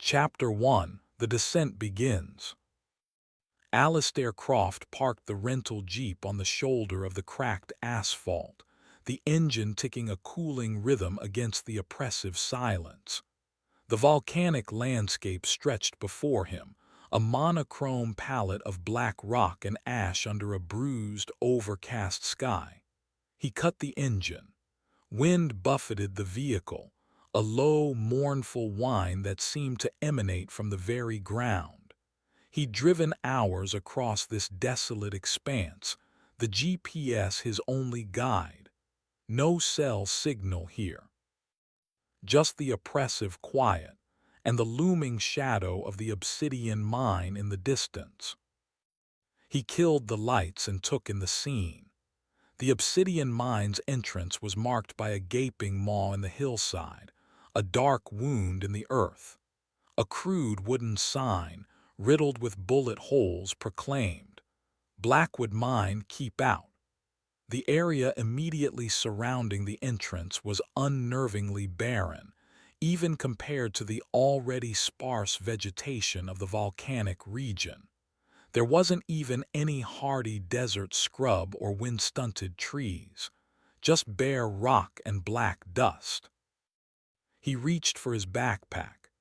Chapter 1: The Descent Begins. Alistair Croft parked the rental jeep on the shoulder of the cracked asphalt, the engine ticking a cooling rhythm against the oppressive silence. The volcanic landscape stretched before him, a monochrome palette of black rock and ash under a bruised, overcast sky. He cut the engine. Wind buffeted the vehicle, a low, mournful whine that seemed to emanate from the very ground. He'd driven hours across this desolate expanse, the GPS his only guide. No cell signal here. Just the oppressive quiet and the looming shadow of the Obsidian mine in the distance. He killed the lights and took in the scene. The Obsidian mine's entrance was marked by a gaping maw in the hillside, a dark wound in the earth. A crude wooden sign, riddled with bullet holes, proclaimed, "Blackwood Mine, keep out." The area immediately surrounding the entrance was unnervingly barren, even compared to the already sparse vegetation of the volcanic region. There wasn't even any hardy desert scrub or wind-stunted trees, just bare rock and black dust. He reached for his backpack.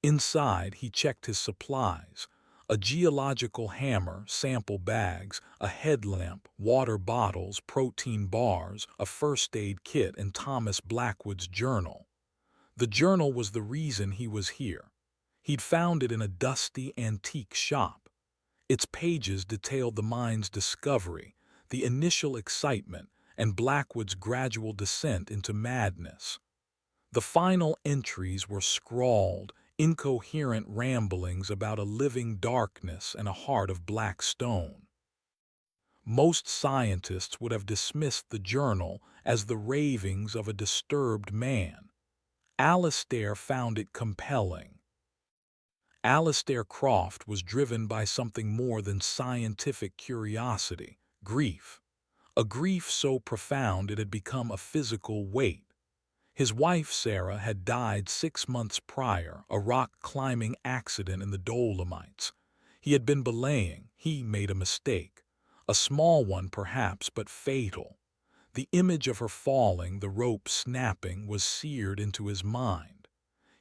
Inside, he checked his supplies: a geological hammer, sample bags, a headlamp, water bottles, protein bars, a first aid kit, and Thomas Blackwood's journal. The journal was the reason he was here. He'd found it in a dusty antique shop. Its pages detailed the mine's discovery, the initial excitement, and Blackwood's gradual descent into madness. The final entries were scrawled, incoherent ramblings about a living darkness and a heart of black stone. Most scientists would have dismissed the journal as the ravings of a disturbed man. Alistair found it compelling. Alistair Croft was driven by something more than scientific curiosity: grief. A grief so profound it had become a physical weight. His wife, Sarah, had died 6 months prior, a rock-climbing accident in the Dolomites. He had been belaying. He made a mistake. A small one, perhaps, but fatal. The image of her falling, the rope snapping, was seared into his mind.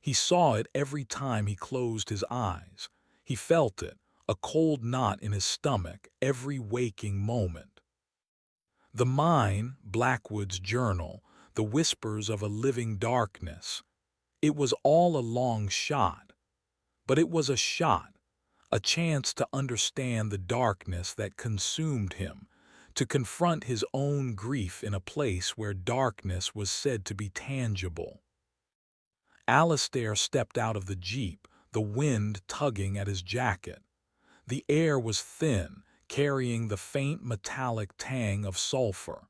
He saw it every time he closed his eyes. He felt it, a cold knot in his stomach, every waking moment. The mine, Blackwood's journal, the whispers of a living darkness. It was all a long shot. But it was a shot, a chance to understand the darkness that consumed him, to confront his own grief in a place where darkness was said to be tangible. Alistair stepped out of the jeep, the wind tugging at his jacket. The air was thin, carrying the faint metallic tang of sulfur.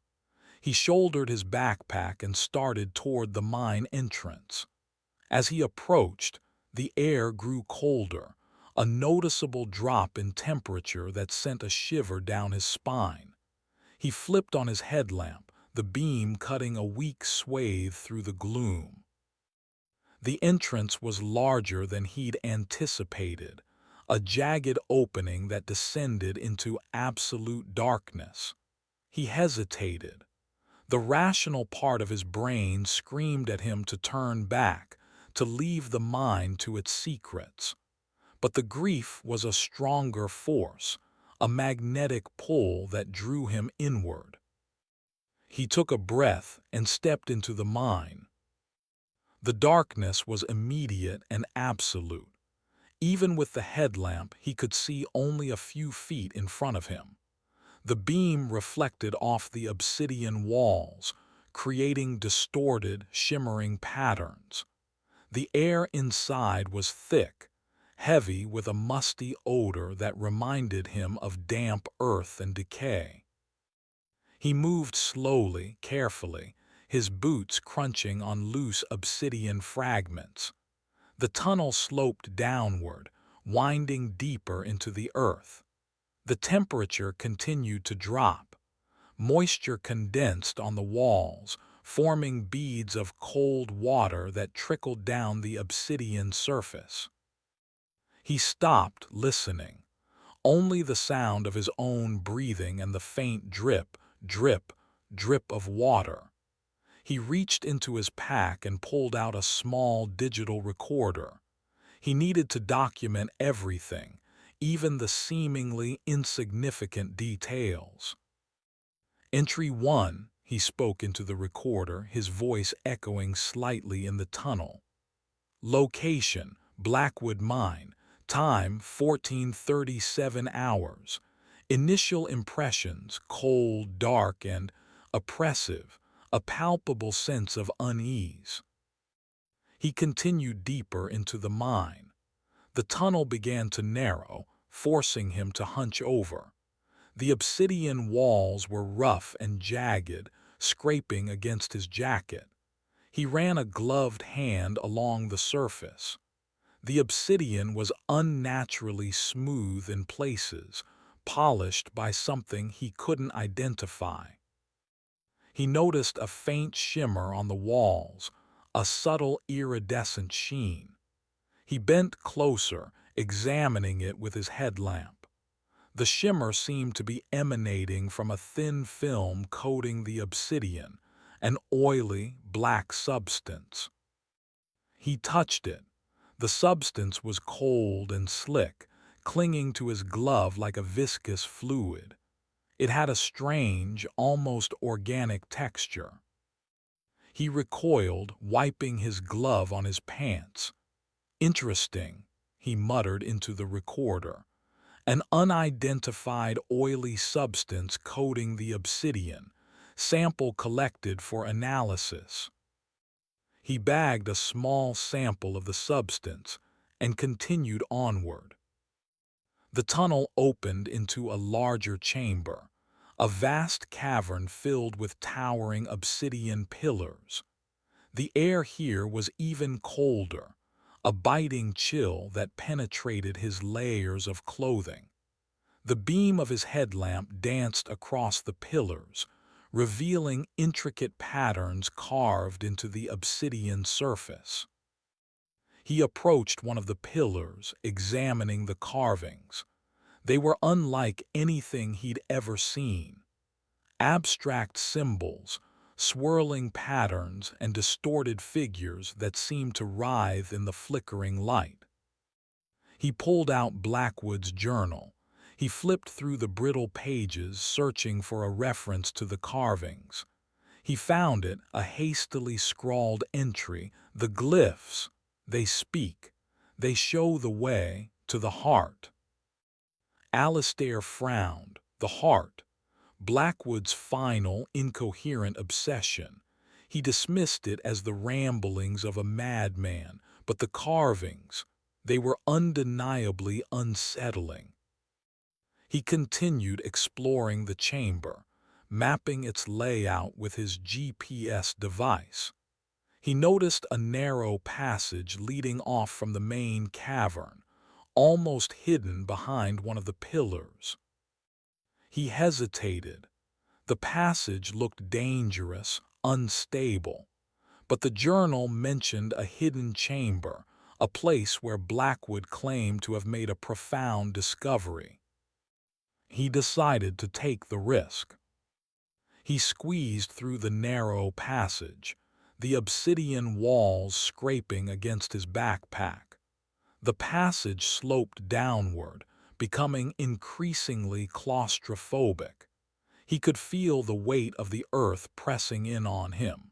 He shouldered his backpack and started toward the mine entrance. As he approached, the air grew colder, a noticeable drop in temperature that sent a shiver down his spine. He flipped on his headlamp, the beam cutting a weak swathe through the gloom. The entrance was larger than he'd anticipated, a jagged opening that descended into absolute darkness. He hesitated. The rational part of his brain screamed at him to turn back, to leave the mine to its secrets. But the grief was a stronger force, a magnetic pull that drew him inward. He took a breath and stepped into the mine. The darkness was immediate and absolute. Even with the headlamp, he could see only a few feet in front of him. The beam reflected off the obsidian walls, creating distorted, shimmering patterns. The air inside was thick, heavy with a musty odor that reminded him of damp earth and decay. He moved slowly, carefully, his boots crunching on loose obsidian fragments. The tunnel sloped downward, winding deeper into the earth. The temperature continued to drop. Moisture condensed on the walls, forming beads of cold water that trickled down the obsidian surface. He stopped, listening. Only the sound of his own breathing and the faint drip, drip, drip of water. He reached into his pack and pulled out a small digital recorder. He needed to document everything, even the seemingly insignificant details. Entry 1, he spoke into the recorder, his voice echoing slightly in the tunnel. Location, Blackwood Mine. Time, 14:37 hours. Initial impressions, cold, dark, and oppressive, a palpable sense of unease. He continued deeper into the mine. The tunnel began to narrow, forcing him to hunch over. The obsidian walls were rough and jagged, scraping against his jacket. He ran a gloved hand along the surface. The obsidian was unnaturally smooth in places, polished by something he couldn't identify. He noticed a faint shimmer on the walls, a subtle iridescent sheen. He bent closer, examining it with his headlamp. The shimmer seemed to be emanating from a thin film coating the obsidian, an oily, black substance. He touched it. The substance was cold and slick, clinging to his glove like a viscous fluid. It had a strange, almost organic texture. He recoiled, wiping his glove on his pants. "Interesting," he muttered into the recorder. An unidentified oily substance coating the obsidian, sample collected for analysis. He bagged a small sample of the substance and continued onward. The tunnel opened into a larger chamber, a vast cavern filled with towering obsidian pillars. The air here was even colder, a biting chill that penetrated his layers of clothing. The beam of his headlamp danced across the pillars, revealing intricate patterns carved into the obsidian surface. He approached one of the pillars, examining the carvings. They were unlike anything he'd ever seen. Abstract symbols, swirling patterns, and distorted figures that seemed to writhe in the flickering light. He pulled out Blackwood's journal. He flipped through the brittle pages, searching for a reference to the carvings. He found it, a hastily scrawled entry. "The glyphs, they speak. They show the way to the heart." Alistair frowned. The heart. Blackwood's final, incoherent obsession. He dismissed it as the ramblings of a madman, but the carvings, they were undeniably unsettling. He continued exploring the chamber, mapping its layout with his GPS device. He noticed a narrow passage leading off from the main cavern, almost hidden behind one of the pillars. He hesitated. The passage looked dangerous, unstable, but the journal mentioned a hidden chamber, a place where Blackwood claimed to have made a profound discovery. He decided to take the risk. He squeezed through the narrow passage, the obsidian walls scraping against his backpack. The passage sloped downward, becoming increasingly claustrophobic. He could feel the weight of the earth pressing in on him.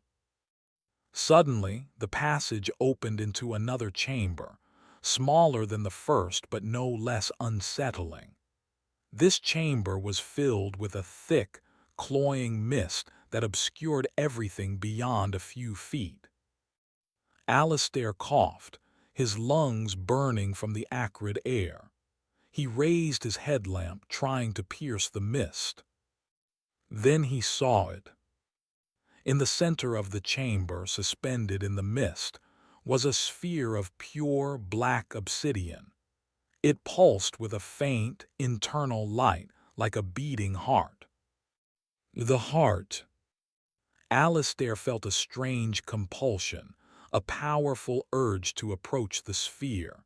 Suddenly, the passage opened into another chamber, smaller than the first but no less unsettling. This chamber was filled with a thick, cloying mist that obscured everything beyond a few feet. Alistair coughed, his lungs burning from the acrid air. He raised his headlamp, trying to pierce the mist. Then he saw it. In the center of the chamber, suspended in the mist, was a sphere of pure black obsidian. It pulsed with a faint, internal light, like a beating heart. The heart. Alistair felt a strange compulsion, a powerful urge to approach the sphere.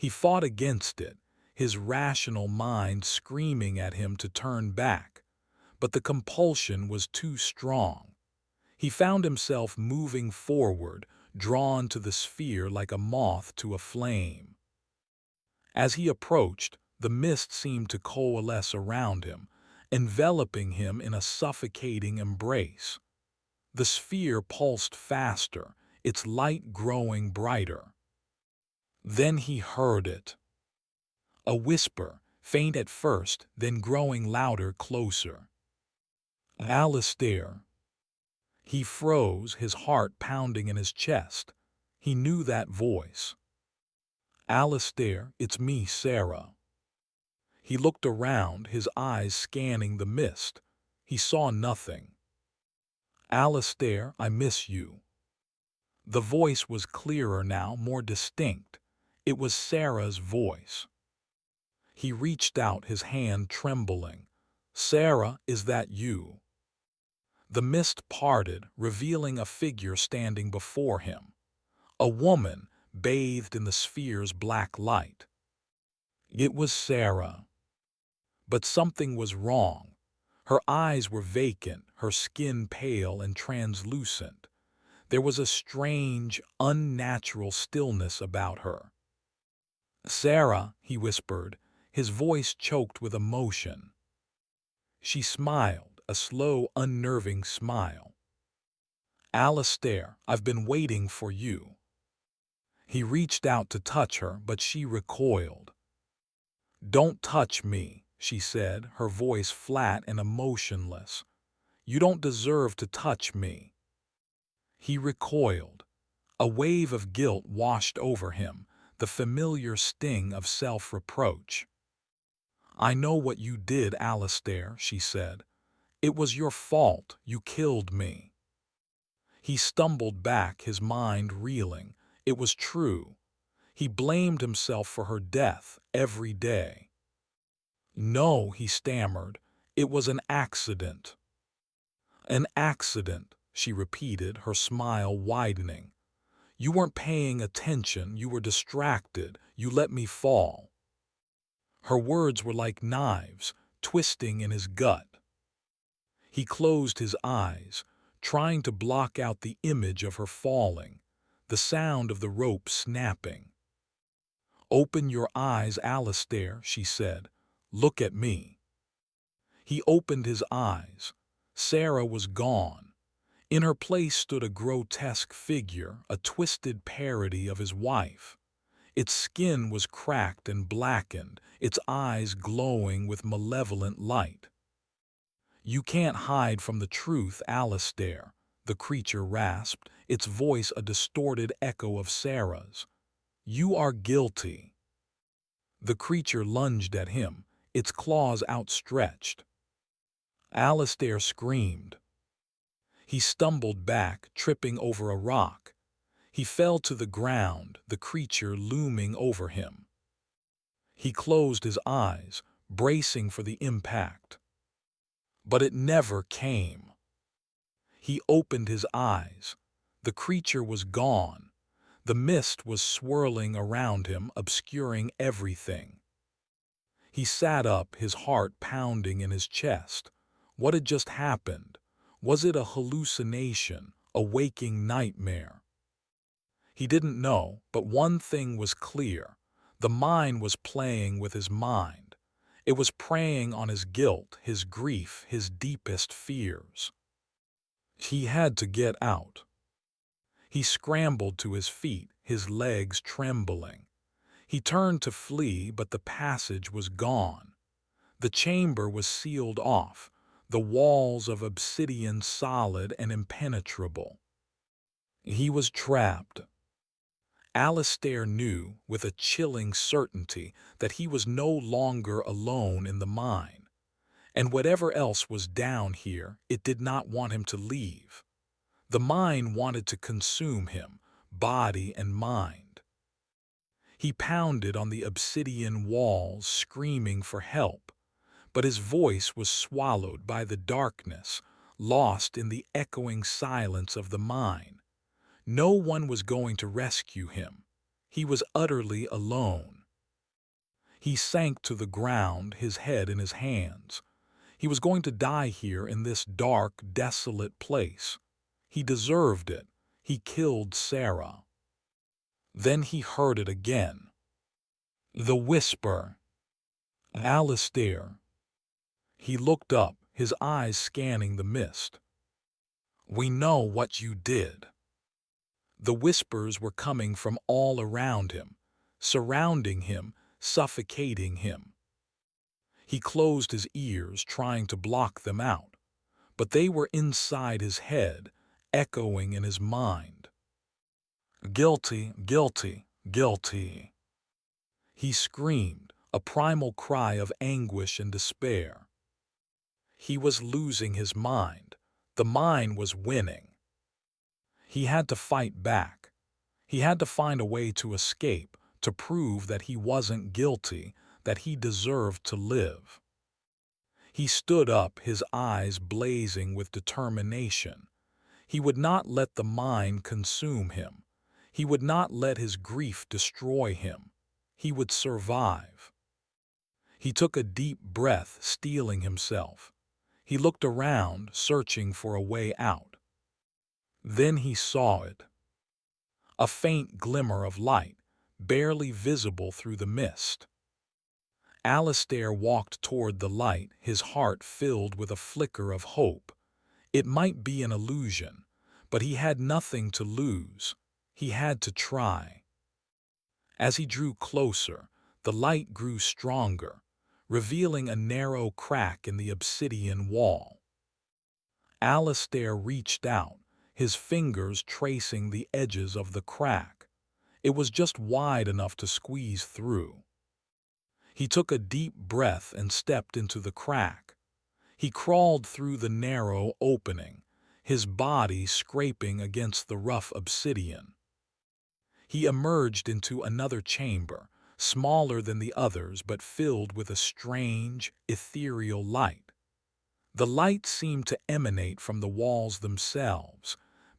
He fought against it, his rational mind screaming at him to turn back, but the compulsion was too strong. He found himself moving forward, drawn to the sphere like a moth to a flame. As he approached, the mist seemed to coalesce around him, enveloping him in a suffocating embrace. The sphere pulsed faster, its light growing brighter. Then he heard it. A whisper, faint at first, then growing louder, closer. Alistair. He froze, his heart pounding in his chest. He knew that voice. Alistair, it's me, Sarah. He looked around, his eyes scanning the mist. He saw nothing. Alistair, I miss you. The voice was clearer now, more distinct. It was Sarah's voice. He reached out, his hand trembling. Sarah, is that you? The mist parted, revealing a figure standing before him. A woman, bathed in the sphere's black light. It was Sarah. But something was wrong. Her eyes were vacant, her skin pale and translucent. There was a strange, unnatural stillness about her. Sarah, he whispered, his voice choked with emotion. She smiled, a slow, unnerving smile. Alistair, I've been waiting for you. He reached out to touch her, but she recoiled. Don't touch me, she said, her voice flat and emotionless. You don't deserve to touch me. He recoiled. A wave of guilt washed over him, the familiar sting of self-reproach. I know what you did, Alistair, she said. It was your fault. You killed me. He stumbled back, his mind reeling. It was true. He blamed himself for her death every day. No, he stammered. It was an accident. An accident, she repeated, her smile widening. You weren't paying attention. You were distracted. You let me fall. Her words were like knives, twisting in his gut. He closed his eyes, trying to block out the image of her falling, the sound of the rope snapping. Open your eyes, Alistair, she said. Look at me. He opened his eyes. Sarah was gone. In her place stood a grotesque figure, a twisted parody of his wife. Its skin was cracked and blackened, its eyes glowing with malevolent light. You can't hide from the truth, Alistair, the creature rasped, its voice a distorted echo of Sarah's. You are guilty. The creature lunged at him, its claws outstretched. Alistair screamed. He stumbled back, tripping over a rock. He fell to the ground, the creature looming over him. He closed his eyes, bracing for the impact. But it never came. He opened his eyes. The creature was gone. The mist was swirling around him, obscuring everything. He sat up, his heart pounding in his chest. What had just happened? Was it a hallucination, a waking nightmare? He didn't know, but one thing was clear. The mind was playing with his mind. It was preying on his guilt, his grief, his deepest fears. He had to get out. He scrambled to his feet, his legs trembling. He turned to flee, but the passage was gone. The chamber was sealed off, the walls of obsidian solid and impenetrable. He was trapped. Alistair knew, with a chilling certainty, that he was no longer alone in the mine. And whatever else was down here, it did not want him to leave. The mine wanted to consume him, body and mind. He pounded on the obsidian walls, screaming for help, but his voice was swallowed by the darkness, lost in the echoing silence of the mine. No one was going to rescue him. He was utterly alone. He sank to the ground, his head in his hands. He was going to die here in this dark, desolate place. He deserved it. He killed Sarah. Then he heard it again. The whisper. Alistair. He looked up, his eyes scanning the mist. We know what you did. The whispers were coming from all around him, surrounding him, suffocating him. He closed his ears, trying to block them out, but they were inside his head, echoing in his mind. Guilty, guilty, guilty. He screamed, a primal cry of anguish and despair. He was losing his mind. The mind was winning. He had to fight back. He had to find a way to escape, to prove that he wasn't guilty, that he deserved to live. He stood up, his eyes blazing with determination. He would not let the mind consume him. He would not let his grief destroy him. He would survive. He took a deep breath, steeling himself. He looked around, searching for a way out. Then he saw it. A faint glimmer of light, barely visible through the mist. Alistair walked toward the light, his heart filled with a flicker of hope. It might be an illusion, but he had nothing to lose. He had to try. As he drew closer, the light grew stronger, revealing a narrow crack in the obsidian wall. Alistair reached out, his fingers tracing the edges of the crack. It was just wide enough to squeeze through. He took a deep breath and stepped into the crack. He crawled through the narrow opening, his body scraping against the rough obsidian. He emerged into another chamber, smaller than the others but filled with a strange, ethereal light. The light seemed to emanate from the walls themselves,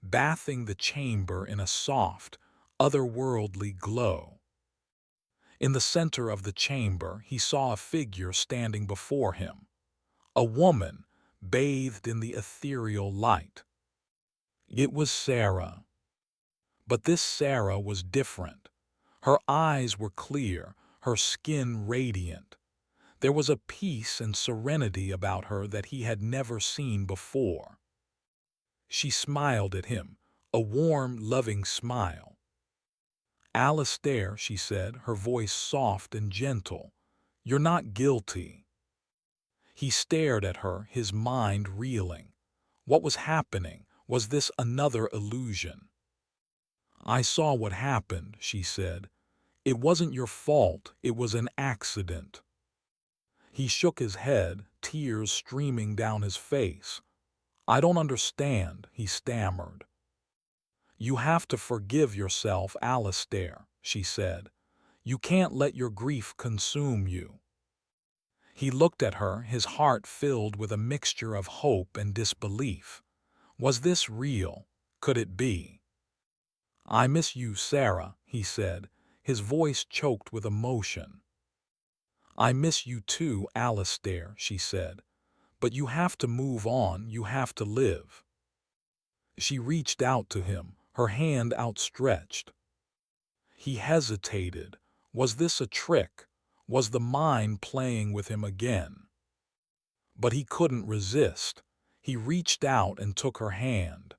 bathing the chamber in a soft, otherworldly glow. In the center of the chamber, he saw a figure standing before him, a woman bathed in the ethereal light. It was Sarah. But this Sarah was different. Her eyes were clear, her skin radiant. There was a peace and serenity about her that he had never seen before. She smiled at him, a warm, loving smile. Alistair, she said, her voice soft and gentle, you're not guilty. He stared at her, his mind reeling. What was happening? Was this another illusion? I saw what happened, she said. It wasn't your fault, it was an accident. He shook his head, tears streaming down his face. I don't understand, he stammered. You have to forgive yourself, Alistair, she said. You can't let your grief consume you. He looked at her, his heart filled with a mixture of hope and disbelief. Was this real? Could it be? I miss you, Sarah, he said, his voice choked with emotion. I miss you too, Alistair, she said. But you have to move on, you have to live. She reached out to him, her hand outstretched. He hesitated. Was this a trick? Was the mind playing with him again? But he couldn't resist. He reached out and took her hand.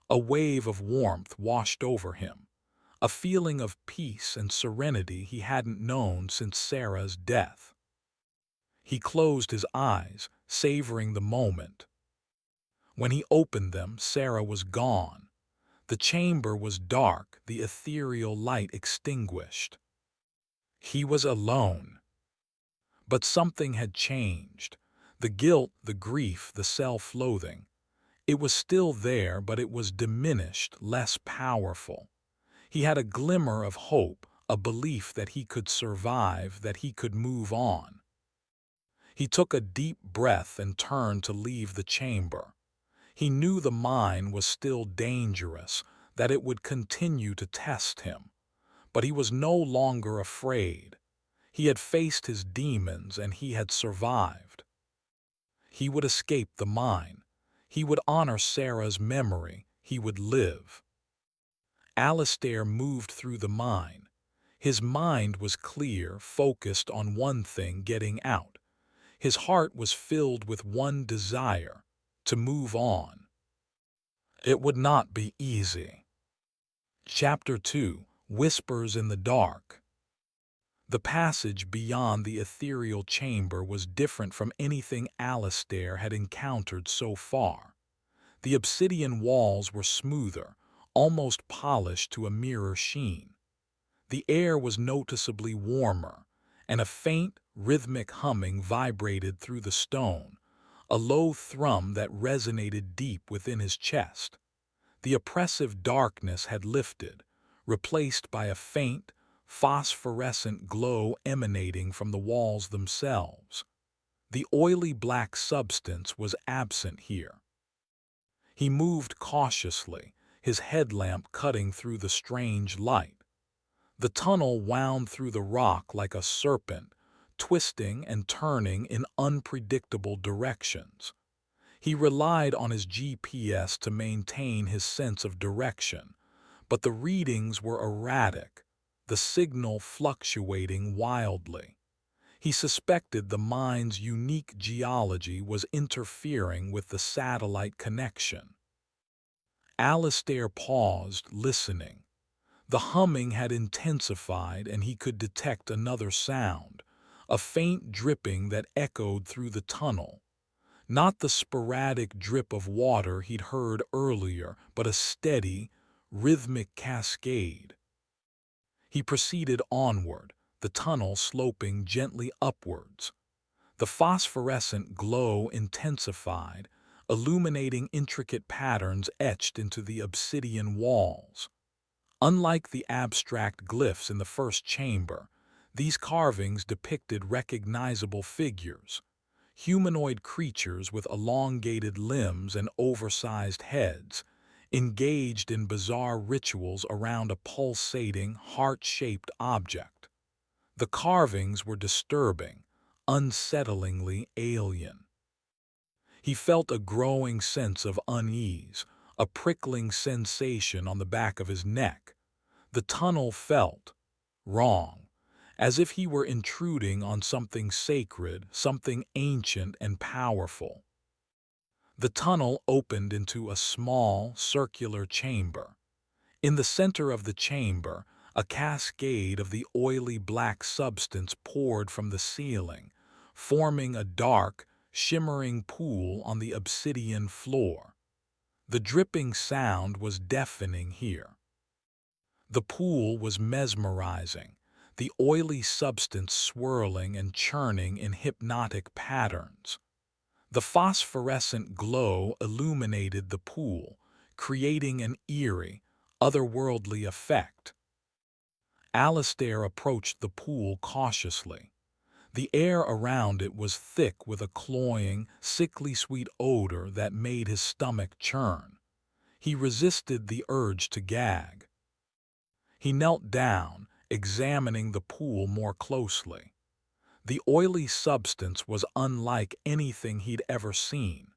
A wave of warmth washed over him, a feeling of peace and serenity he hadn't known since Sarah's death. He closed his eyes, savoring the moment. When he opened them, Sarah was gone. The chamber was dark, the ethereal light extinguished. He was alone. But something had changed. The guilt, the grief, the self-loathing. It was still there, but it was diminished, less powerful. He had a glimmer of hope, a belief that he could survive, that he could move on. He took a deep breath and turned to leave the chamber. He knew the mine was still dangerous, that it would continue to test him. But he was no longer afraid. He had faced his demons and he had survived. He would escape the mine. He would honor Sarah's memory. He would live. Alistair moved through the mine. His mind was clear, focused on one thing: getting out. His heart was filled with one desire: to move on. It would not be easy. Chapter 2: Whispers in the Dark. The passage beyond the ethereal chamber was different from anything Alistair had encountered so far. The obsidian walls were smoother, almost polished to a mirror sheen. The air was noticeably warmer, and a faint, rhythmic humming vibrated through the stone, a low thrum that resonated deep within his chest. The oppressive darkness had lifted, replaced by a faint, phosphorescent glow emanating from the walls themselves. The oily black substance was absent here. He moved cautiously, his headlamp cutting through the strange light. The tunnel wound through the rock like a serpent, twisting and turning in unpredictable directions. He relied on his GPS to maintain his sense of direction, but the readings were erratic, the signal fluctuating wildly. He suspected the mine's unique geology was interfering with the satellite connection. Alistair paused, listening. The humming had intensified and he could detect another sound, a faint dripping that echoed through the tunnel. Not the sporadic drip of water he'd heard earlier, but a steady, rhythmic cascade. He proceeded onward, the tunnel sloping gently upwards. The phosphorescent glow intensified, illuminating intricate patterns etched into the obsidian walls. Unlike the abstract glyphs in the first chamber, these carvings depicted recognizable figures, humanoid creatures with elongated limbs and oversized heads, engaged in bizarre rituals around a pulsating, heart-shaped object. The carvings were disturbing, unsettlingly alien. He felt a growing sense of unease, a prickling sensation on the back of his neck. The tunnel felt wrong, as if he were intruding on something sacred, something ancient and powerful. The tunnel opened into a small, circular chamber. In the center of the chamber, a cascade of the oily black substance poured from the ceiling, forming a dark, shimmering pool on the obsidian floor. The dripping sound was deafening here. The pool was mesmerizing, the oily substance swirling and churning in hypnotic patterns. The phosphorescent glow illuminated the pool, creating an eerie, otherworldly effect. Alistair approached the pool cautiously. The air around it was thick with a cloying, sickly sweet odor that made his stomach churn. He resisted the urge to gag. He knelt down, examining the pool more closely. The oily substance was unlike anything he'd ever seen.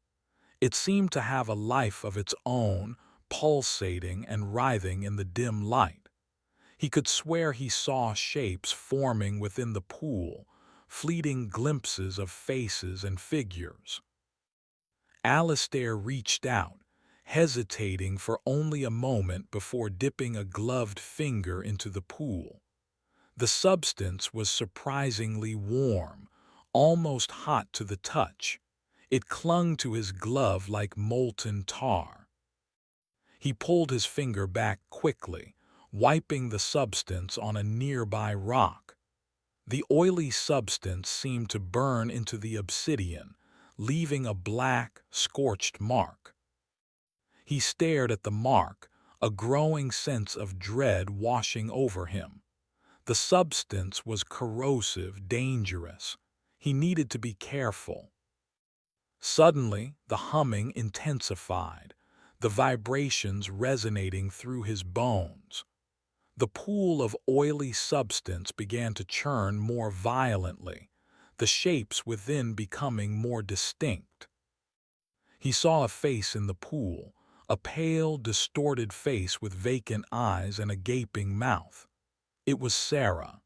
It seemed to have a life of its own, pulsating and writhing in the dim light. He could swear he saw shapes forming within the pool, fleeting glimpses of faces and figures. Alistair reached out, hesitating for only a moment before dipping a gloved finger into the pool. The substance was surprisingly warm, almost hot to the touch. It clung to his glove like molten tar. He pulled his finger back quickly, wiping the substance on a nearby rock. The oily substance seemed to burn into the obsidian, leaving a black, scorched mark. He stared at the mark, a growing sense of dread washing over him. The substance was corrosive, dangerous. He needed to be careful. Suddenly, the humming intensified, the vibrations resonating through his bones. The pool of oily substance began to churn more violently, the shapes within becoming more distinct. He saw a face in the pool, a pale, distorted face with vacant eyes and a gaping mouth. It was Sarah.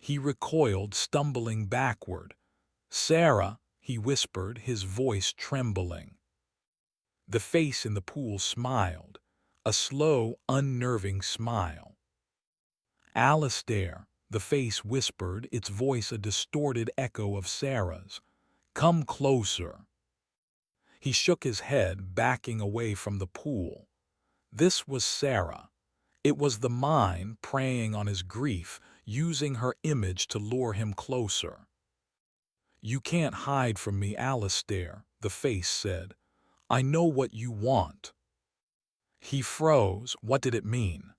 He recoiled, stumbling backward. "Sarah," he whispered, his voice trembling. The face in the pool smiled, a slow, unnerving smile. "Alistair," the face whispered, its voice a distorted echo of Sarah's. "Come closer." He shook his head, backing away from the pool. This was Sarah. It was the mind preying on his grief, using her image to lure him closer. "You can't hide from me, Alistair," the face said. "I know what you want." He froze. What did it mean?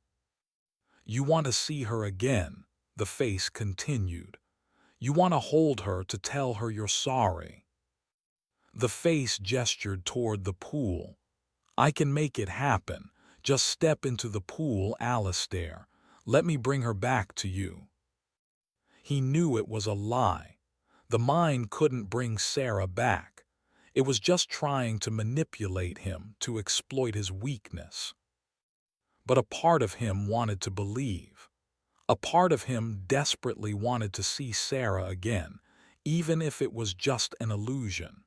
"You want to see her again," the face continued. "You want to hold her, to tell her you're sorry." The face gestured toward the pool. "I can make it happen. Just step into the pool, Alistair. Let me bring her back to you." He knew it was a lie. The mind couldn't bring Sarah back. It was just trying to manipulate him, to exploit his weakness. But a part of him wanted to believe. A part of him desperately wanted to see Sarah again, even if it was just an illusion.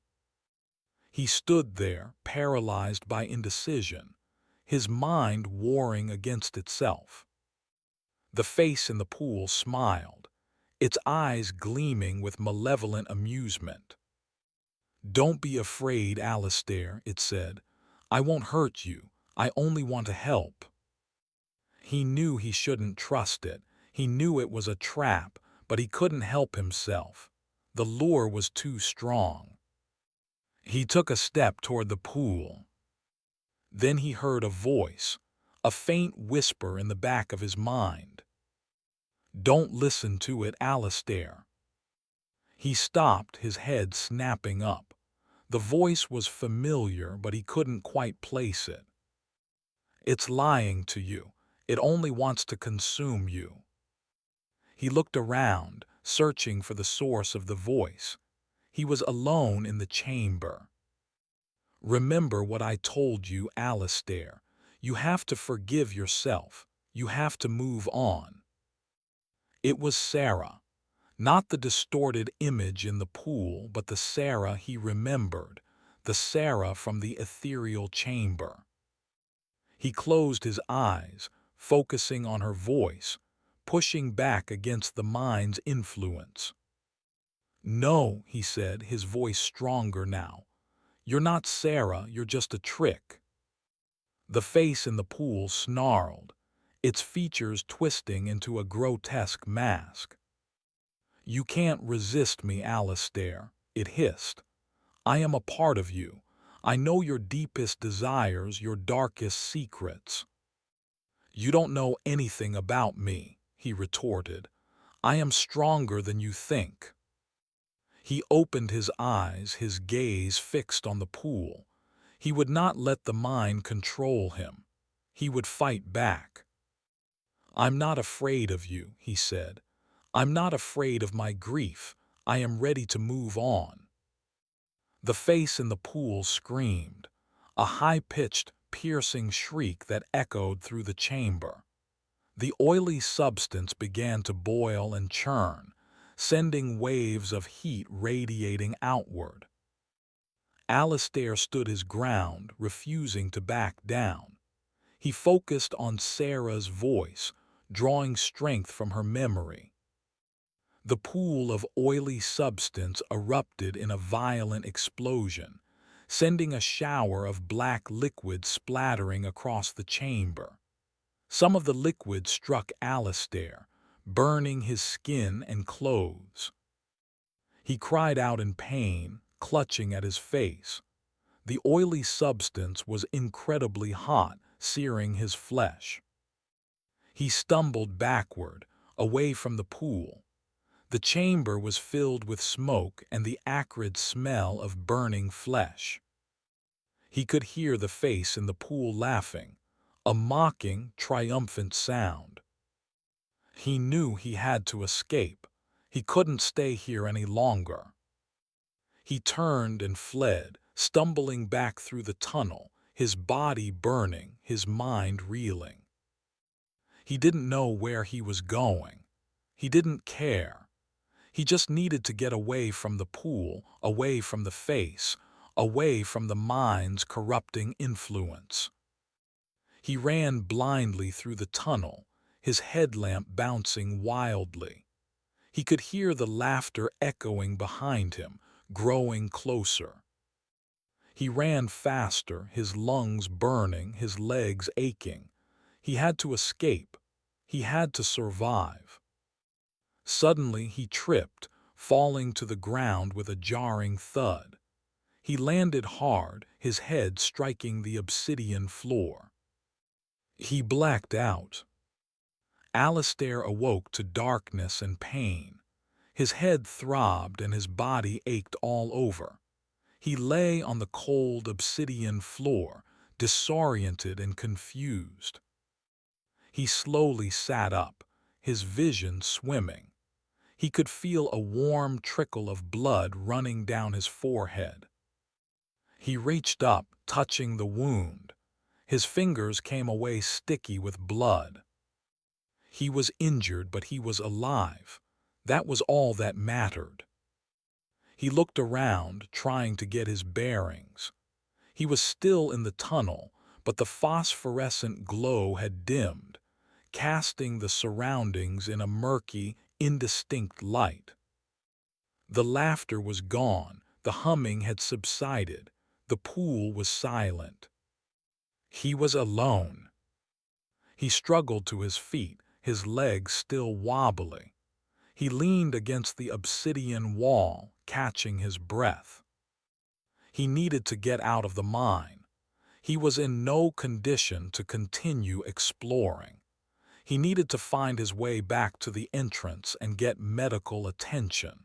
He stood there, paralyzed by indecision, his mind warring against itself. The face in the pool smiled, its eyes gleaming with malevolent amusement. "Don't be afraid, Alistair," it said. "I won't hurt you. I only want to help." He knew he shouldn't trust it. He knew it was a trap, but he couldn't help himself. The lure was too strong. He took a step toward the pool. Then he heard a voice, a faint whisper in the back of his mind. "Don't listen to it, Alistair." He stopped, his head snapping up. The voice was familiar, but he couldn't quite place it. "It's lying to you. It only wants to consume you." He looked around, searching for the source of the voice. He was alone in the chamber. "Remember what I told you, Alistair. You have to forgive yourself. You have to move on." It was Sarah. Not the distorted image in the pool, but the Sarah he remembered, the Sarah from the ethereal chamber. He closed his eyes, focusing on her voice, pushing back against the mind's influence. "No," he said, his voice stronger now. "You're not Sarah, you're just a trick." The face in the pool snarled, its features twisting into a grotesque mask. "You can't resist me, Alistair," it hissed. "I am a part of you. I know your deepest desires, your darkest secrets." "You don't know anything about me," he retorted. "I am stronger than you think." He opened his eyes, his gaze fixed on the pool. He would not let the mind control him. He would fight back. "I'm not afraid of you," he said. "I'm not afraid of my grief. I am ready to move on." The face in the pool screamed, a high-pitched, piercing shriek that echoed through the chamber. The oily substance began to boil and churn, sending waves of heat radiating outward. Alistair stood his ground, refusing to back down. He focused on Sarah's voice, drawing strength from her memory. The pool of oily substance erupted in a violent explosion, sending a shower of black liquid splattering across the chamber. Some of the liquid struck Alistair, burning his skin and clothes. He cried out in pain, clutching at his face. The oily substance was incredibly hot, searing his flesh. He stumbled backward, away from the pool. The chamber was filled with smoke and the acrid smell of burning flesh. He could hear the face in the pool laughing. a mocking, triumphant sound. He knew he had to escape. He couldn't stay here any longer. He turned and fled, stumbling back through the tunnel, his body burning, his mind reeling. He didn't know where he was going. He didn't care. He just needed to get away from the pool, away from the face, away from the mind's corrupting influence. He ran blindly through the tunnel, his headlamp bouncing wildly. He could hear the laughter echoing behind him, growing closer. He ran faster, his lungs burning, his legs aching. He had to escape. He had to survive. Suddenly he tripped, falling to the ground with a jarring thud. He landed hard, his head striking the obsidian floor. He blacked out. Alistair awoke to darkness and pain. His head throbbed and his body ached all over. He lay on the cold obsidian floor, disoriented and confused. He slowly sat up, his vision swimming. He could feel a warm trickle of blood running down his forehead. He reached up, touching the wound. His fingers came away sticky with blood. He was injured, but he was alive. That was all that mattered. He looked around, trying to get his bearings. He was still in the tunnel, but the phosphorescent glow had dimmed, casting the surroundings in a murky, indistinct light. The laughter was gone, the humming had subsided, the pool was silent. He was alone. He struggled to his feet, his legs still wobbly. He leaned against the obsidian wall, catching his breath. He needed to get out of the mine. He was in no condition to continue exploring. He needed to find his way back to the entrance and get medical attention.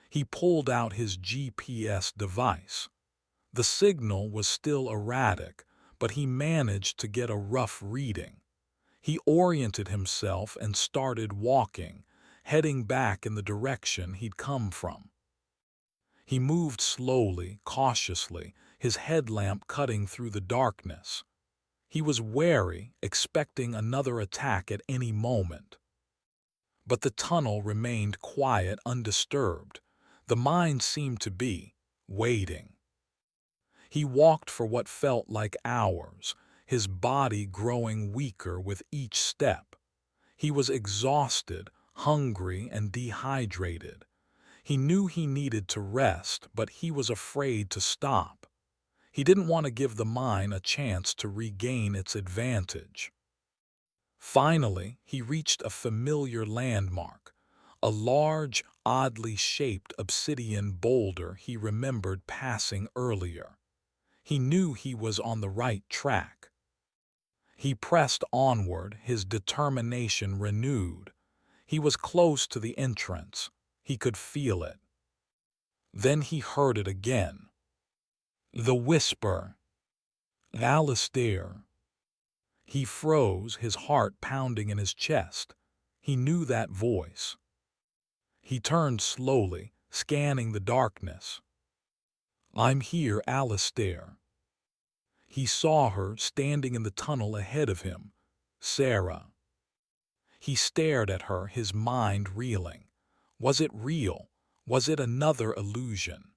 He pulled out his GPS device. The signal was still erratic, but he managed to get a rough reading. He oriented himself and started walking, heading back in the direction he'd come from. He moved slowly, cautiously, his headlamp cutting through the darkness. He was wary, expecting another attack at any moment. But the tunnel remained quiet, undisturbed. The mind seemed to be waiting. He walked for what felt like hours, his body growing weaker with each step. He was exhausted, hungry, and dehydrated. He knew he needed to rest, but he was afraid to stop. He didn't want to give the mine a chance to regain its advantage. Finally, he reached a familiar landmark, a large, oddly shaped obsidian boulder he remembered passing earlier. He knew he was on the right track. He pressed onward, his determination renewed. He was close to the entrance. He could feel it. Then he heard it again. The whisper. Alistair. He froze, his heart pounding in his chest. He knew that voice. He turned slowly, scanning the darkness. I'm here, Alistair. He saw her standing in the tunnel ahead of him, Sarah. He stared at her, his mind reeling. Was it real? Was it another illusion?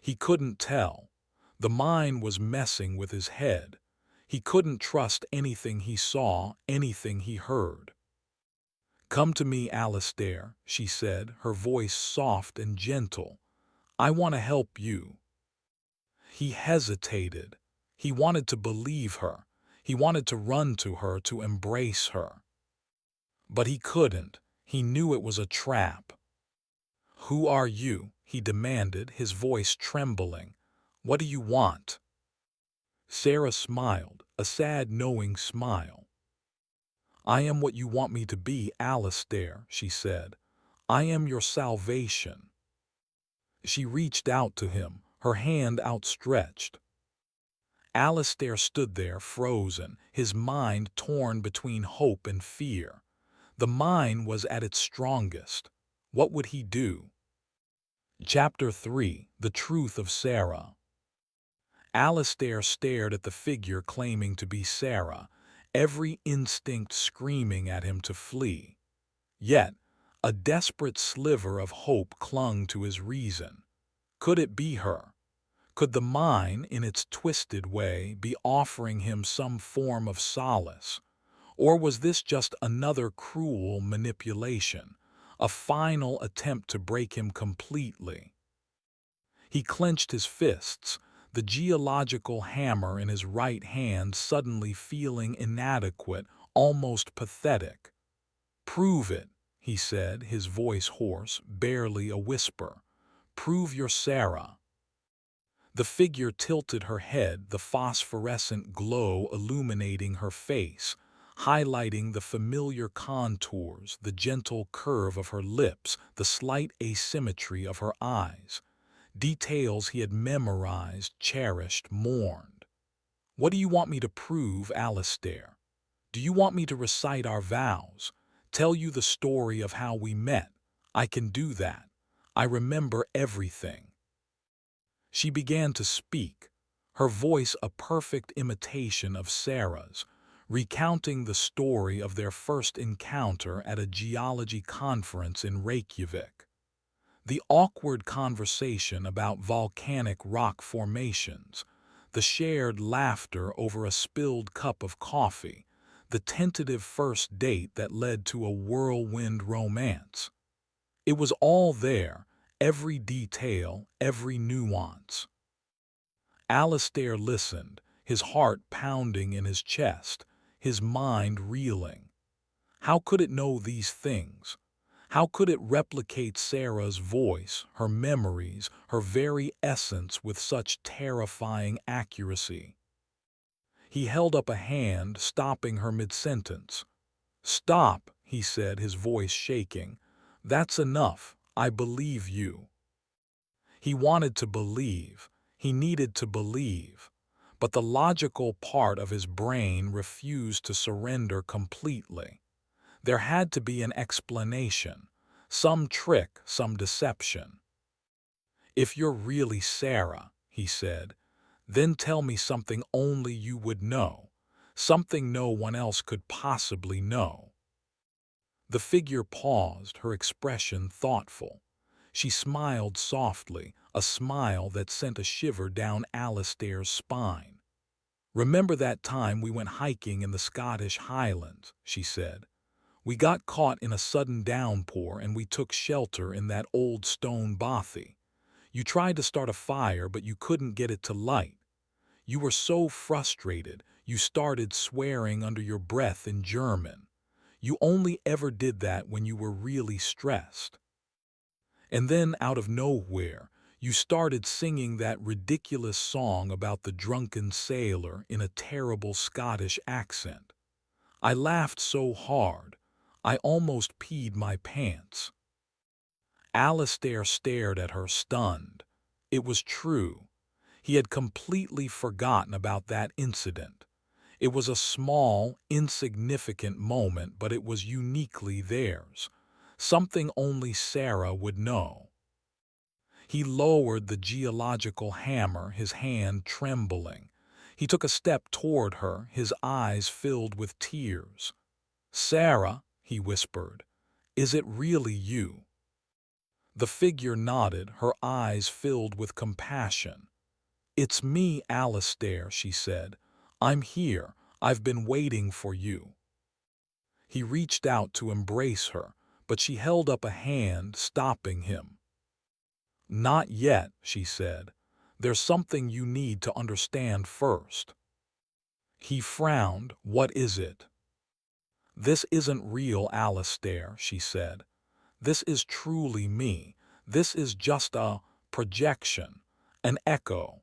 He couldn't tell. The mind was messing with his head. He couldn't trust anything he saw, anything he heard. Come to me, Alistair, she said, her voice soft and gentle. I want to help you. He hesitated. He wanted to believe her. He wanted to run to her, to embrace her. But he couldn't. He knew it was a trap. Who are you? He demanded, his voice trembling. What do you want? Sarah smiled, a sad, knowing smile. I am what you want me to be, Alistair, she said. I am your salvation. She reached out to him, her hand outstretched. Alistair stood there frozen, his mind torn between hope and fear. The mind was at its strongest. What would he do? Chapter 3: The Truth of Sarah. Alistair stared at the figure claiming to be Sarah, every instinct screaming at him to flee. Yet, a desperate sliver of hope clung to his reason. Could it be her? Could the mine, in its twisted way, be offering him some form of solace? Or was this just another cruel manipulation, a final attempt to break him completely? He clenched his fists, the geological hammer in his right hand suddenly feeling inadequate, almost pathetic. "Prove it," he said, his voice hoarse, barely a whisper. "Prove you're Sarah." The figure tilted her head, the phosphorescent glow illuminating her face, highlighting the familiar contours, the gentle curve of her lips, the slight asymmetry of her eyes. Details he had memorized, cherished, mourned. "What do you want me to prove, Alistair? Do you want me to recite our vows? Tell you the story of how we met? I can do that. I remember everything." She began to speak, her voice a perfect imitation of Sarah's, recounting the story of their first encounter at a geology conference in Reykjavik. The awkward conversation about volcanic rock formations, the shared laughter over a spilled cup of coffee, the tentative first date that led to a whirlwind romance. It was all there, every detail, every nuance. Alistair listened, his heart pounding in his chest, his mind reeling. How could it know these things? How could it replicate Sarah's voice, her memories, her very essence with such terrifying accuracy? He held up a hand, stopping her mid-sentence. "Stop," he said, his voice shaking. "That's enough. I believe you." He wanted to believe. He needed to believe. But the logical part of his brain refused to surrender completely. There had to be an explanation, some trick, some deception. "If you're really Sarah," he said, "then tell me something only you would know, something no one else could possibly know." The figure paused, her expression thoughtful. She smiled softly, a smile that sent a shiver down Alistair's spine. "Remember that time we went hiking in the Scottish Highlands," she said. "We got caught in a sudden downpour and we took shelter in that old stone bothy. You tried to start a fire but you couldn't get it to light. You were so frustrated, you started swearing under your breath in German. You only ever did that when you were really stressed. And then, out of nowhere, you started singing that ridiculous song about the drunken sailor in a terrible Scottish accent. I laughed so hard, I almost peed my pants." Alistair stared at her, stunned. It was true. He had completely forgotten about that incident. It was a small, insignificant moment, but it was uniquely theirs. Something only Sarah would know. He lowered the geological hammer, his hand trembling. He took a step toward her, his eyes filled with tears. "Sarah," he whispered, "is it really you?" The figure nodded, her eyes filled with compassion. "It's me, Alistair," she said. "I'm here. I've been waiting for you." He reached out to embrace her, but she held up a hand, stopping him. "Not yet," she said. "There's something you need to understand first." He frowned. "What is it?" "This isn't real, Alistair," she said. "This is truly me. This is just a projection, an echo.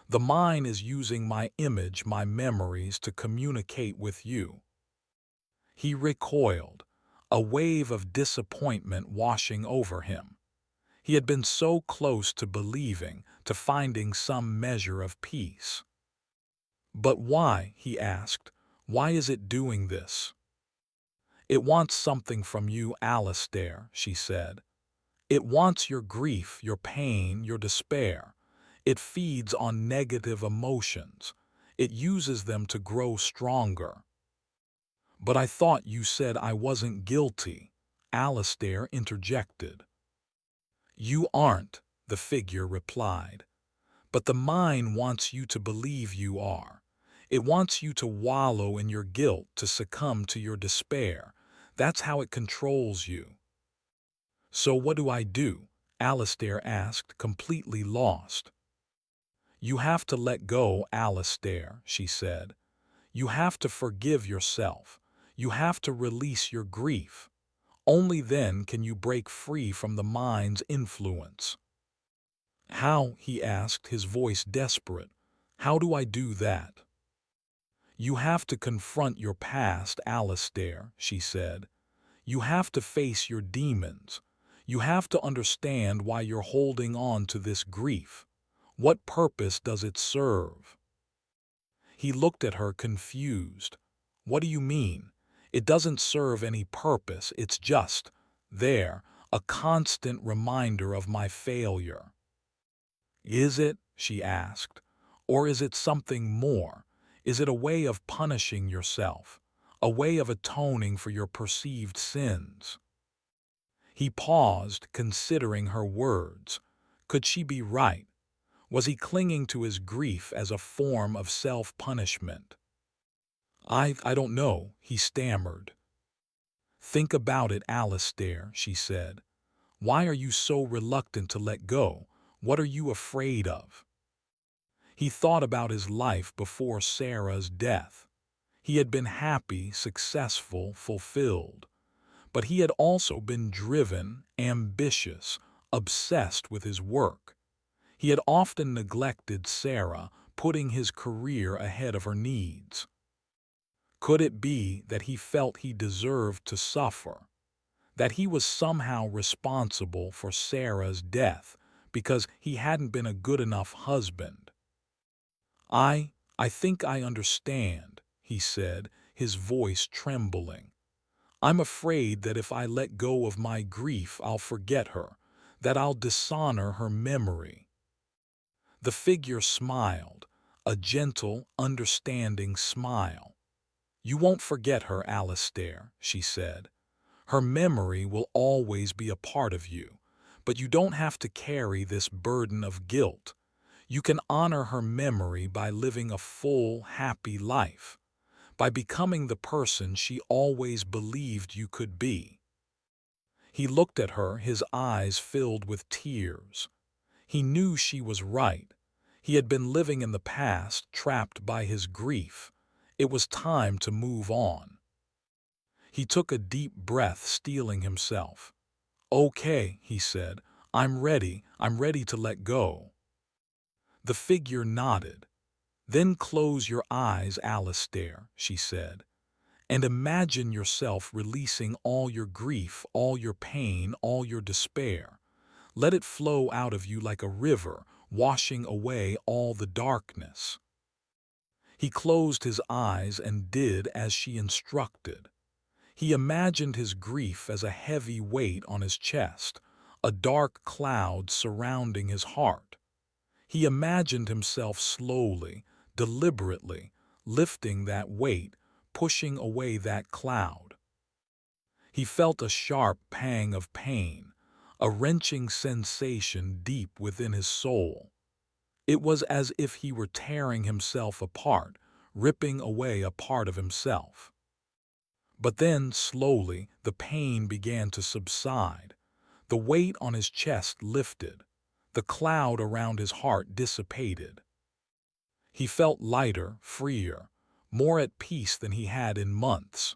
The mind is using my image, my memories to communicate with you." He recoiled, a wave of disappointment washing over him. He had been so close to believing, to finding some measure of peace. But why? He asked. Why is it doing this? It wants something from you, Alistair, she said. It wants your grief, your pain, your despair. It feeds on negative emotions. It uses them to grow stronger. But I thought you said I wasn't guilty, Alistair interjected. You aren't, the figure replied. But the mind wants you to believe you are. It wants you to wallow in your guilt, to succumb to your despair. That's how it controls you. So what do I do? Alistair asked, completely lost. You have to let go, Alistair, she said. You have to forgive yourself. You have to release your grief. Only then can you break free from the mind's influence. How? He asked, his voice desperate. How do I do that? You have to confront your past, Alistair, she said. You have to face your demons. You have to understand why you're holding on to this grief. What purpose does it serve? He looked at her confused. What do you mean? It doesn't serve any purpose. It's just there, a constant reminder of my failure. Is it? She asked. Or is it something more? Is it a way of punishing yourself? A way of atoning for your perceived sins? He paused, considering her words. Could she be right? Was he clinging to his grief as a form of self-punishment? I don't know, he stammered. Think about it, Alistair, she said. Why are you so reluctant to let go? What are you afraid of? He thought about his life before Sarah's death. He had been happy, successful, fulfilled. But he had also been driven, ambitious, obsessed with his work. He had often neglected Sarah, putting his career ahead of her needs. Could it be that he felt he deserved to suffer? That he was somehow responsible for Sarah's death because he hadn't been a good enough husband? I think I understand, he said, his voice trembling. I'm afraid that if I let go of my grief, I'll forget her, that I'll dishonor her memory. The figure smiled, a gentle, understanding smile. You won't forget her, Alistair, she said. Her memory will always be a part of you, but you don't have to carry this burden of guilt. You can honor her memory by living a full, happy life, by becoming the person she always believed you could be. He looked at her, his eyes filled with tears. He knew she was right. He had been living in the past, trapped by his grief. It was time to move on. He took a deep breath, steeling himself. Okay, he said, I'm ready to let go. The figure nodded. Then close your eyes, Alistair, she said, and imagine yourself releasing all your grief, all your pain, all your despair. Let it flow out of you like a river, washing away all the darkness. He closed his eyes and did as she instructed. He imagined his grief as a heavy weight on his chest, a dark cloud surrounding his heart. He imagined himself slowly, deliberately, lifting that weight, pushing away that cloud. He felt a sharp pang of pain, a wrenching sensation deep within his soul. It was as if he were tearing himself apart, ripping away a part of himself. But then, slowly, the pain began to subside. The weight on his chest lifted. The cloud around his heart dissipated. He felt lighter, freer, more at peace than he had in months.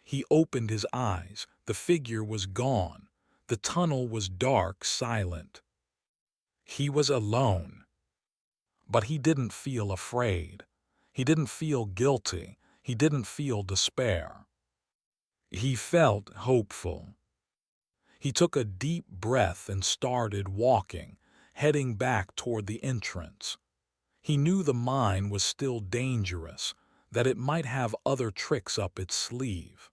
He opened his eyes. The figure was gone. The tunnel was dark, silent. He was alone. But he didn't feel afraid. He didn't feel guilty. He didn't feel despair. He felt hopeful. He took a deep breath and started walking, heading back toward the entrance. He knew the mine was still dangerous, that it might have other tricks up its sleeve.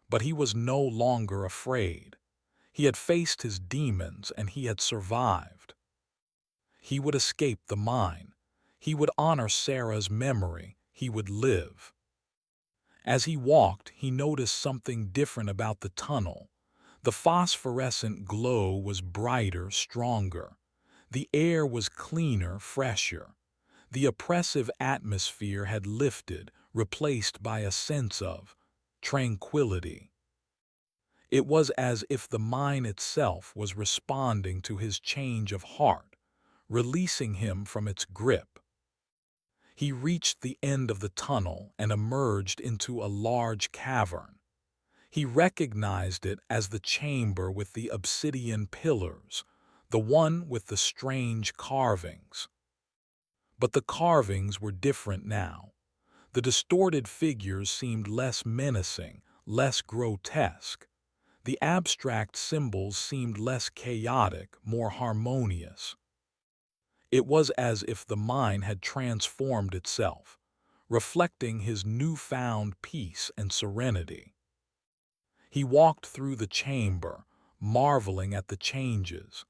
But he was no longer afraid. He had faced his demons and he had survived. He would escape the mine. He would honor Sarah's memory. He would live. As he walked, he noticed something different about the tunnel. The phosphorescent glow was brighter, stronger. The air was cleaner, fresher. The oppressive atmosphere had lifted, replaced by a sense of tranquility. It was as if the mine itself was responding to his change of heart, releasing him from its grip. He reached the end of the tunnel and emerged into a large cavern. He recognized it as the chamber with the obsidian pillars, the one with the strange carvings. But the carvings were different now. The distorted figures seemed less menacing, less grotesque. The abstract symbols seemed less chaotic, more harmonious. It was as if the mine had transformed itself, reflecting his newfound peace and serenity. He walked through the chamber, marveling at the changes.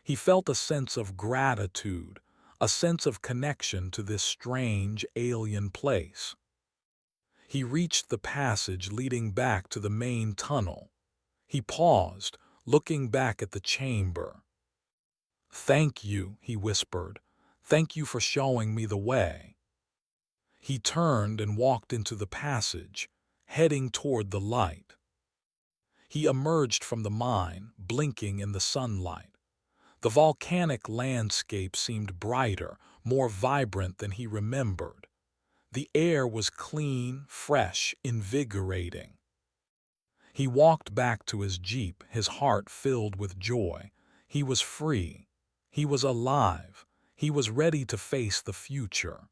He felt a sense of gratitude, a sense of connection to this strange, alien place. He reached the passage leading back to the main tunnel. He paused, looking back at the chamber. "Thank you," he whispered. "Thank you for showing me the way." He turned and walked into the passage, heading toward the light. He emerged from the mine, blinking in the sunlight. The volcanic landscape seemed brighter, more vibrant than he remembered. The air was clean, fresh, invigorating. He walked back to his jeep, his heart filled with joy. He was free. He was alive. He was ready to face the future.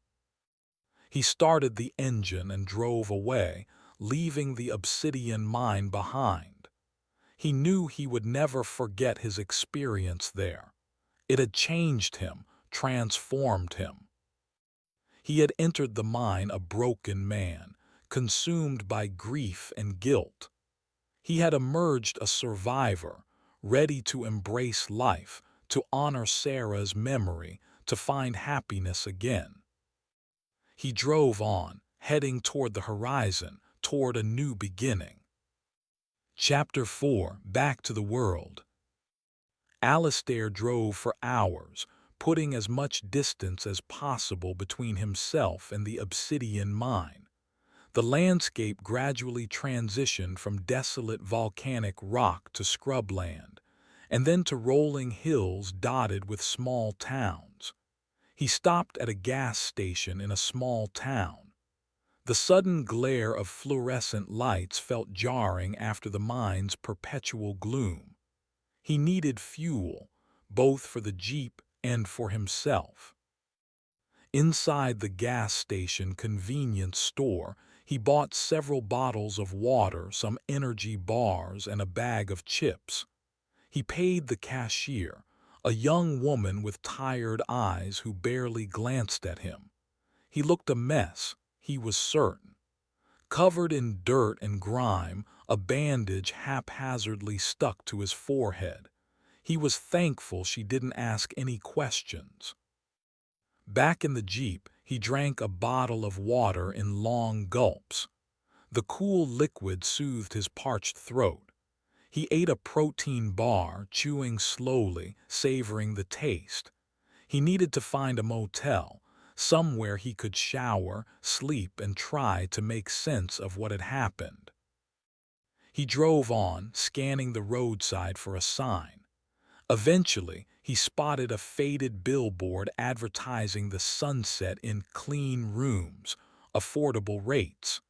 He started the engine and drove away, leaving the obsidian mine behind. He knew he would never forget his experience there. It had changed him, transformed him. He had entered the mine a broken man, consumed by grief and guilt. He had emerged a survivor, ready to embrace life, to honor Sarah's memory, to find happiness again. He drove on, heading toward the horizon, toward a new beginning. Chapter 4: Back to the World. Alistair drove for hours, putting as much distance as possible between himself and the obsidian mine. The landscape gradually transitioned from desolate volcanic rock to scrubland, and then to rolling hills dotted with small towns. He stopped at a gas station in a small town. The sudden glare of fluorescent lights felt jarring after the mine's perpetual gloom. He needed fuel, both for the jeep and for himself. Inside the gas station convenience store, he bought several bottles of water, some energy bars, and a bag of chips. He paid the cashier, a young woman with tired eyes who barely glanced at him. He looked a mess, he was certain. Covered in dirt and grime, a bandage haphazardly stuck to his forehead. He was thankful she didn't ask any questions. Back in the jeep, he drank a bottle of water in long gulps. The cool liquid soothed his parched throat. He ate a protein bar, chewing slowly, savoring the taste. He needed to find a motel, somewhere he could shower, sleep, and try to make sense of what had happened. He drove on, scanning the roadside for a sign. Eventually, he spotted a faded billboard advertising the Sunset in clean rooms, affordable rates.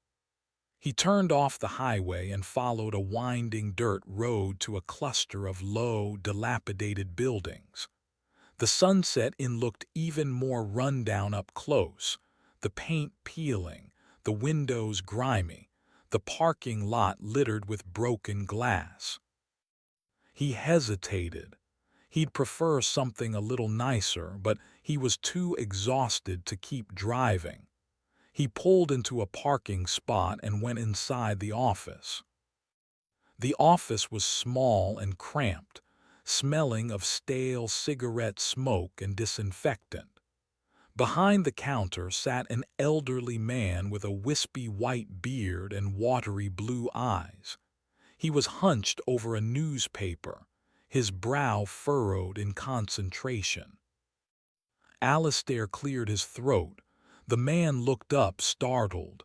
He turned off the highway and followed a winding dirt road to a cluster of low, dilapidated buildings. The Sunset Inn looked even more rundown up close, the paint peeling, the windows grimy, the parking lot littered with broken glass. He hesitated. He'd prefer something a little nicer, but he was too exhausted to keep driving. He pulled into a parking spot and went inside the office. The office was small and cramped, smelling of stale cigarette smoke and disinfectant. Behind the counter sat an elderly man with a wispy white beard and watery blue eyes. He was hunched over a newspaper, his brow furrowed in concentration. Alistair cleared his throat. The man looked up, startled.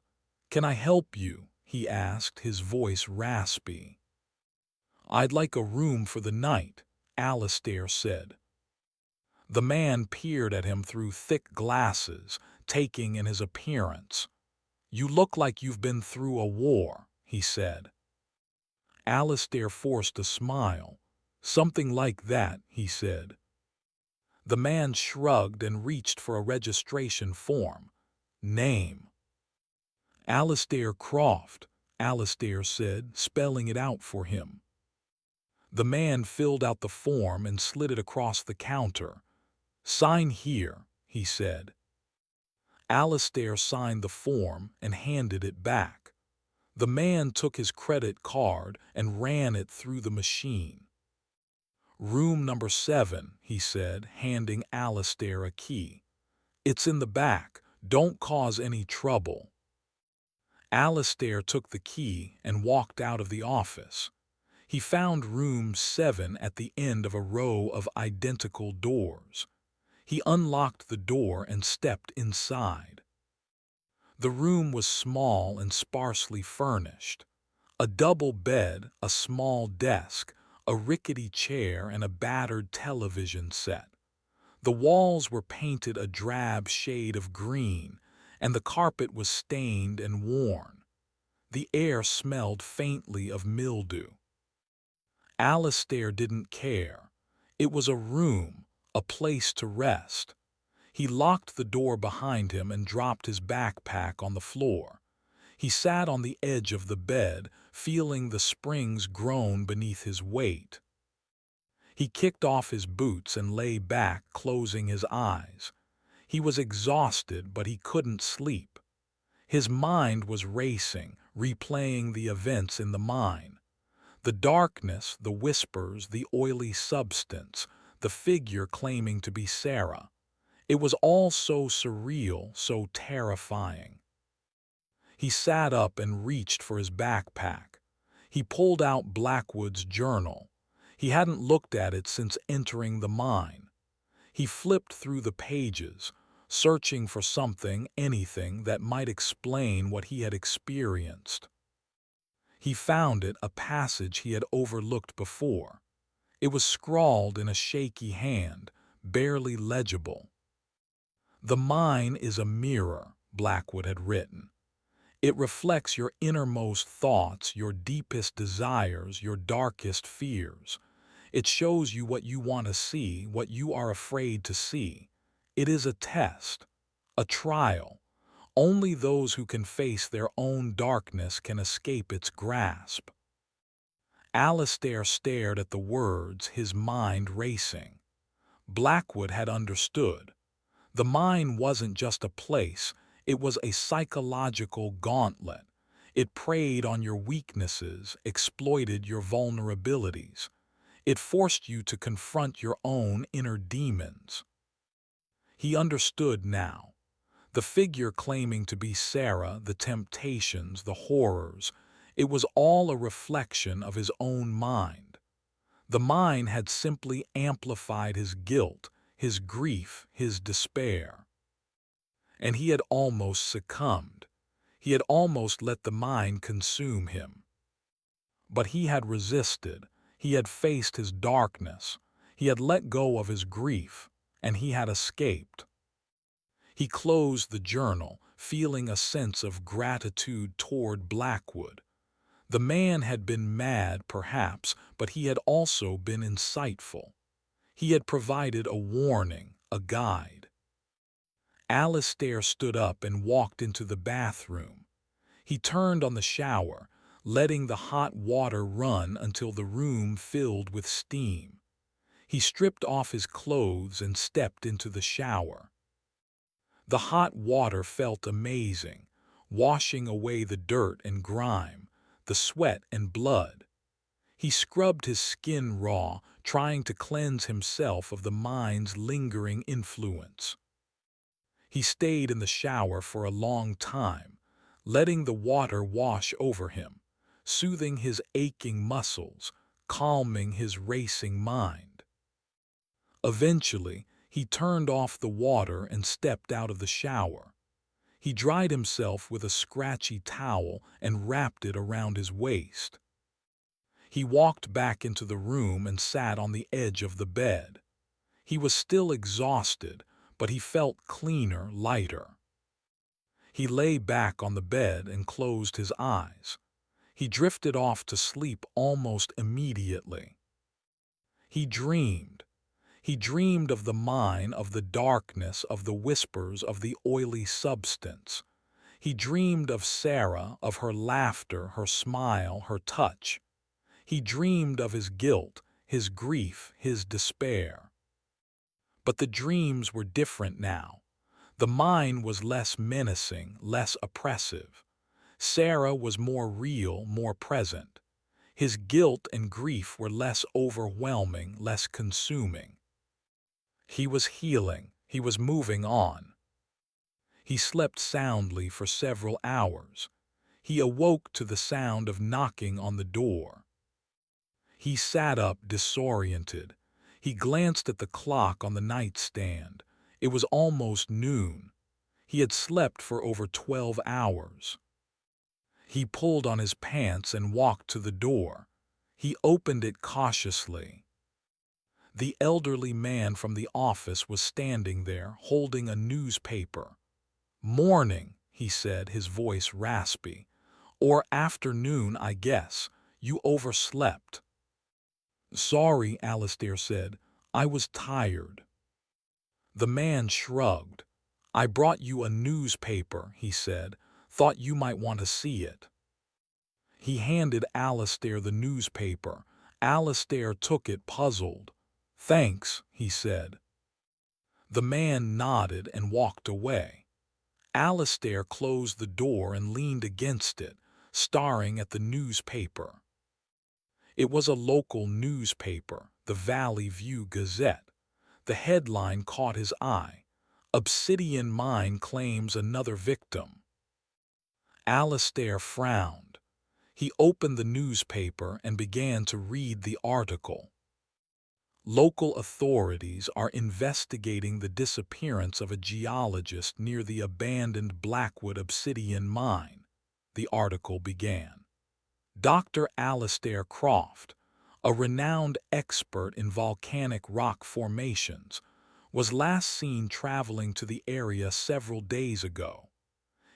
"Can I help you?" he asked, his voice raspy. "I'd like a room for the night," Alistair said. The man peered at him through thick glasses, taking in his appearance. "You look like you've been through a war," he said. Alistair forced a smile. "Something like that," he said. The man shrugged and reached for a registration form. "Name?" "Alistair Croft," Alistair said, spelling it out for him. The man filled out the form and slid it across the counter. "Sign here," he said. Alistair signed the form and handed it back. The man took his credit card and ran it through the machine. "Room number 7, he said, handing Alistair a key. "It's in the back. Don't cause any trouble." Alistair took the key and walked out of the office. He found room 7 at the end of a row of identical doors. He unlocked the door and stepped inside. The room was small and sparsely furnished. A double bed, a small desk, a rickety chair, and a battered television set. The walls were painted a drab shade of green, and the carpet was stained and worn. The air smelled faintly of mildew. Alistair didn't care. It was a room, a place to rest. He locked the door behind him and dropped his backpack on the floor. He sat on the edge of the bed, feeling the springs groan beneath his weight. He kicked off his boots and lay back, closing his eyes. He was exhausted, but he couldn't sleep. His mind was racing, replaying the events in the mine. The darkness, the whispers, the oily substance, the figure claiming to be Sarah. It was all so surreal, so terrifying. He sat up and reached for his backpack. He pulled out Blackwood's journal. He hadn't looked at it since entering the mine. He flipped through the pages, searching for something, anything that might explain what he had experienced. He found it, a passage he had overlooked before. It was scrawled in a shaky hand, barely legible. "The mine is a mirror," Blackwood had written. "It reflects your innermost thoughts, your deepest desires, your darkest fears. It shows you what you want to see, what you are afraid to see. It is a test, a trial. Only those who can face their own darkness can escape its grasp." Alistair stared at the words, his mind racing. Blackwood had understood. The mine wasn't just a place, it was a psychological gauntlet. It preyed on your weaknesses, exploited your vulnerabilities. It forced you to confront your own inner demons. He understood now. The figure claiming to be Sarah, the temptations, the horrors, it was all a reflection of his own mind. The mine had simply amplified his guilt, his grief, his despair. And he had almost succumbed. He had almost let the mine consume him. But he had resisted. He had faced his darkness. He had let go of his grief, and he had escaped. He closed the journal, feeling a sense of gratitude toward Blackwood. The man had been mad, perhaps, but he had also been insightful. He had provided a warning, a guide. Alistair stood up and walked into the bathroom. He turned on the shower, letting the hot water run until the room filled with steam. He stripped off his clothes and stepped into the shower. The hot water felt amazing, washing away the dirt and grime, the sweat and blood. He scrubbed his skin raw, trying to cleanse himself of the mind's lingering influence. He stayed in the shower for a long time, letting the water wash over him, soothing his aching muscles, calming his racing mind. Eventually, he turned off the water and stepped out of the shower. He dried himself with a scratchy towel and wrapped it around his waist. He walked back into the room and sat on the edge of the bed. He was still exhausted, but he felt cleaner, lighter. He lay back on the bed and closed his eyes. He drifted off to sleep almost immediately. He dreamed. He dreamed of the mine, of the darkness, of the whispers, of the oily substance. He dreamed of Sarah, of her laughter, her smile, her touch. He dreamed of his guilt, his grief, his despair. But the dreams were different now. The mine was less menacing, less oppressive. Sarah was more real, more present. His guilt and grief were less overwhelming, less consuming. He was healing. He was moving on. He slept soundly for several hours. He awoke to the sound of knocking on the door. He sat up, disoriented. He glanced at the clock on the nightstand. It was almost noon. He had slept for over 12 hours. He pulled on his pants and walked to the door. He opened it cautiously. The elderly man from the office was standing there, holding a newspaper. "Morning," he said, his voice raspy. "Or afternoon, I guess. You overslept." "Sorry," Alistair said. "I was tired." The man shrugged. "I brought you a newspaper," he said. "Thought you might want to see it." He handed Alistair the newspaper. Alistair took it, puzzled. "Thanks," he said. The man nodded and walked away. Alistair closed the door and leaned against it, staring at the newspaper. It was a local newspaper, the Valley View Gazette. The headline caught his eye. "Obsidian Mine Claims Another Victim." Alistair frowned. He opened the newspaper and began to read the article. Local authorities are investigating the disappearance of a geologist near the abandoned Blackwood Obsidian mine, the article began. Dr. Alistair Croft, a renowned expert in volcanic rock formations, was last seen traveling to the area several days ago.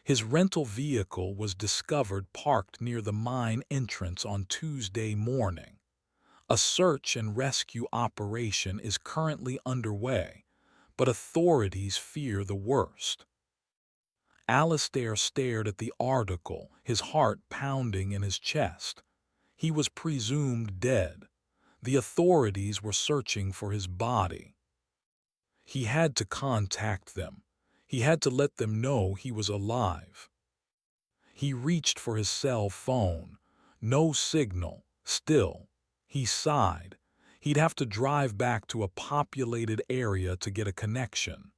His rental vehicle was discovered parked near the mine entrance on Tuesday morning. A search and rescue operation is currently underway, but authorities fear the worst. Alistair stared at the article, his heart pounding in his chest. He was presumed dead. The authorities were searching for his body. He had to contact them. He had to let them know he was alive. He reached for his cell phone. No signal. Still. He sighed. He'd have to drive back to a populated area to get a connection.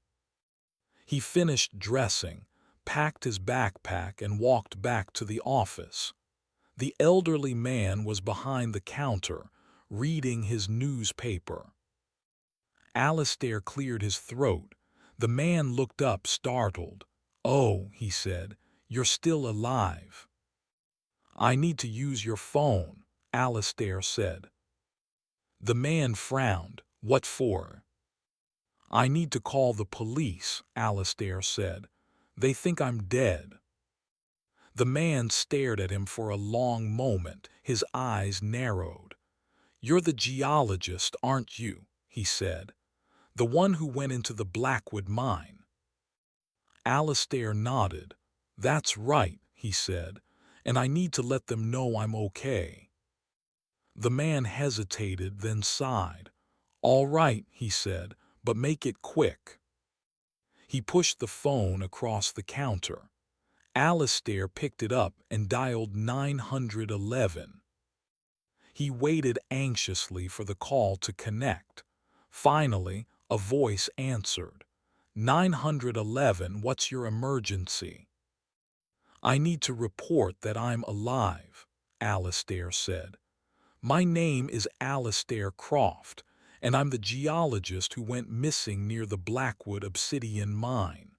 He finished dressing, packed his backpack, and walked back to the office. The elderly man was behind the counter, reading his newspaper. Alistair cleared his throat. The man looked up, startled. "Oh," he said, "you're still alive." "I need to use your phone," Alistair said. The man frowned. "What for?" "I need to call the police," Alistair said. "They think I'm dead." The man stared at him for a long moment, his eyes narrowed. "You're the geologist, aren't you?" he said. "The one who went into the Blackwood mine." Alistair nodded. "That's right," he said, "and I need to let them know I'm okay." The man hesitated, then sighed. "All right," he said, "but make it quick." He pushed the phone across the counter. Alistair picked it up and dialed 911. He waited anxiously for the call to connect. Finally, a voice answered. 911, what's your emergency? I need to report that I'm alive, Alistair said. My name is Alistair Croft, and I'm the geologist who went missing near the Blackwood Obsidian mine.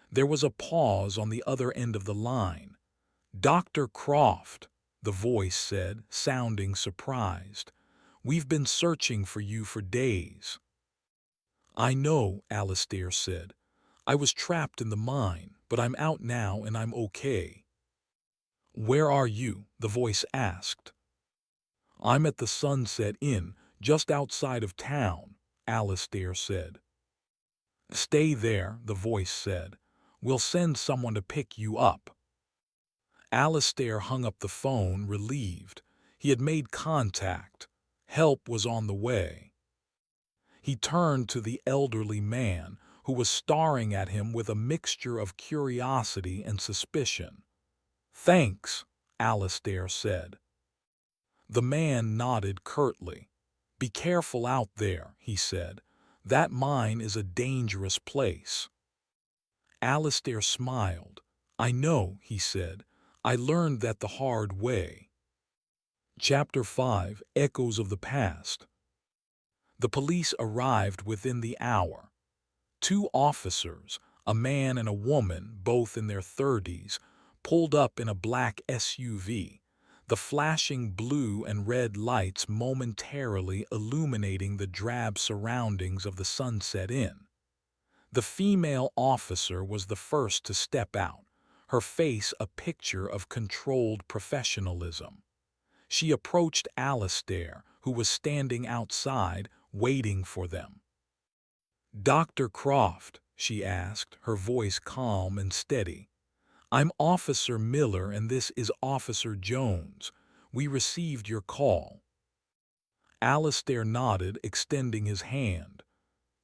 There was a pause on the other end of the line. Dr. Croft, the voice said, sounding surprised. We've been searching for you for days. I know, Alistair said. I was trapped in the mine, but I'm out now and I'm okay. Where are you? The voice asked. I'm at the Sunset Inn, just outside of town, Alistair said. Stay there, the voice said. We'll send someone to pick you up. Alistair hung up the phone, relieved. He had made contact. Help was on the way. He turned to the elderly man, who was staring at him with a mixture of curiosity and suspicion. Thanks, Alistair said. The man nodded curtly. Be careful out there, he said. That mine is a dangerous place. Alistair smiled. I know, he said. I learned that the hard way. Chapter 5, Echoes of the Past. The police arrived within the hour. 2 officers, a man and a woman, both in their 30s, pulled up in a black SUV, the flashing blue and red lights momentarily illuminating the drab surroundings of the Sunset Inn. The female officer was the first to step out, her face a picture of controlled professionalism. She approached Alistair, who was standing outside, waiting for them. Dr. Croft, she asked, her voice calm and steady. I'm Officer Miller and this is Officer Jones. We received your call. Alistair nodded, extending his hand.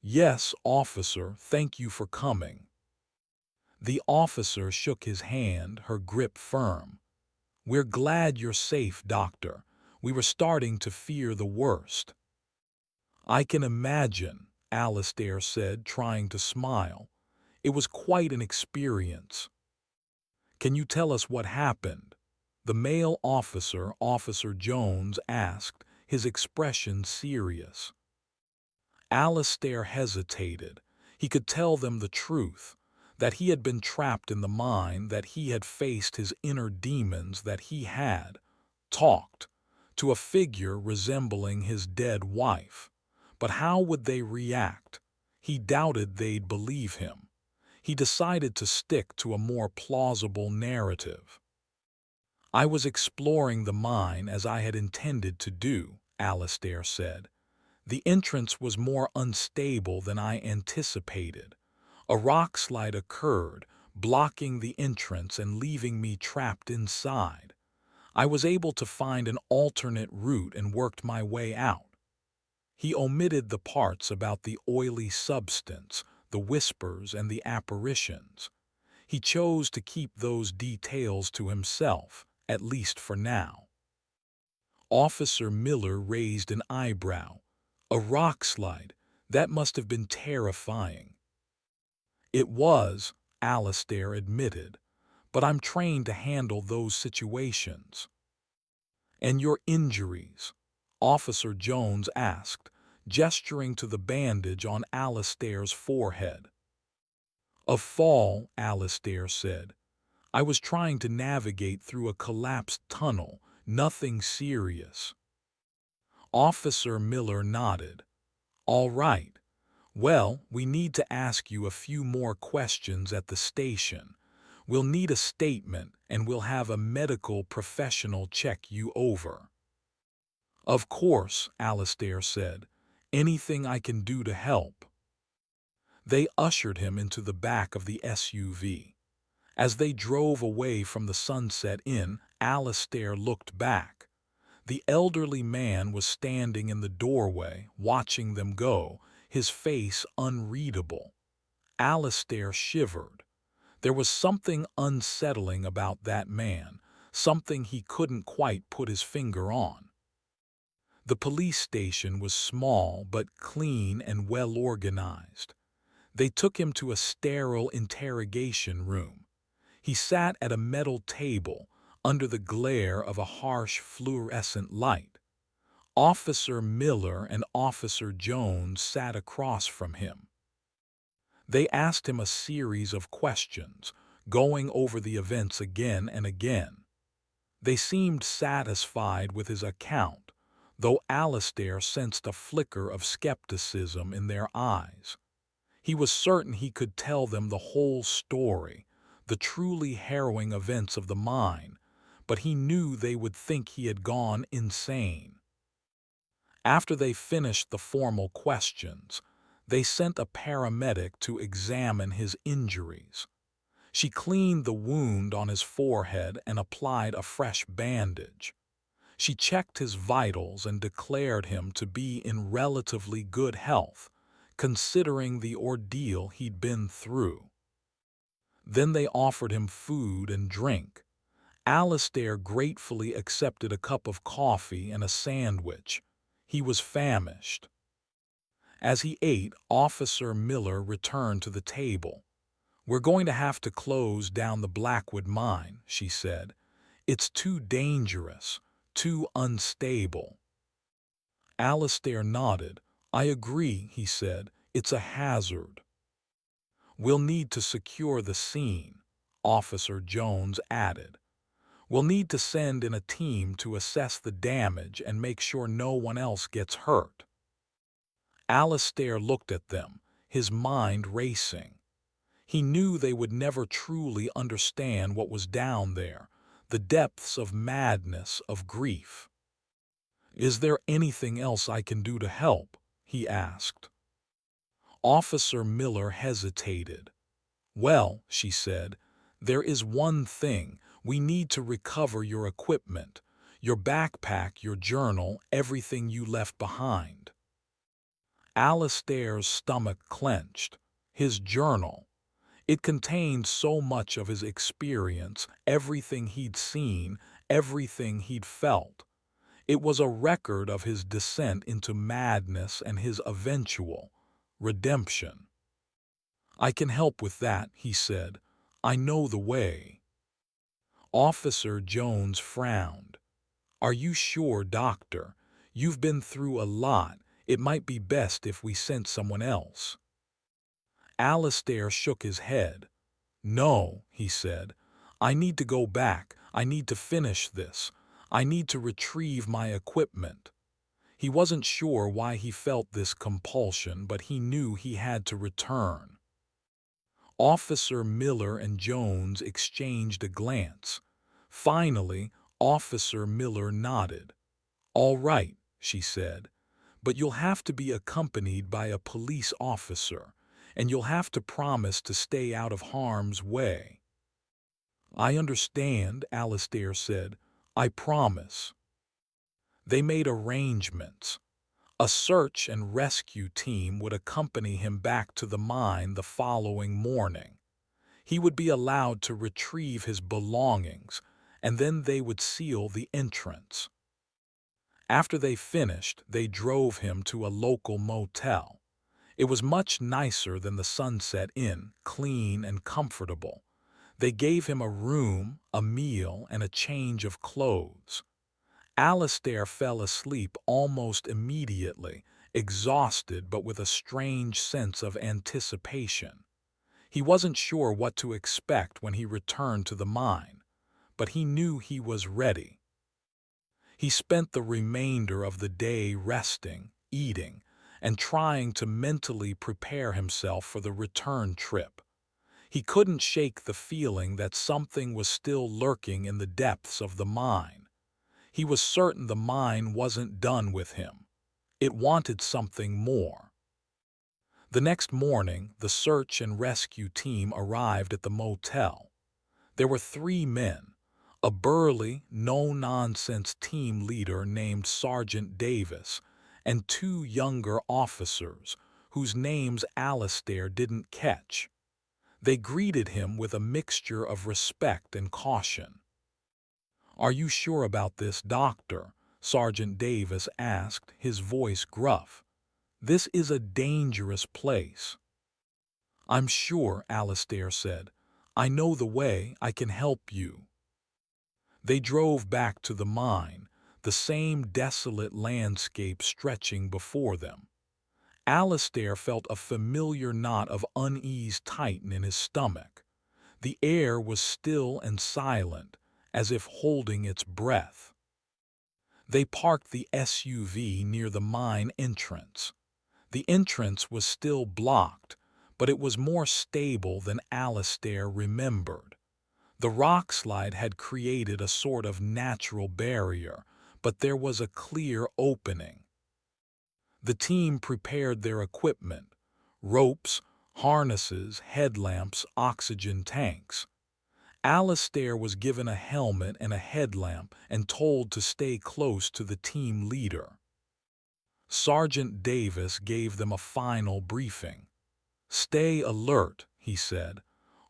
Yes, officer, thank you for coming. The officer shook his hand, her grip firm. We're glad you're safe, doctor. We were starting to fear the worst. I can imagine, Alistair said, trying to smile. It was quite an experience. Can you tell us what happened? The male officer, Officer Jones, asked, his expression serious. Alistair hesitated. He could tell them the truth, that he had been trapped in the mine, that he had faced his inner demons, that he had talked to a figure resembling his dead wife. But how would they react? He doubted they'd believe him. He decided to stick to a more plausible narrative. I was exploring the mine as I had intended to do, Alistair said. The entrance was more unstable than I anticipated. A rock slide occurred, blocking the entrance and leaving me trapped inside. I was able to find an alternate route and worked my way out. He omitted the parts about the oily substance, the whispers, and the apparitions. He chose to keep those details to himself, at least for now. Officer Miller raised an eyebrow. A rock slide, that must have been terrifying. It was, Alistair admitted, but I'm trained to handle those situations. And your injuries? Officer Jones asked, gesturing to the bandage on Alistair's forehead. A fall, Alistair said. I was trying to navigate through a collapsed tunnel, nothing serious. Officer Miller nodded. All right. Well, we need to ask you a few more questions at the station. We'll need a statement and we'll have a medical professional check you over. Of course, Alistair said. Anything I can do to help. They ushered him into the back of the SUV. As they drove away from the Sunset Inn, Alistair looked back. The elderly man was standing in the doorway, watching them go, his face unreadable. Alistair shivered. There was something unsettling about that man, something he couldn't quite put his finger on. The police station was small but clean and well organized. They took him to a sterile interrogation room. He sat at a metal table under the glare of a harsh fluorescent light. Officer Miller and Officer Jones sat across from him. They asked him a series of questions, going over the events again and again. They seemed satisfied with his account, though Alistair sensed a flicker of skepticism in their eyes. He was certain he could tell them the whole story, the truly harrowing events of the mine, but he knew they would think he had gone insane. After they finished the formal questions, they sent a paramedic to examine his injuries. She cleaned the wound on his forehead and applied a fresh bandage. She checked his vitals and declared him to be in relatively good health, considering the ordeal he'd been through. Then they offered him food and drink. Alistair gratefully accepted a cup of coffee and a sandwich. He was famished. As he ate, Officer Miller returned to the table. "We're going to have to close down the Blackwood mine," she said. "It's too dangerous, too unstable." Alistair nodded. "I agree," he said. "It's a hazard." "We'll need to secure the scene," Officer Jones added. "We'll need to send in a team to assess the damage and make sure no one else gets hurt." Alistair looked at them, his mind racing. He knew they would never truly understand what was down there, the depths of madness, of grief. "Is there anything else I can do to help?" he asked. Officer Miller hesitated. "Well," she said, "there is one thing. We need to recover your equipment, your backpack, your journal, everything you left behind." Alistair's stomach clenched. His journal. It contained so much of his experience, everything he'd seen, everything he'd felt. It was a record of his descent into madness and his eventual redemption. "I can help with that," he said. "I know the way." Officer Jones frowned. "Are you sure, Doctor? You've been through a lot. It might be best if we sent someone else." Alistair shook his head. "No," he said. "I need to go back. I need to finish this. I need to retrieve my equipment." He wasn't sure why he felt this compulsion, but he knew he had to return. Officer Miller and Jones exchanged a glance. Finally, Officer Miller nodded. "All right," she said, "but you'll have to be accompanied by a police officer, and you'll have to promise to stay out of harm's way." "I understand," Alistair said. "I promise." They made arrangements. A search and rescue team would accompany him back to the mine the following morning. He would be allowed to retrieve his belongings, and then they would seal the entrance. After they finished, they drove him to a local motel. It was much nicer than the Sunset Inn, clean and comfortable. They gave him a room, a meal, and a change of clothes. Alistair fell asleep almost immediately, exhausted but with a strange sense of anticipation. He wasn't sure what to expect when he returned to the mine, but he knew he was ready. He spent the remainder of the day resting, eating, and trying to mentally prepare himself for the return trip. He couldn't shake the feeling that something was still lurking in the depths of the mine. He was certain the mine wasn't done with him. It wanted something more. The next morning, the search and rescue team arrived at the motel. There were 3 men, A burly, no-nonsense team leader named Sergeant Davis, and two younger officers, whose names Alistair didn't catch. They greeted him with a mixture of respect and caution. "Are you sure about this, Doctor?" Sergeant Davis asked, his voice gruff. "This is a dangerous place." "I'm sure," Alistair said. "I know the way. I can help you." They drove back to the mine, the same desolate landscape stretching before them. Alistair felt a familiar knot of unease tighten in his stomach. The air was still and silent, as if holding its breath. They parked the SUV near the mine entrance. The entrance was still blocked, but it was more stable than Alistair remembered. The rockslide had created a sort of natural barrier, but there was a clear opening. The team prepared their equipment: ropes, harnesses, headlamps, oxygen tanks. Alistair was given a helmet and a headlamp and told to stay close to the team leader. Sergeant Davis gave them a final briefing. "Stay alert," he said.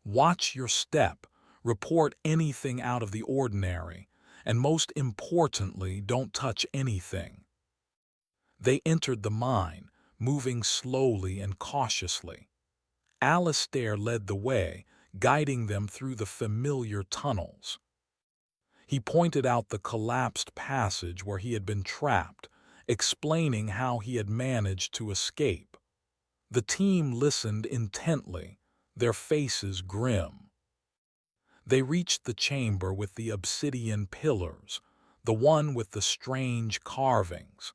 "Watch your step, report anything out of the ordinary, and most importantly, don't touch anything." They entered the mine, moving slowly and cautiously. Alistair led the way, guiding them through the familiar tunnels. He pointed out the collapsed passage where he had been trapped, explaining how he had managed to escape. The team listened intently, their faces grim. They reached the chamber with the obsidian pillars, the one with the strange carvings.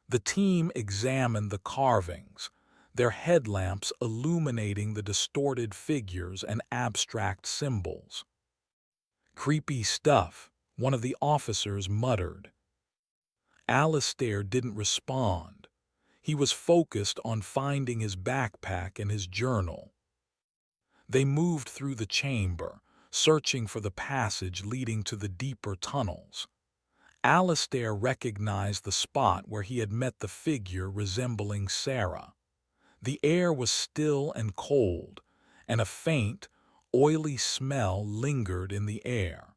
The team examined the carvings, their headlamps illuminating the distorted figures and abstract symbols. "Creepy stuff," one of the officers muttered. Alistair didn't respond. He was focused on finding his backpack and his journal. They moved through the chamber, searching for the passage leading to the deeper tunnels. Alistair recognized the spot where he had met the figure resembling Sarah. The air was still and cold, and a faint, oily smell lingered in the air.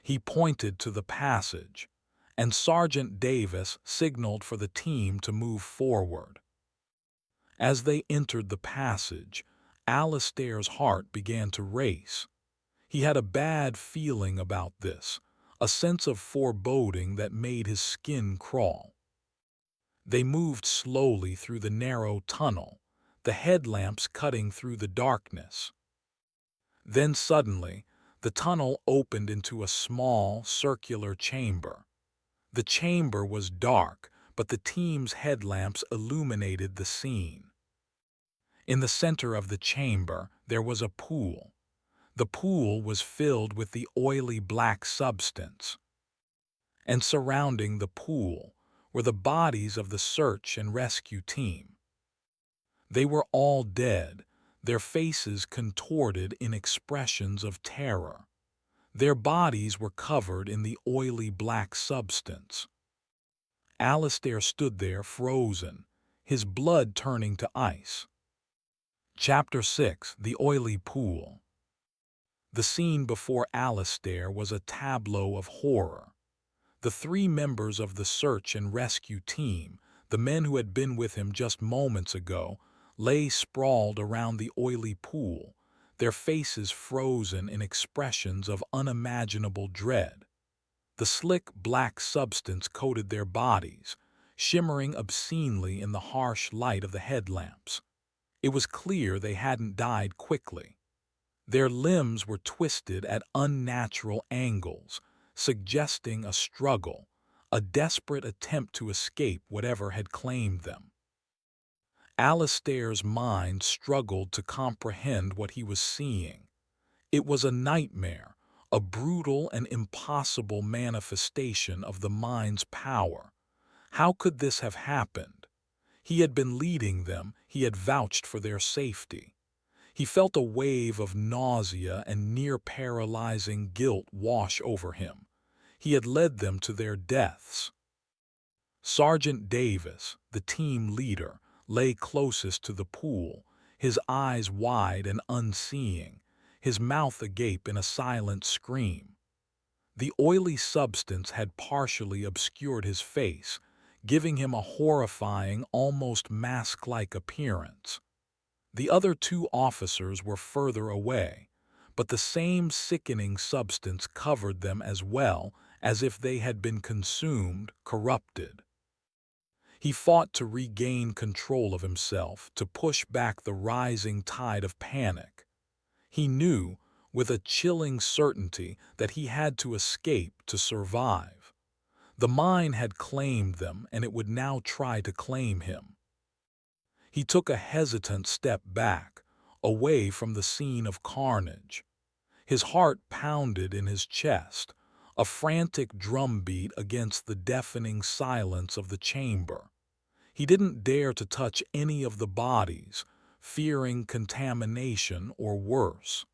He pointed to the passage, and Sergeant Davis signaled for the team to move forward. As they entered the passage, Alistair's heart began to race. He had a bad feeling about this, a sense of foreboding that made his skin crawl. They moved slowly through the narrow tunnel, the headlamps cutting through the darkness. Then suddenly, the tunnel opened into a small, circular chamber. The chamber was dark, but the team's headlamps illuminated the scene. In the center of the chamber, there was a pool. The pool was filled with the oily black substance. And surrounding the pool were the bodies of the search and rescue team. They were all dead, their faces contorted in expressions of terror. Their bodies were covered in the oily black substance. Alistair stood there frozen, his blood turning to ice. Chapter 6: The Oily Pool. The scene before Alistair was a tableau of horror. The three members of the search and rescue team, the men who had been with him just moments ago, lay sprawled around the oily pool, their faces frozen in expressions of unimaginable dread. The slick black substance coated their bodies, shimmering obscenely in the harsh light of the headlamps. It was clear they hadn't died quickly. Their limbs were twisted at unnatural angles, suggesting a struggle, a desperate attempt to escape whatever had claimed them. Alistair's mind struggled to comprehend what he was seeing. It was a nightmare, a brutal and impossible manifestation of the mind's power. How could this have happened? He had been leading them, he had vouched for their safety. He felt a wave of nausea and near-paralyzing guilt wash over him. He had led them to their deaths. Sergeant Davis, the team leader, lay closest to the pool, his eyes wide and unseeing, his mouth agape in a silent scream. The oily substance had partially obscured his face, giving him a horrifying, almost mask-like appearance. The other two officers were further away, but the same sickening substance covered them as well, as if they had been consumed, corrupted. He fought to regain control of himself, to push back the rising tide of panic. He knew, with a chilling certainty, that he had to escape to survive. The mine had claimed them, and it would now try to claim him. He took a hesitant step back, away from the scene of carnage. His heart pounded in his chest, a frantic drumbeat against the deafening silence of the chamber. He didn't dare to touch any of the bodies, fearing contamination or worse.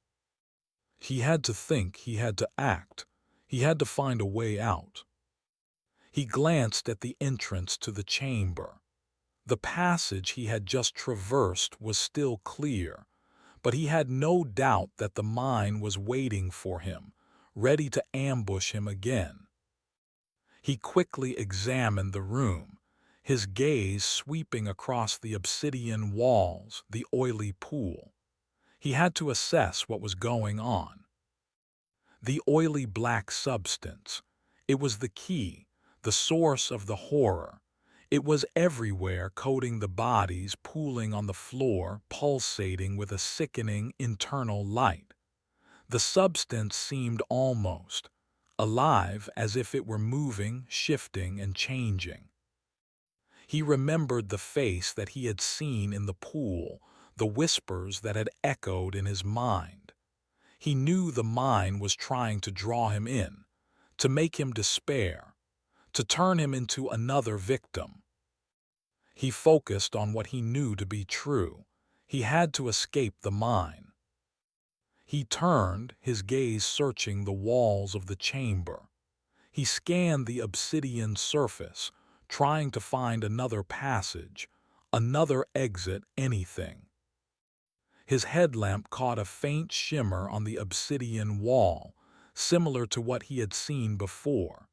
He had to think, he had to act, he had to find a way out. He glanced at the entrance to the chamber. The passage he had just traversed was still clear, but he had no doubt that the mine was waiting for him, ready to ambush him again. He quickly examined the room, his gaze sweeping across the obsidian walls, the oily pool. He had to assess what was going on. The oily black substance, it was the key, the source of the horror. It was everywhere, coating the bodies, pooling on the floor, pulsating with a sickening internal light. The substance seemed almost alive, as if it were moving, shifting, and changing. He remembered the face that he had seen in the pool, the whispers that had echoed in his mind. He knew the mine was trying to draw him in, to make him despair, to turn him into another victim. He focused on what he knew to be true. He had to escape the mine. He turned, his gaze searching the walls of the chamber. He scanned the obsidian surface, trying to find another passage, another exit, anything. His headlamp caught a faint shimmer on the obsidian wall, similar to what he had seen before.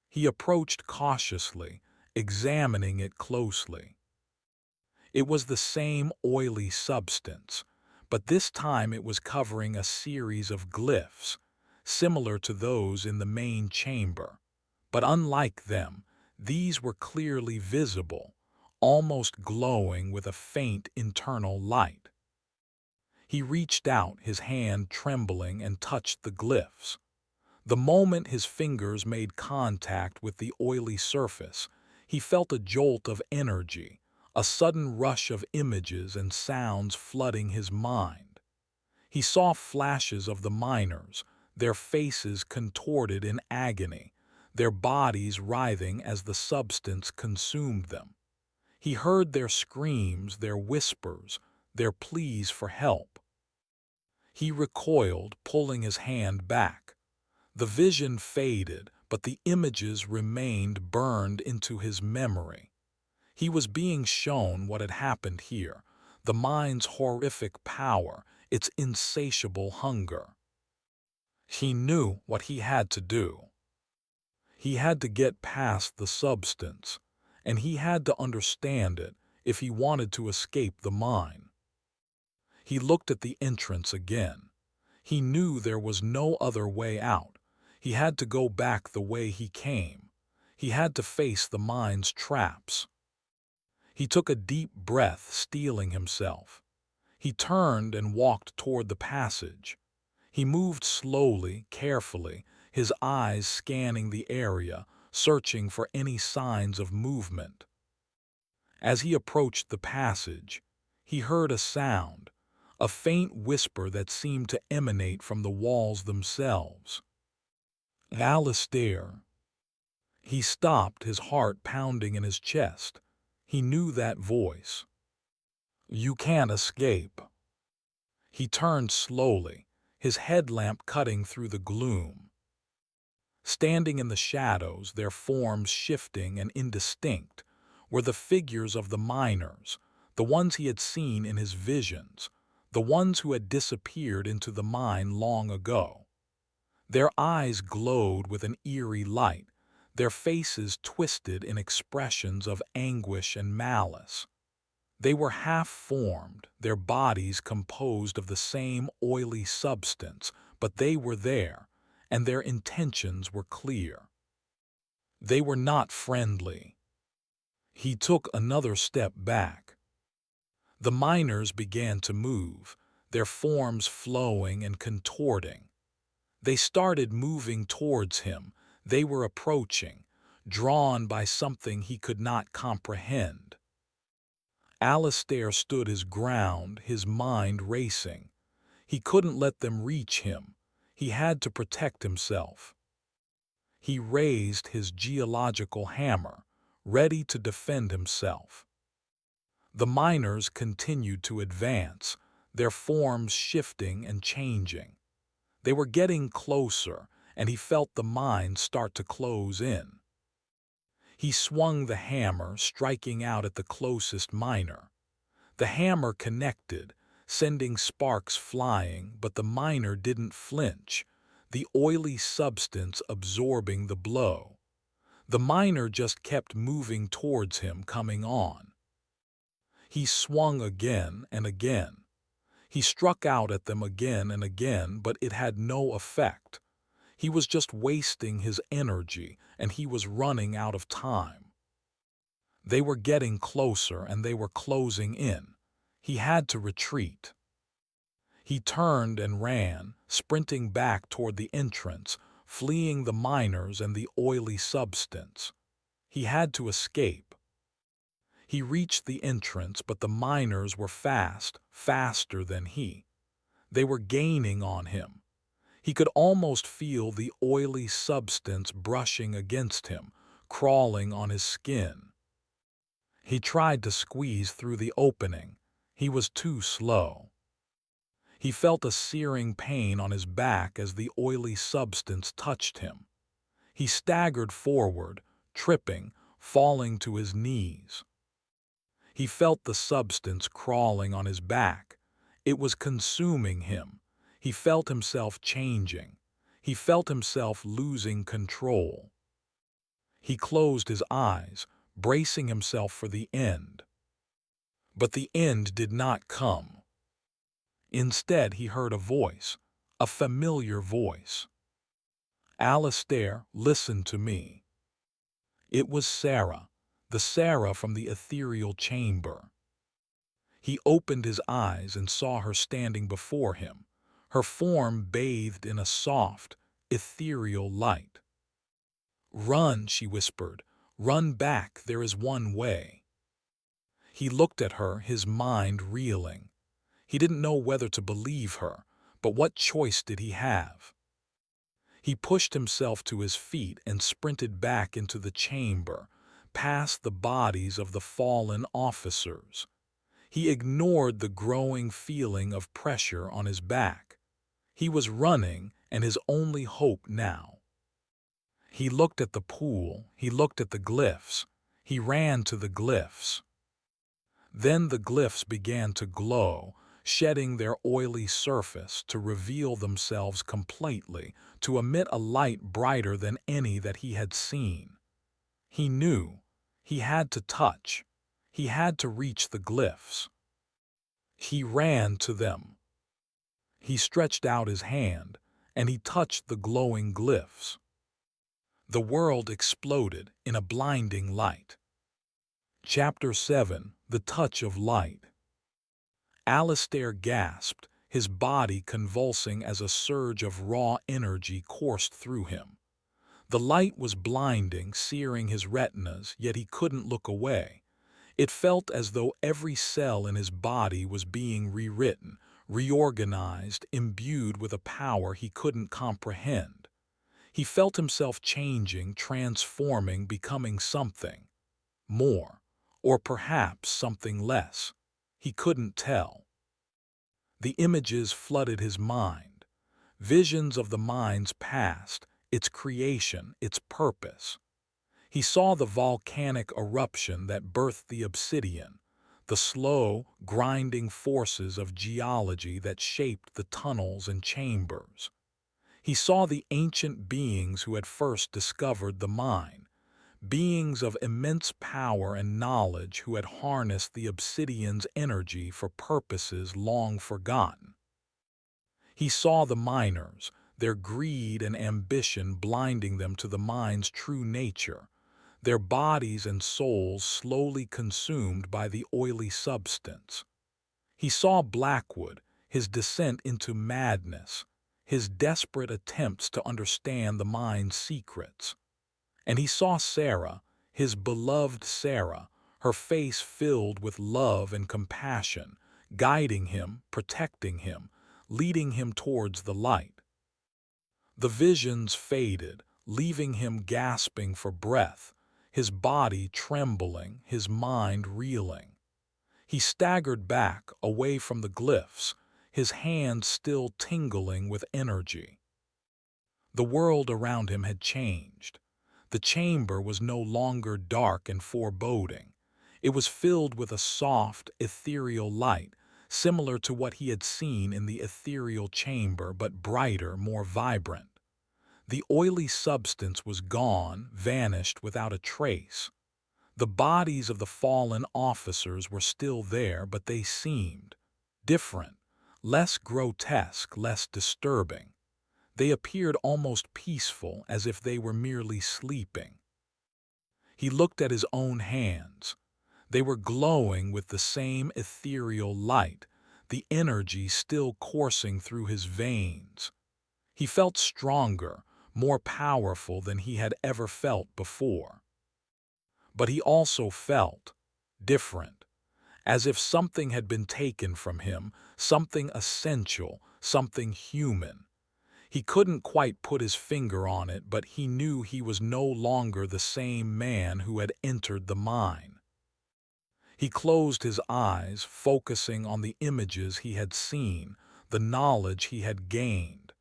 He approached cautiously, examining it closely. It was the same oily substance, but this time it was covering a series of glyphs, similar to those in the main chamber. But unlike them, these were clearly visible, almost glowing with a faint internal light. He reached out, his hand trembling, and touched the glyphs. The moment his fingers made contact with the oily surface, he felt a jolt of energy, a sudden rush of images and sounds flooding his mind. He saw flashes of the miners, their faces contorted in agony, their bodies writhing as the substance consumed them. He heard their screams, their whispers, their pleas for help. He recoiled, pulling his hand back. The vision faded, but the images remained burned into his memory. He was being shown what had happened here, the mine's horrific power, its insatiable hunger. He knew what he had to do. He had to get past the substance, and he had to understand it if he wanted to escape the mine. He looked at the entrance again. He knew there was no other way out. He had to go back the way he came. He had to face the mine's traps. He took a deep breath, steeling himself. He turned and walked toward the passage. He moved slowly, carefully, his eyes scanning the area, searching for any signs of movement. As he approached the passage, he heard a sound, a faint whisper that seemed to emanate from the walls themselves. Alistair. He stopped, his heart pounding in his chest. He knew that voice. You can't escape. He turned slowly, his headlamp cutting through the gloom. Standing in the shadows, their forms shifting and indistinct, were the figures of the miners, the ones he had seen in his visions, the ones who had disappeared into the mine long ago. Their eyes glowed with an eerie light, their faces twisted in expressions of anguish and malice. They were half-formed, their bodies composed of the same oily substance, but they were there, and their intentions were clear. They were not friendly. He took another step back. The miners began to move, their forms flowing and contorting. They started moving towards him. They were approaching, drawn by something he could not comprehend. Alistair stood his ground, his mind racing. He couldn't let them reach him. He had to protect himself. He raised his geological hammer, ready to defend himself. The miners continued to advance, their forms shifting and changing. They were getting closer, and he felt the mine start to close in. He swung the hammer, striking out at the closest miner. The hammer connected, sending sparks flying, but the miner didn't flinch, the oily substance absorbing the blow. The miner just kept moving towards him, coming on. He swung again and again. He struck out at them again and again, but it had no effect. He was just wasting his energy, and he was running out of time. They were getting closer, and they were closing in. He had to retreat. He turned and ran, sprinting back toward the entrance, fleeing the miners and the oily substance. He had to escape. He reached the entrance, but the miners were faster than he. They were gaining on him. He could almost feel the oily substance brushing against him, crawling on his skin. He tried to squeeze through the opening. He was too slow. He felt a searing pain on his back as the oily substance touched him. He staggered forward, tripping, falling to his knees. He felt the substance crawling on his back. It was consuming him. He felt himself changing. He felt himself losing control. He closed his eyes, bracing himself for the end. But the end did not come. Instead, he heard a voice, a familiar voice. "Alistair, listen to me." It was Sarah, the Sarah from the ethereal chamber. He opened his eyes and saw her standing before him, her form bathed in a soft, ethereal light. "Run," she whispered. "Run back, there is one way." He looked at her, his mind reeling. He didn't know whether to believe her, but what choice did he have? He pushed himself to his feet and sprinted back into the chamber, past the bodies of the fallen officers. He ignored the growing feeling of pressure on his back. He was running, and his only hope now. He looked at the pool, he looked at the glyphs. He ran to the glyphs. Then the glyphs began to glow, shedding their oily surface to reveal themselves completely, to emit a light brighter than any that he had seen. He knew. He had to touch. He had to reach the glyphs. He ran to them. He stretched out his hand, and he touched the glowing glyphs. The world exploded in a blinding light. Chapter 7: The Touch of Light. Alistair gasped, his body convulsing as a surge of raw energy coursed through him. The light was blinding, searing his retinas, yet he couldn't look away. It felt as though every cell in his body was being rewritten, reorganized, imbued with a power he couldn't comprehend. He felt himself changing, transforming, becoming something more, or perhaps something less. He couldn't tell. The images flooded his mind. Visions of the mind's past, its creation, its purpose. He saw the volcanic eruption that birthed the Obsidian, the slow, grinding forces of geology that shaped the tunnels and chambers. He saw the ancient beings who had first discovered the mine, beings of immense power and knowledge who had harnessed the Obsidian's energy for purposes long forgotten. He saw the miners, their greed and ambition blinding them to the mine's true nature, their bodies and souls slowly consumed by the oily substance. He saw Blackwood, his descent into madness, his desperate attempts to understand the mine's secrets. And he saw Sarah, his beloved Sarah, her face filled with love and compassion, guiding him, protecting him, leading him towards the light. The visions faded, leaving him gasping for breath, his body trembling, his mind reeling. He staggered back, away from the glyphs, his hands still tingling with energy. The world around him had changed. The chamber was no longer dark and foreboding. It was filled with a soft, ethereal light, similar to what he had seen in the ethereal chamber, but brighter, more vibrant. The oily substance was gone, vanished without a trace. The bodies of the fallen officers were still there, but they seemed different, less grotesque, less disturbing. They appeared almost peaceful, as if they were merely sleeping. He looked at his own hands. They were glowing with the same ethereal light, the energy still coursing through his veins. He felt stronger, more powerful than he had ever felt before. But he also felt different, as if something had been taken from him, something essential, something human. He couldn't quite put his finger on it, but he knew he was no longer the same man who had entered the mine. He closed his eyes, focusing on the images he had seen, the knowledge he had gained.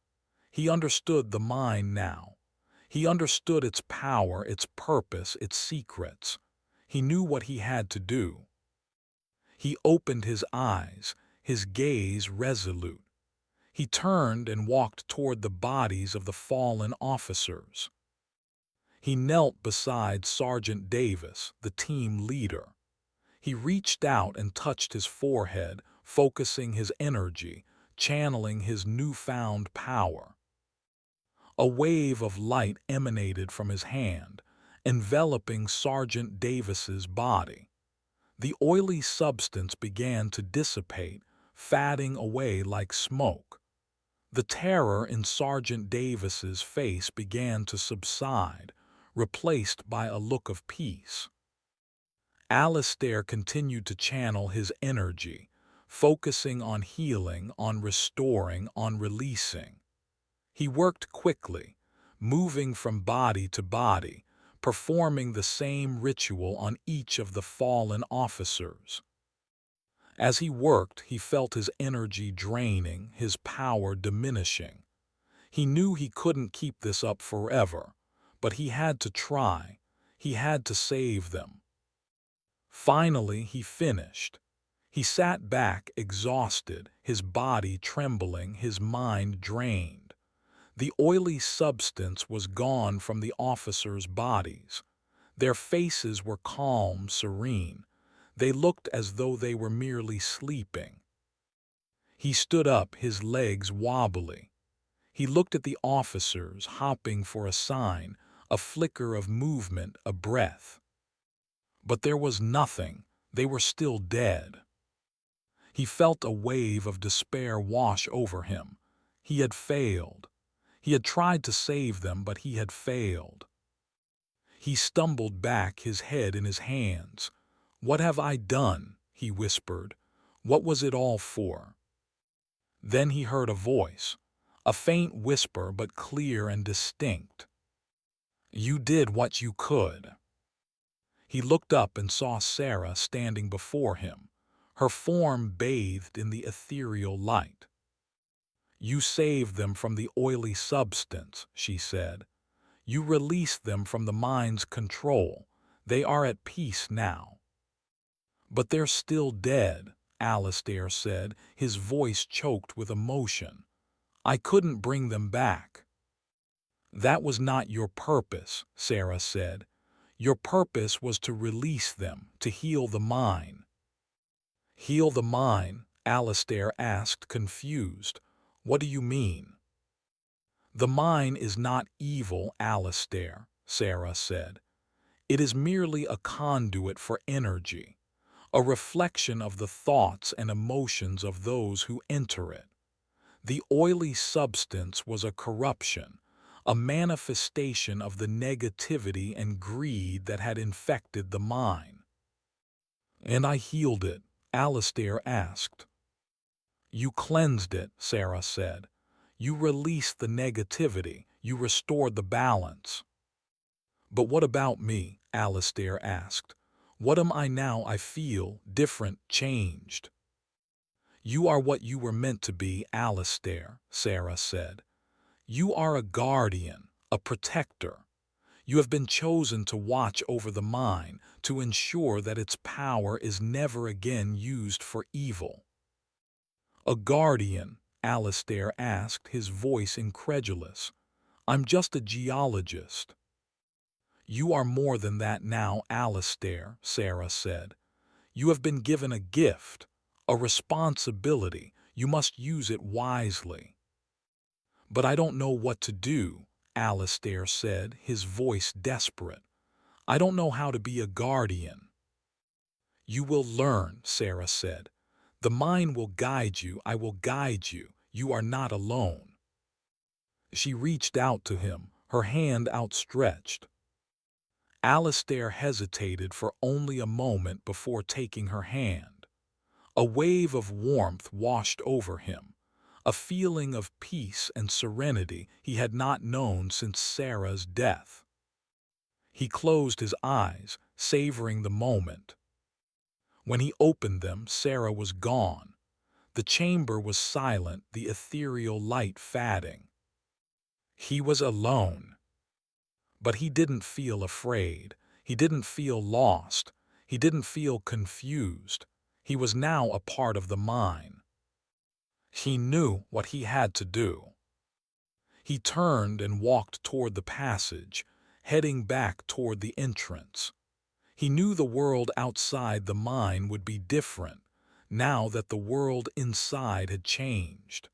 He understood the mine now. He understood its power, its purpose, its secrets. He knew what he had to do. He opened his eyes, his gaze resolute. He turned and walked toward the bodies of the fallen officers. He knelt beside Sergeant Davis, the team leader. He reached out and touched his forehead, focusing his energy, channeling his newfound power. A wave of light emanated from his hand, enveloping Sergeant Davis's body. The oily substance began to dissipate, fading away like smoke. The terror in Sergeant Davis's face began to subside, replaced by a look of peace. Alistair continued to channel his energy, focusing on healing, on restoring, on releasing. He worked quickly, moving from body to body, performing the same ritual on each of the fallen officers. As he worked, he felt his energy draining, his power diminishing. He knew he couldn't keep this up forever, but he had to try. He had to save them. Finally, he finished. He sat back, exhausted, his body trembling, his mind drained. The oily substance was gone from the officers' bodies. Their faces were calm, serene. They looked as though they were merely sleeping. He stood up, his legs wobbly. He looked at the officers, hopping for a sign, a flicker of movement, a breath. But there was nothing. They were still dead. He felt a wave of despair wash over him. He had failed. He had tried to save them, but he had failed. He stumbled back, his head in his hands. "What have I done?" he whispered. "What was it all for?" Then he heard a voice, a faint whisper but clear and distinct. "You did what you could." He looked up and saw Sarah standing before him. her form bathed in the ethereal light. "You saved them from the oily substance," she said. "You released them from the mind's control. They are at peace now." "But they're still dead," Alistair said, his voice choked with emotion. "I couldn't bring them back." "That was not your purpose," Sarah said. "Your purpose was to release them, to heal the mind." "Heal the mind?" Alistair asked, confused. "What do you mean?" "The mind is not evil, Alistair," Sarah said. "It is merely a conduit for energy, a reflection of the thoughts and emotions of those who enter it. The oily substance was a corruption, a manifestation of the negativity and greed that had infected the mind." "And I healed it?" Alistair asked. "You cleansed it," Sarah said. "You released the negativity, you restored the balance." "But what about me?" Alistair asked. "What am I now? I feel different, changed." "You are what you were meant to be, Alistair," Sarah said. "You are a guardian, a protector. You have been chosen to watch over the mind, to ensure that its power is never again used for evil." "A guardian?" Alistair asked, his voice incredulous. "I'm just a geologist." "You are more than that now, Alistair," Sarah said. "You have been given a gift, a responsibility. You must use it wisely." "But I don't know what to do," Alistair said, his voice desperate. "I don't know how to be a guardian." "You will learn," Sarah said. "The mind will guide you. I will guide you. You are not alone." She reached out to him, her hand outstretched. Alistair hesitated for only a moment before taking her hand. A wave of warmth washed over him, a feeling of peace and serenity he had not known since Sarah's death. He closed his eyes, savoring the moment. When he opened them, Sarah was gone. The chamber was silent, the ethereal light fading. He was alone. But he didn't feel afraid. He didn't feel lost. He didn't feel confused. He was now a part of the mind. He knew what he had to do. He turned and walked toward the passage, heading back toward the entrance. He knew the world outside the mind would be different, now that the world inside had changed.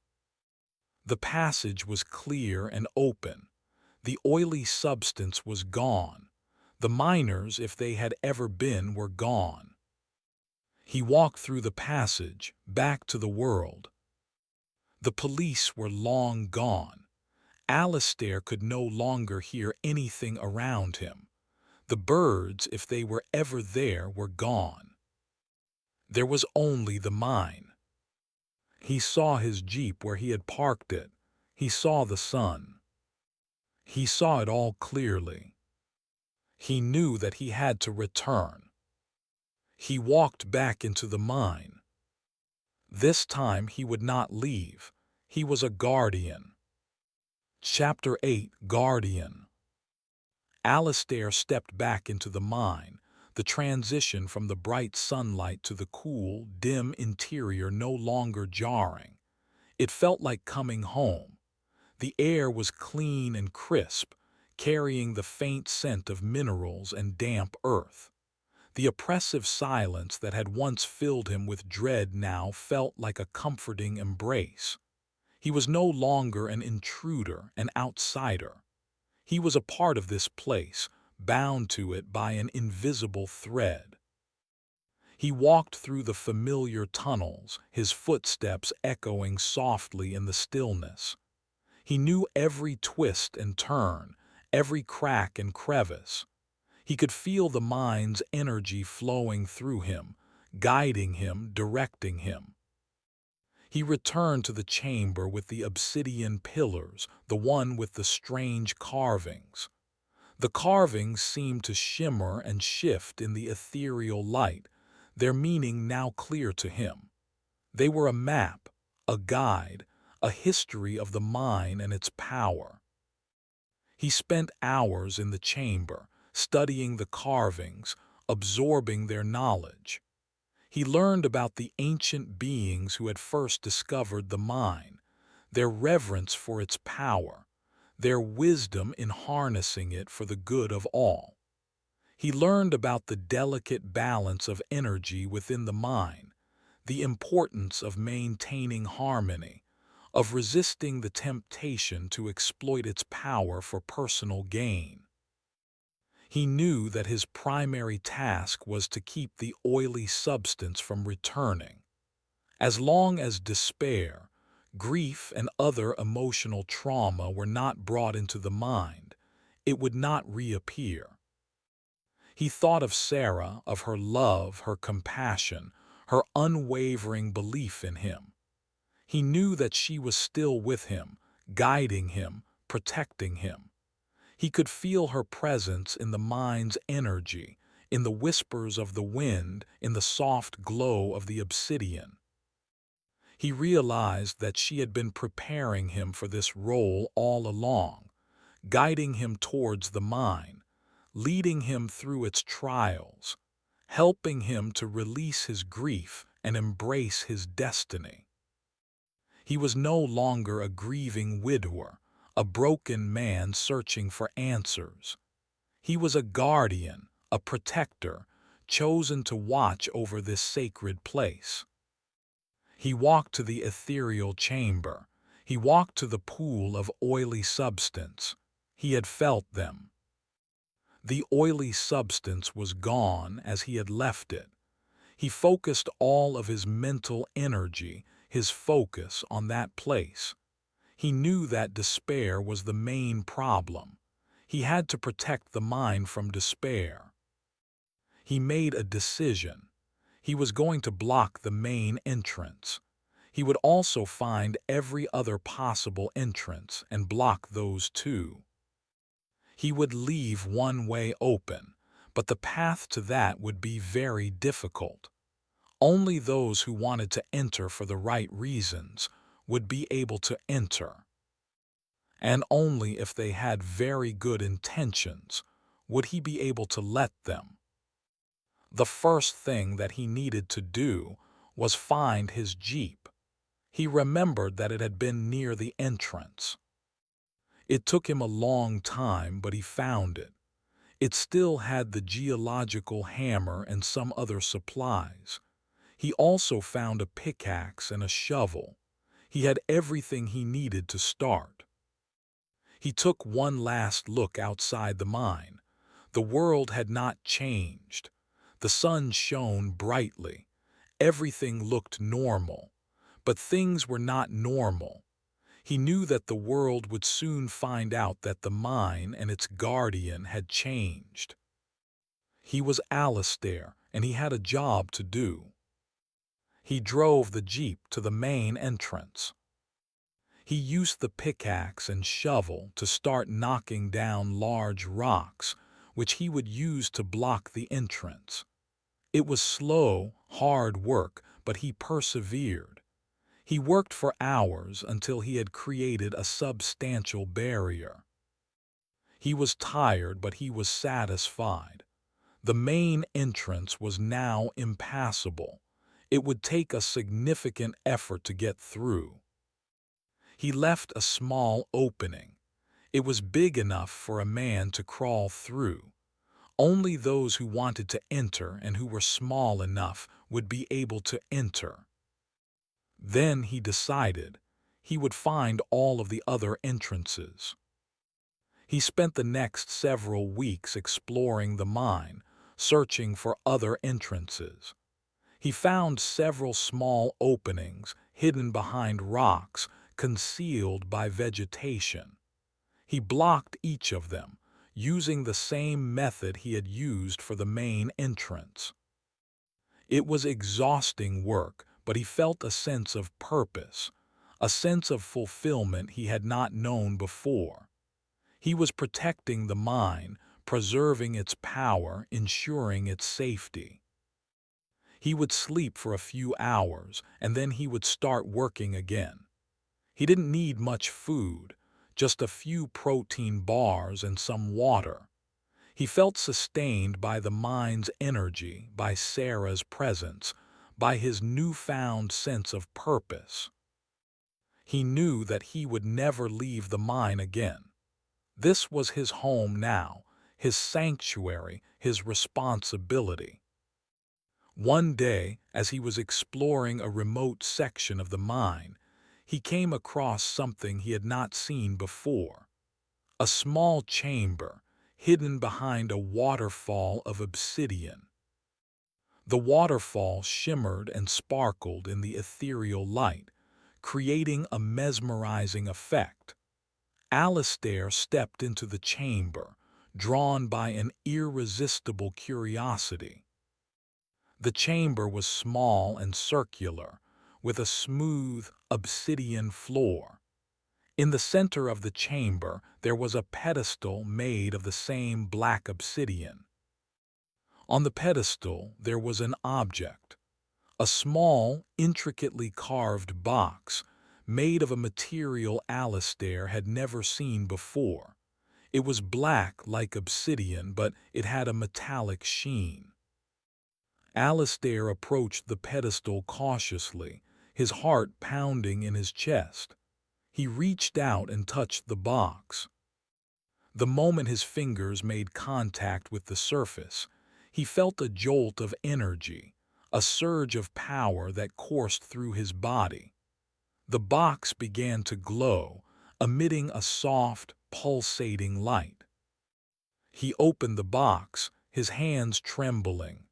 The passage was clear and open. The oily substance was gone. The miners, if they had ever been, were gone. He walked through the passage, back to the world. The police were long gone. Alistair could no longer hear anything around him. The birds, if they were ever there, were gone. There was only the mine. He saw his jeep where he had parked it. He saw the sun. He saw it all clearly. He knew that he had to return. He walked back into the mine. This time he would not leave. He was a guardian. Chapter 8: Guardian. Alistair stepped back into the mine, the transition from the bright sunlight to the cool, dim interior no longer jarring. It felt like coming home. The air was clean and crisp, carrying the faint scent of minerals and damp earth. The oppressive silence that had once filled him with dread now felt like a comforting embrace. He was no longer an intruder, an outsider. He was a part of this place, bound to it by an invisible thread. He walked through the familiar tunnels, his footsteps echoing softly in the stillness. He knew every twist and turn, every crack and crevice. He could feel the mind's energy flowing through him, guiding him, directing him. He returned to the chamber with the obsidian pillars, the one with the strange carvings. The carvings seemed to shimmer and shift in the ethereal light, their meaning now clear to him. They were a map, a guide, a history of the mine and its power. He spent hours in the chamber, studying the carvings, absorbing their knowledge. He learned about the ancient beings who had first discovered the mine, their reverence for its power, their wisdom in harnessing it for the good of all. He learned about the delicate balance of energy within the mine, the importance of maintaining harmony, of resisting the temptation to exploit its power for personal gain. He knew that his primary task was to keep the oily substance from returning. As long as despair, grief, and other emotional trauma were not brought into the mind, it would not reappear. He thought of Sarah, of her love, her compassion, her unwavering belief in him. He knew that she was still with him, guiding him, protecting him. He could feel her presence in the mind's energy, in the whispers of the wind, in the soft glow of the obsidian. He realized that she had been preparing him for this role all along, guiding him towards the mine, leading him through its trials, helping him to release his grief and embrace his destiny. He was no longer a grieving widower, a broken man searching for answers. He was a guardian, a protector, chosen to watch over this sacred place. He walked to the ethereal chamber. He walked to the pool of oily substance. He had felt them. The oily substance was gone as he had left it. He focused all of his mental energy, his focus on that place. He knew that despair was the main problem. He had to protect the mind from despair. He made a decision. He was going to block the main entrance. He would also find every other possible entrance and block those too. He would leave one way open, but the path to that would be very difficult. Only those who wanted to enter for the right reasons would be able to enter. And only if they had very good intentions would he be able to let them. The first thing that he needed to do was find his jeep. He remembered that it had been near the entrance. It took him a long time, but he found it. It still had the geological hammer and some other supplies. He also found a pickaxe and a shovel. He had everything he needed to start. He took one last look outside the mine. The world had not changed. The sun shone brightly. Everything looked normal. But things were not normal. He knew that the world would soon find out that the mine and its guardian had changed. He was Alistair, and he had a job to do. He drove the jeep to the main entrance. He used the pickaxe and shovel to start knocking down large rocks, which he would use to block the entrance. It was slow, hard work, but he persevered. He worked for hours until he had created a substantial barrier. He was tired, but he was satisfied. The main entrance was now impassable. It would take a significant effort to get through. He left a small opening. It was big enough for a man to crawl through. Only those who wanted to enter and who were small enough would be able to enter. Then he decided he would find all of the other entrances. He spent the next several weeks exploring the mine, searching for other entrances. He found several small openings hidden behind rocks, concealed by vegetation. He blocked each of them, using the same method he had used for the main entrance. It was exhausting work, but he felt a sense of purpose, a sense of fulfillment he had not known before. He was protecting the mine, preserving its power, ensuring its safety. He would sleep for a few hours, and then he would start working again. He didn't need much food, just a few protein bars and some water. He felt sustained by the mind's energy, by Sarah's presence, by his newfound sense of purpose. He knew that he would never leave the mine again. This was his home now, his sanctuary, his responsibility. One day, as he was exploring a remote section of the mine, he came across something he had not seen before. A small chamber, hidden behind a waterfall of obsidian. The waterfall shimmered and sparkled in the ethereal light, creating a mesmerizing effect. Alistair stepped into the chamber, drawn by an irresistible curiosity. The chamber was small and circular, with a smooth, obsidian floor. In the center of the chamber there was a pedestal made of the same black obsidian. On the pedestal there was an object, a small, intricately carved box, made of a material Alistair had never seen before. It was black like obsidian, but it had a metallic sheen. Alistair approached the pedestal cautiously, his heart pounding in his chest. He reached out and touched the box. The moment his fingers made contact with the surface, he felt a jolt of energy, a surge of power that coursed through his body. The box began to glow, emitting a soft, pulsating light. He opened the box, his hands trembling.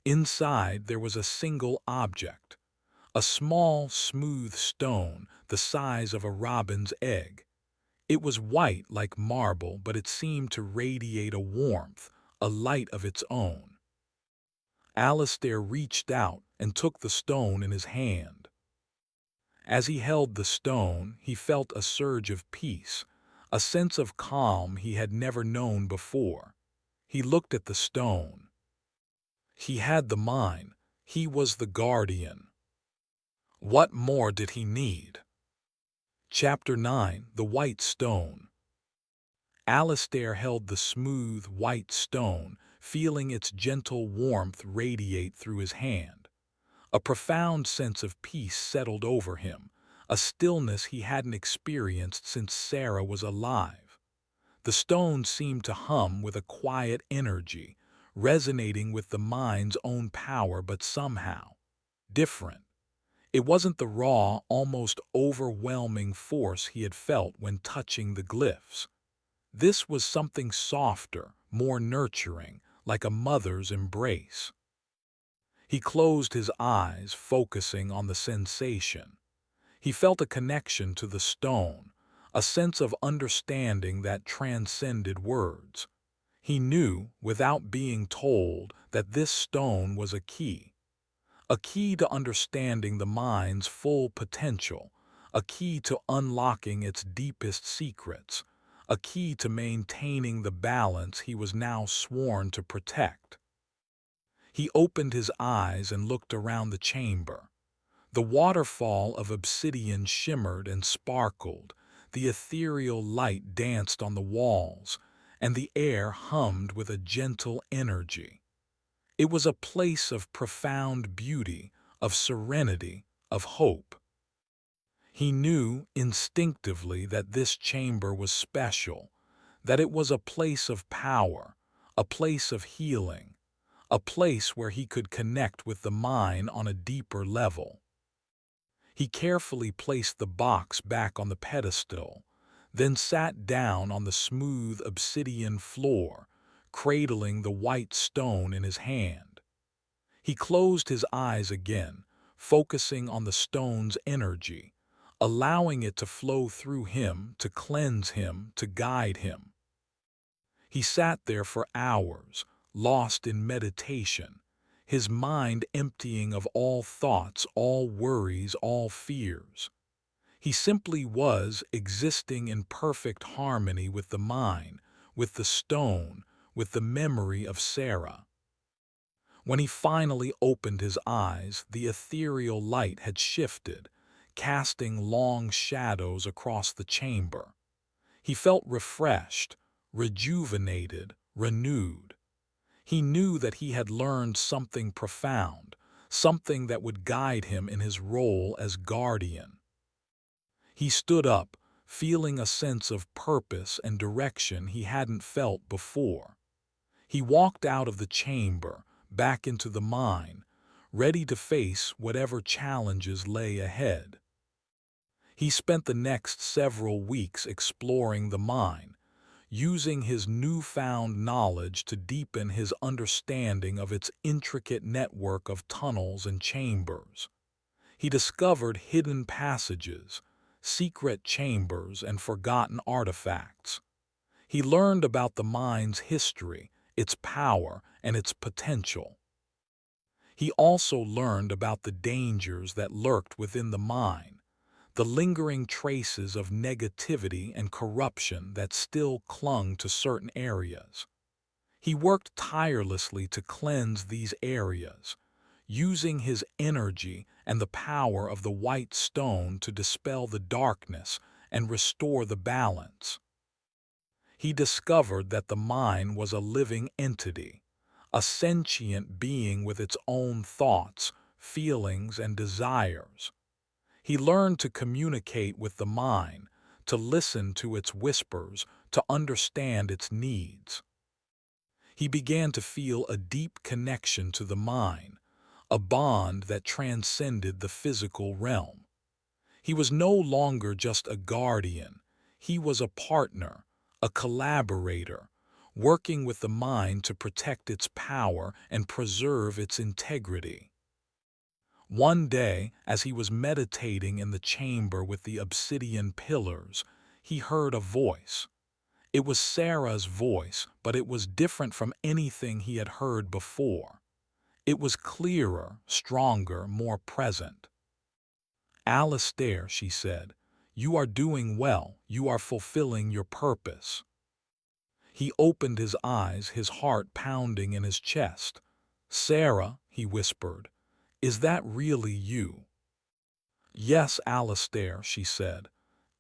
Inside there was a single object, a small, smooth stone the size of a robin's egg. It was white like marble, but it seemed to radiate a warmth, a light of its own. Alistair reached out and took the stone in his hand. As he held the stone, he felt a surge of peace, a sense of calm he had never known before. He looked at the stone. He had the mine. He was the guardian. What more did he need? Chapter 9: The White Stone. Alistair held the smooth, white stone, feeling its gentle warmth radiate through his hand. A profound sense of peace settled over him, a stillness he hadn't experienced since Sarah was alive. The stone seemed to hum with a quiet energy, resonating with the mind's own power, but somehow different. It wasn't the raw, almost overwhelming force he had felt when touching the glyphs. This was something softer, more nurturing, like a mother's embrace. He closed his eyes, focusing on the sensation. He felt a connection to the stone, a sense of understanding that transcended words. He knew, without being told, that this stone was a key to understanding the mind's full potential, a key to unlocking its deepest secrets, a key to maintaining the balance he was now sworn to protect. He opened his eyes and looked around the chamber. The waterfall of obsidian shimmered and sparkled, the ethereal light danced on the walls, and the air hummed with a gentle energy. It was a place of profound beauty, of serenity, of hope. He knew instinctively that this chamber was special, that it was a place of power, a place of healing, a place where he could connect with the mind on a deeper level. He carefully placed the box back on the pedestal, then sat down on the smooth obsidian floor, cradling the white stone in his hand. He closed his eyes again, focusing on the stone's energy, allowing it to flow through him, to cleanse him, to guide him. He sat there for hours, lost in meditation, his mind emptying of all thoughts, all worries, all fears. He simply was existing in perfect harmony with the mind, with the stone, with the memory of Sarah. When he finally opened his eyes, the ethereal light had shifted, casting long shadows across the chamber. He felt refreshed, rejuvenated, renewed. He knew that he had learned something profound, something that would guide him in his role as guardian. He stood up, feeling a sense of purpose and direction he hadn't felt before. He walked out of the chamber, back into the mine, ready to face whatever challenges lay ahead. He spent the next several weeks exploring the mine, using his newfound knowledge to deepen his understanding of its intricate network of tunnels and chambers. He discovered hidden passages, secret chambers, and forgotten artifacts. He learned about the mine's history, its power, and its potential. He also learned about the dangers that lurked within the mine, the lingering traces of negativity and corruption that still clung to certain areas. He worked tirelessly to cleanse these areas, using his energy and the power of the white stone to dispel the darkness and restore the balance. He discovered that the mine was a living entity, a sentient being with its own thoughts, feelings, and desires. He learned to communicate with the mine, to listen to its whispers, to understand its needs. He began to feel a deep connection to the mine, a bond that transcended the physical realm. He was no longer just a guardian, he was a partner, a collaborator, working with the mine to protect its power and preserve its integrity. One day, as he was meditating in the chamber with the obsidian pillars, he heard a voice. It was Sarah's voice, but it was different from anything he had heard before. It was clearer, stronger, more present. "Alistair," she said, "you are doing well, you are fulfilling your purpose." He opened his eyes, his heart pounding in his chest. "Sarah," he whispered, "is that really you?" "Yes, Alistair," she said,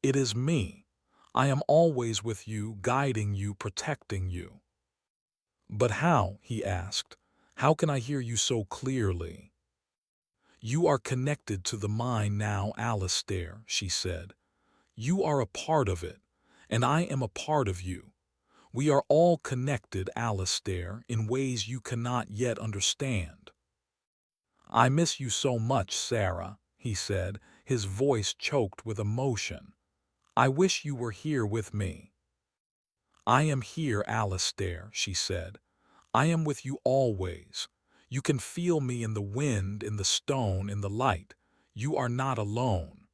"it is me. I am always with you, guiding you, protecting you." "But how?" he asked. "How can I hear you so clearly?" "You are connected to the mine now, Alistair," she said. "You are a part of it, and I am a part of you. We are all connected, Alistair, in ways you cannot yet understand." "I miss you so much, Sarah," he said, his voice choked with emotion. "I wish you were here with me." "I am here, Alistair," she said. "I am with you always. You can feel me in the wind, in the stone, in the light. You are not alone."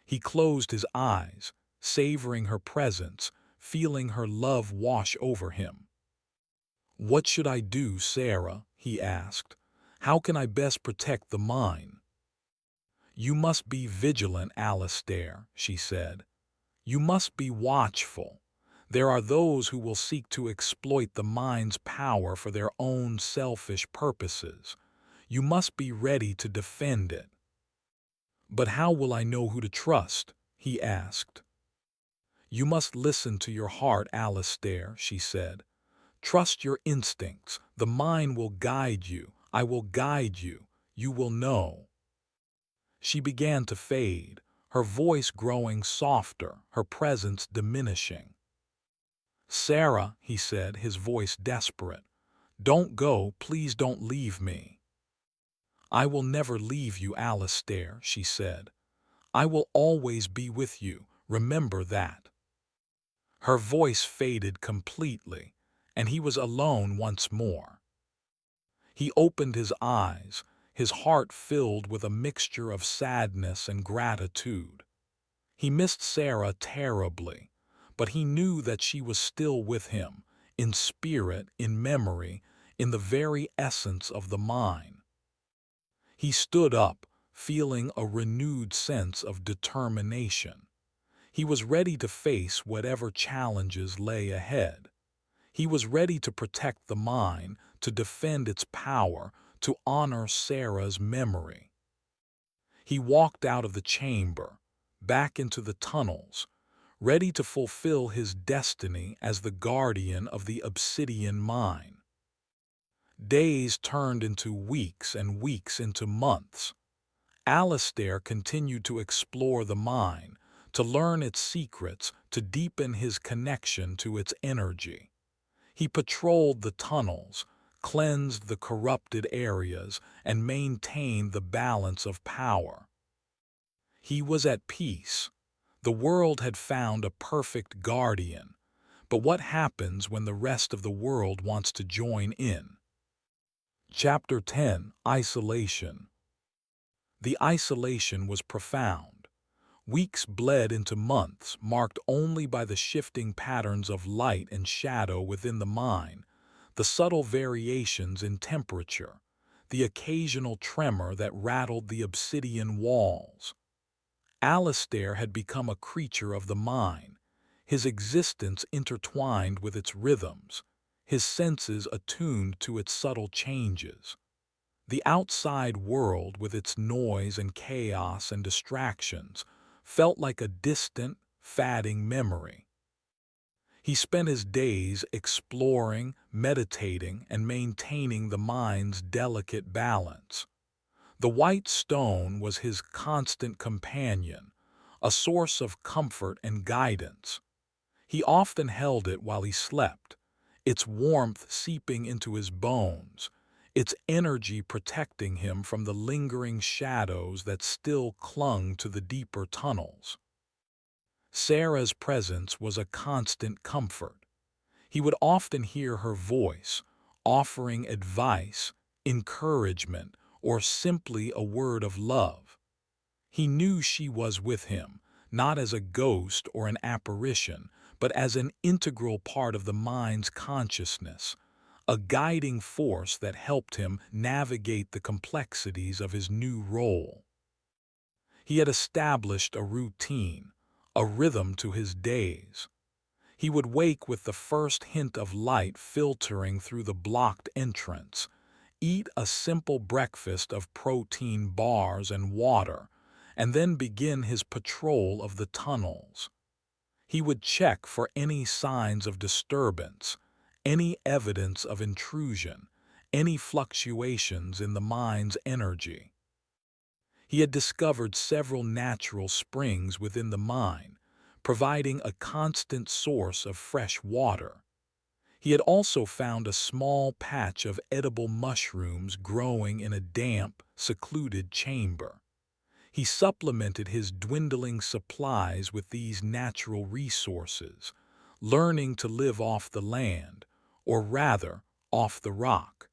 He closed his eyes, savoring her presence, feeling her love wash over him. "What should I do, Sarah?" he asked. "How can I best protect the mine?" "You must be vigilant, Alistair," she said. "You must be watchful. There are those who will seek to exploit the mine's power for their own selfish purposes. You must be ready to defend it." "But how will I know who to trust?" he asked. "You must listen to your heart, Alistair," she said. "Trust your instincts. The mine will guide you. I will guide you. You will know." She began to fade, her voice growing softer, her presence diminishing. "Sarah," he said, his voice desperate, "don't go, please don't leave me." "I will never leave you, Alistair," she said. "I will always be with you, remember that." Her voice faded completely, and he was alone once more. He opened his eyes, his heart filled with a mixture of sadness and gratitude. He missed Sarah terribly, but he knew that she was still with him, in spirit, in memory, in the very essence of the mine. He stood up, feeling a renewed sense of determination. He was ready to face whatever challenges lay ahead. He was ready to protect the mine, to defend its power, to honor Sarah's memory. He walked out of the chamber, back into the tunnels, ready to fulfill his destiny as the guardian of the Obsidian mine. Days turned into weeks and weeks into months. Alistair continued to explore the mine, to learn its secrets, to deepen his connection to its energy. He patrolled the tunnels, cleansed the corrupted areas, and maintained the balance of power. He was at peace. The world had found a perfect guardian. But what happens when the rest of the world wants to join in? Chapter 10: Isolation. The isolation was profound. Weeks bled into months, marked only by the shifting patterns of light and shadow within the mine, the subtle variations in temperature, the occasional tremor that rattled the obsidian walls. Alistair had become a creature of the mine, his existence intertwined with its rhythms, his senses attuned to its subtle changes. The outside world, with its noise and chaos and distractions, felt like a distant, fading memory. He spent his days exploring, meditating, and maintaining the mind's delicate balance. The white stone was his constant companion, a source of comfort and guidance. He often held it while he slept, its warmth seeping into his bones, its energy protecting him from the lingering shadows that still clung to the deeper tunnels. Sarah's presence was a constant comfort. He would often hear her voice, offering advice, encouragement, or simply a word of love. He knew she was with him, not as a ghost or an apparition, but as an integral part of the mind's consciousness, a guiding force that helped him navigate the complexities of his new role. He had established a routine, a rhythm to his days. He would wake with the first hint of light filtering through the blocked entrance, eat a simple breakfast of protein bars and water, and then begin his patrol of the tunnels. He would check for any signs of disturbance, any evidence of intrusion, any fluctuations in the mind's energy. He had discovered several natural springs within the mine, providing a constant source of fresh water. He had also found a small patch of edible mushrooms growing in a damp, secluded chamber. He supplemented his dwindling supplies with these natural resources, learning to live off the land, or rather, off the rock.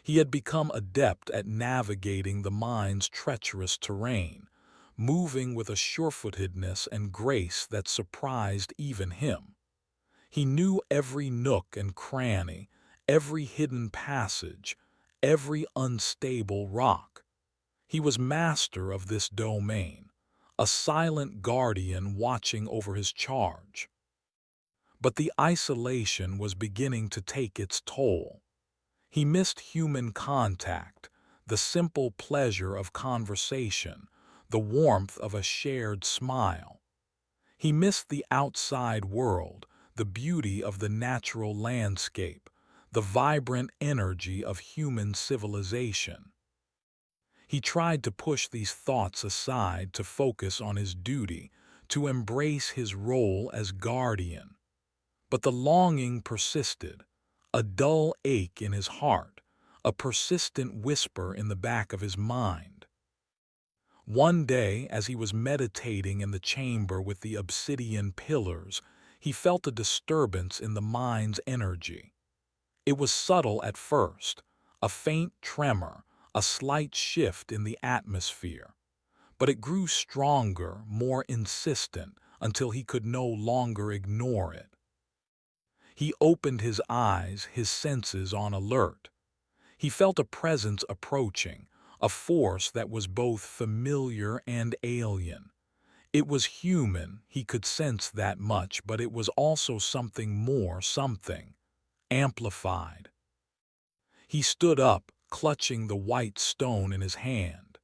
He had become adept at navigating the mine's treacherous terrain, moving with a surefootedness and grace that surprised even him. He knew every nook and cranny, every hidden passage, every unstable rock. He was master of this domain, a silent guardian watching over his charge. But the isolation was beginning to take its toll. He missed human contact, the simple pleasure of conversation, the warmth of a shared smile. He missed the outside world, the beauty of the natural landscape, the vibrant energy of human civilization. He tried to push these thoughts aside to focus on his duty, to embrace his role as guardian. But the longing persisted, a dull ache in his heart, a persistent whisper in the back of his mind. One day, as he was meditating in the chamber with the obsidian pillars, he felt a disturbance in the mind's energy. It was subtle at first, a faint tremor, a slight shift in the atmosphere. But it grew stronger, more insistent, until he could no longer ignore it. He opened his eyes, his senses on alert. He felt a presence approaching, a force that was both familiar and alien. It was human, he could sense that much, but it was also something more, something amplified. He stood up, clutching the white stone in his hand.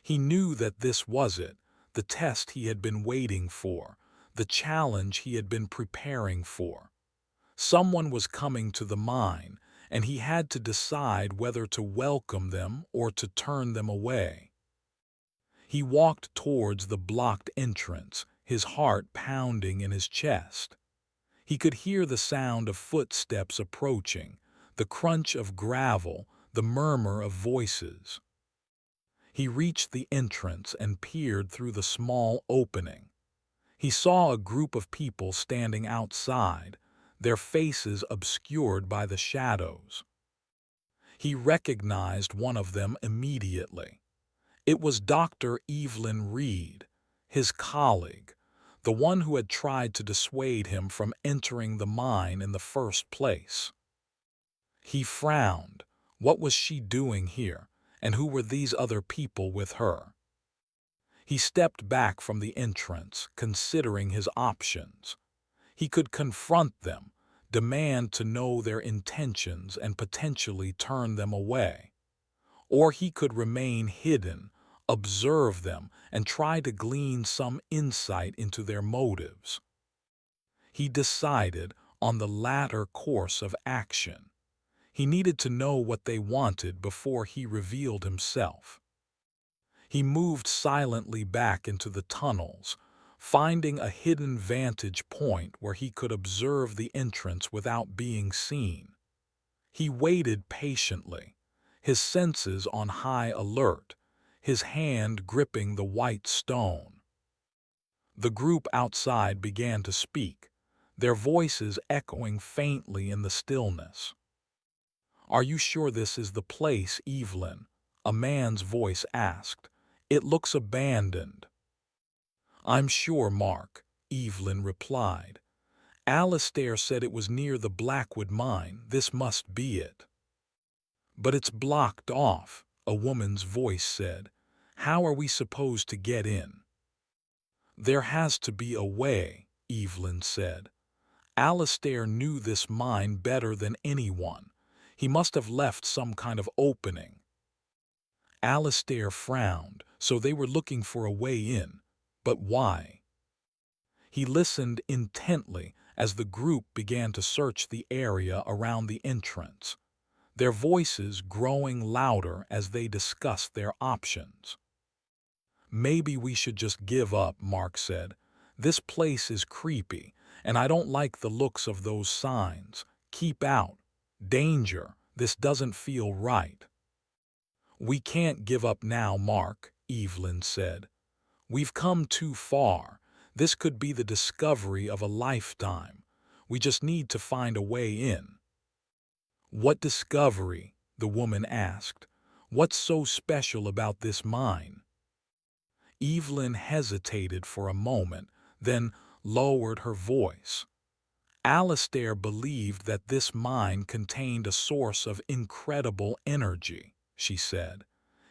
He knew that this was it, the test he had been waiting for, the challenge he had been preparing for. Someone was coming to the mine, and he had to decide whether to welcome them or to turn them away. He walked towards the blocked entrance, his heart pounding in his chest. He could hear the sound of footsteps approaching, the crunch of gravel, the murmur of voices. He reached the entrance and peered through the small opening. He saw a group of people standing outside, their faces obscured by the shadows. He recognized one of them immediately. It was Dr. Evelyn Reed, his colleague, the one who had tried to dissuade him from entering the mine in the first place. He frowned. What was she doing here, and who were these other people with her? He stepped back from the entrance, considering his options. He could confront them, demand to know their intentions and potentially turn them away. Or he could remain hidden, observe them, and try to glean some insight into their motives. He decided on the latter course of action. He needed to know what they wanted before he revealed himself. He moved silently back into the tunnels, finding a hidden vantage point where he could observe the entrance without being seen. He waited patiently, his senses on high alert, his hand gripping the white stone. The group outside began to speak, their voices echoing faintly in the stillness. "Are you sure this is the place, Evelyn?" a man's voice asked. "It looks abandoned." "I'm sure, Mark," Evelyn replied. "Alistair said it was near the Blackwood mine. This must be it." "But it's blocked off," a woman's voice said. "How are we supposed to get in?" "There has to be a way," Evelyn said. "Alistair knew this mine better than anyone. He must have left some kind of opening." Alistair frowned, so they were looking for a way in. But why? He listened intently as the group began to search the area around the entrance, their voices growing louder as they discussed their options. "Maybe we should just give up," Mark said. "This place is creepy, and I don't like the looks of those signs. Keep out. Danger. This doesn't feel right." "We can't give up now, Mark," Evelyn said. "We've come too far. This could be the discovery of a lifetime. We just need to find a way in." "What discovery?" the woman asked. "What's so special about this mine?" Evelyn hesitated for a moment, then lowered her voice. "Alistair believed that this mine contained a source of incredible energy," she said.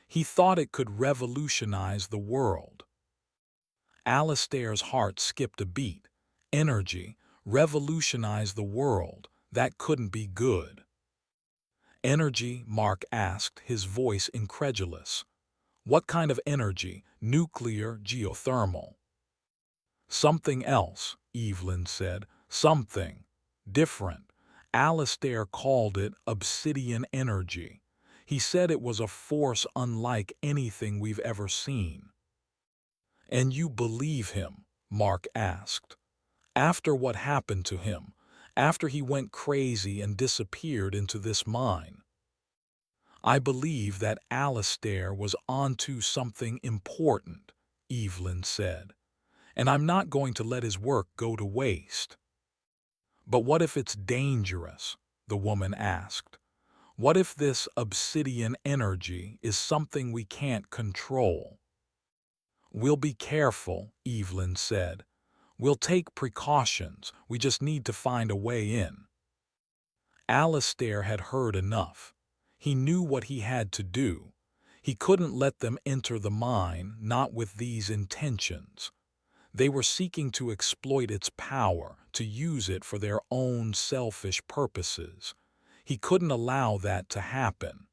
"He thought it could revolutionize the world." Alistair's heart skipped a beat. Energy, revolutionize the world, that couldn't be good. "Energy?" Mark asked, his voice incredulous. "What kind of energy? Nuclear, geothermal?" "Something else," Evelyn said. "Something different. Alistair called it Obsidian energy. He said it was a force unlike anything we've ever seen." "And you believe him?" Mark asked. "After what happened to him, after he went crazy and disappeared into this mine?" "I believe that Alistair was onto something important," Evelyn said, "and I'm not going to let his work go to waste." "But what if it's dangerous?" the woman asked. "What if this obsidian energy is something we can't control?" "We'll be careful," Evelyn said. "We'll take precautions. We just need to find a way in." Alistair had heard enough. He knew what he had to do. He couldn't let them enter the mine, not with these intentions. They were seeking to exploit its power, to use it for their own selfish purposes. He couldn't allow that to happen.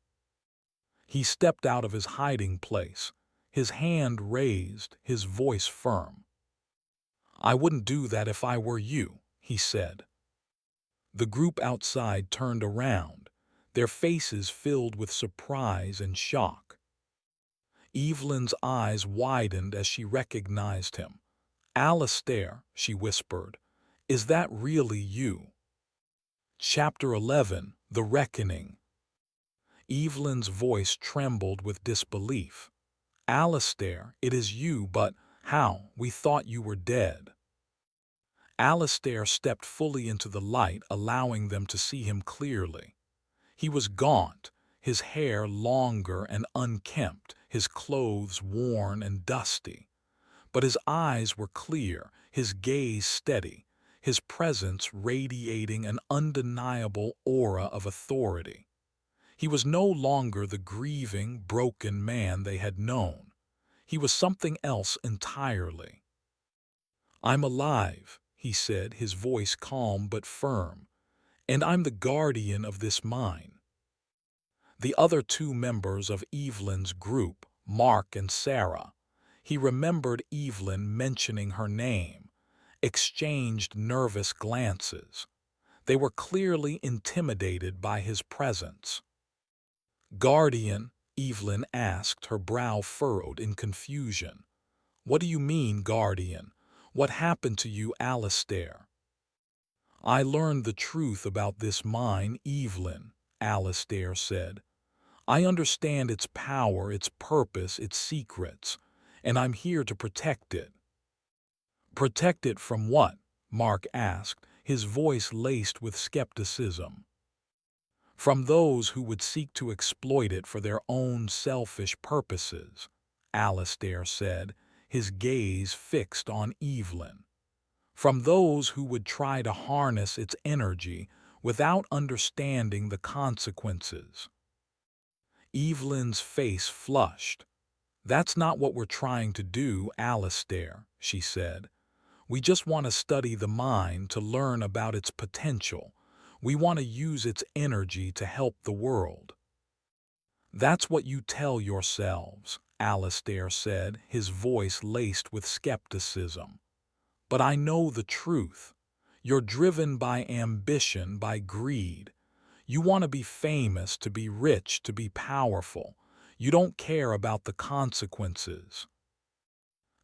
He stepped out of his hiding place, his hand raised, his voice firm. "I wouldn't do that if I were you," he said. The group outside turned around, their faces filled with surprise and shock. Evelyn's eyes widened as she recognized him. "Alistair," she whispered, "is that really you?" Chapter 11, The Reckoning. Evelyn's voice trembled with disbelief. "Alistair, it is you, but how? We thought you were dead." Alistair stepped fully into the light, allowing them to see him clearly. He was gaunt, his hair longer and unkempt, his clothes worn and dusty. But his eyes were clear, his gaze steady, his presence radiating an undeniable aura of authority. He was no longer the grieving, broken man they had known. He was something else entirely. "I'm alive," he said, his voice calm but firm, "and I'm the guardian of this mine." The other two members of Evelyn's group, Mark and Sarah, he remembered Evelyn mentioning her name, exchanged nervous glances. They were clearly intimidated by his presence. "Guardian?" Evelyn asked, her brow furrowed in confusion. "What do you mean, guardian? What happened to you, Alistair?" "I learned the truth about this mine, Evelyn," Alistair said. "I understand its power, its purpose, its secrets, and I'm here to protect it." "Protect it from what?" Mark asked, his voice laced with skepticism. "From those who would seek to exploit it for their own selfish purposes," Alistair said, his gaze fixed on Evelyn. "From those who would try to harness its energy without understanding the consequences." Evelyn's face flushed. "That's not what we're trying to do, Alistair," she said. "We just want to study the mind, to learn about its potential. We want to use its energy to help the world." "That's what you tell yourselves," Alistair said, his voice laced with skepticism. "But I know the truth. You're driven by ambition, by greed. You want to be famous, to be rich, to be powerful. You don't care about the consequences."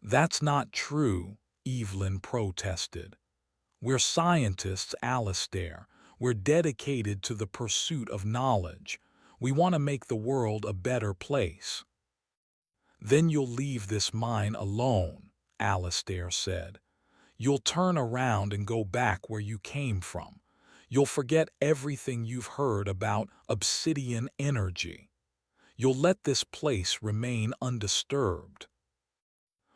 "That's not true," Evelyn protested. "We're scientists, Alistair. We're dedicated to the pursuit of knowledge. We want to make the world a better place." "Then you'll leave this mine alone," Alistair said. "You'll turn around and go back where you came from. You'll forget everything you've heard about Obsidian energy. You'll let this place remain undisturbed."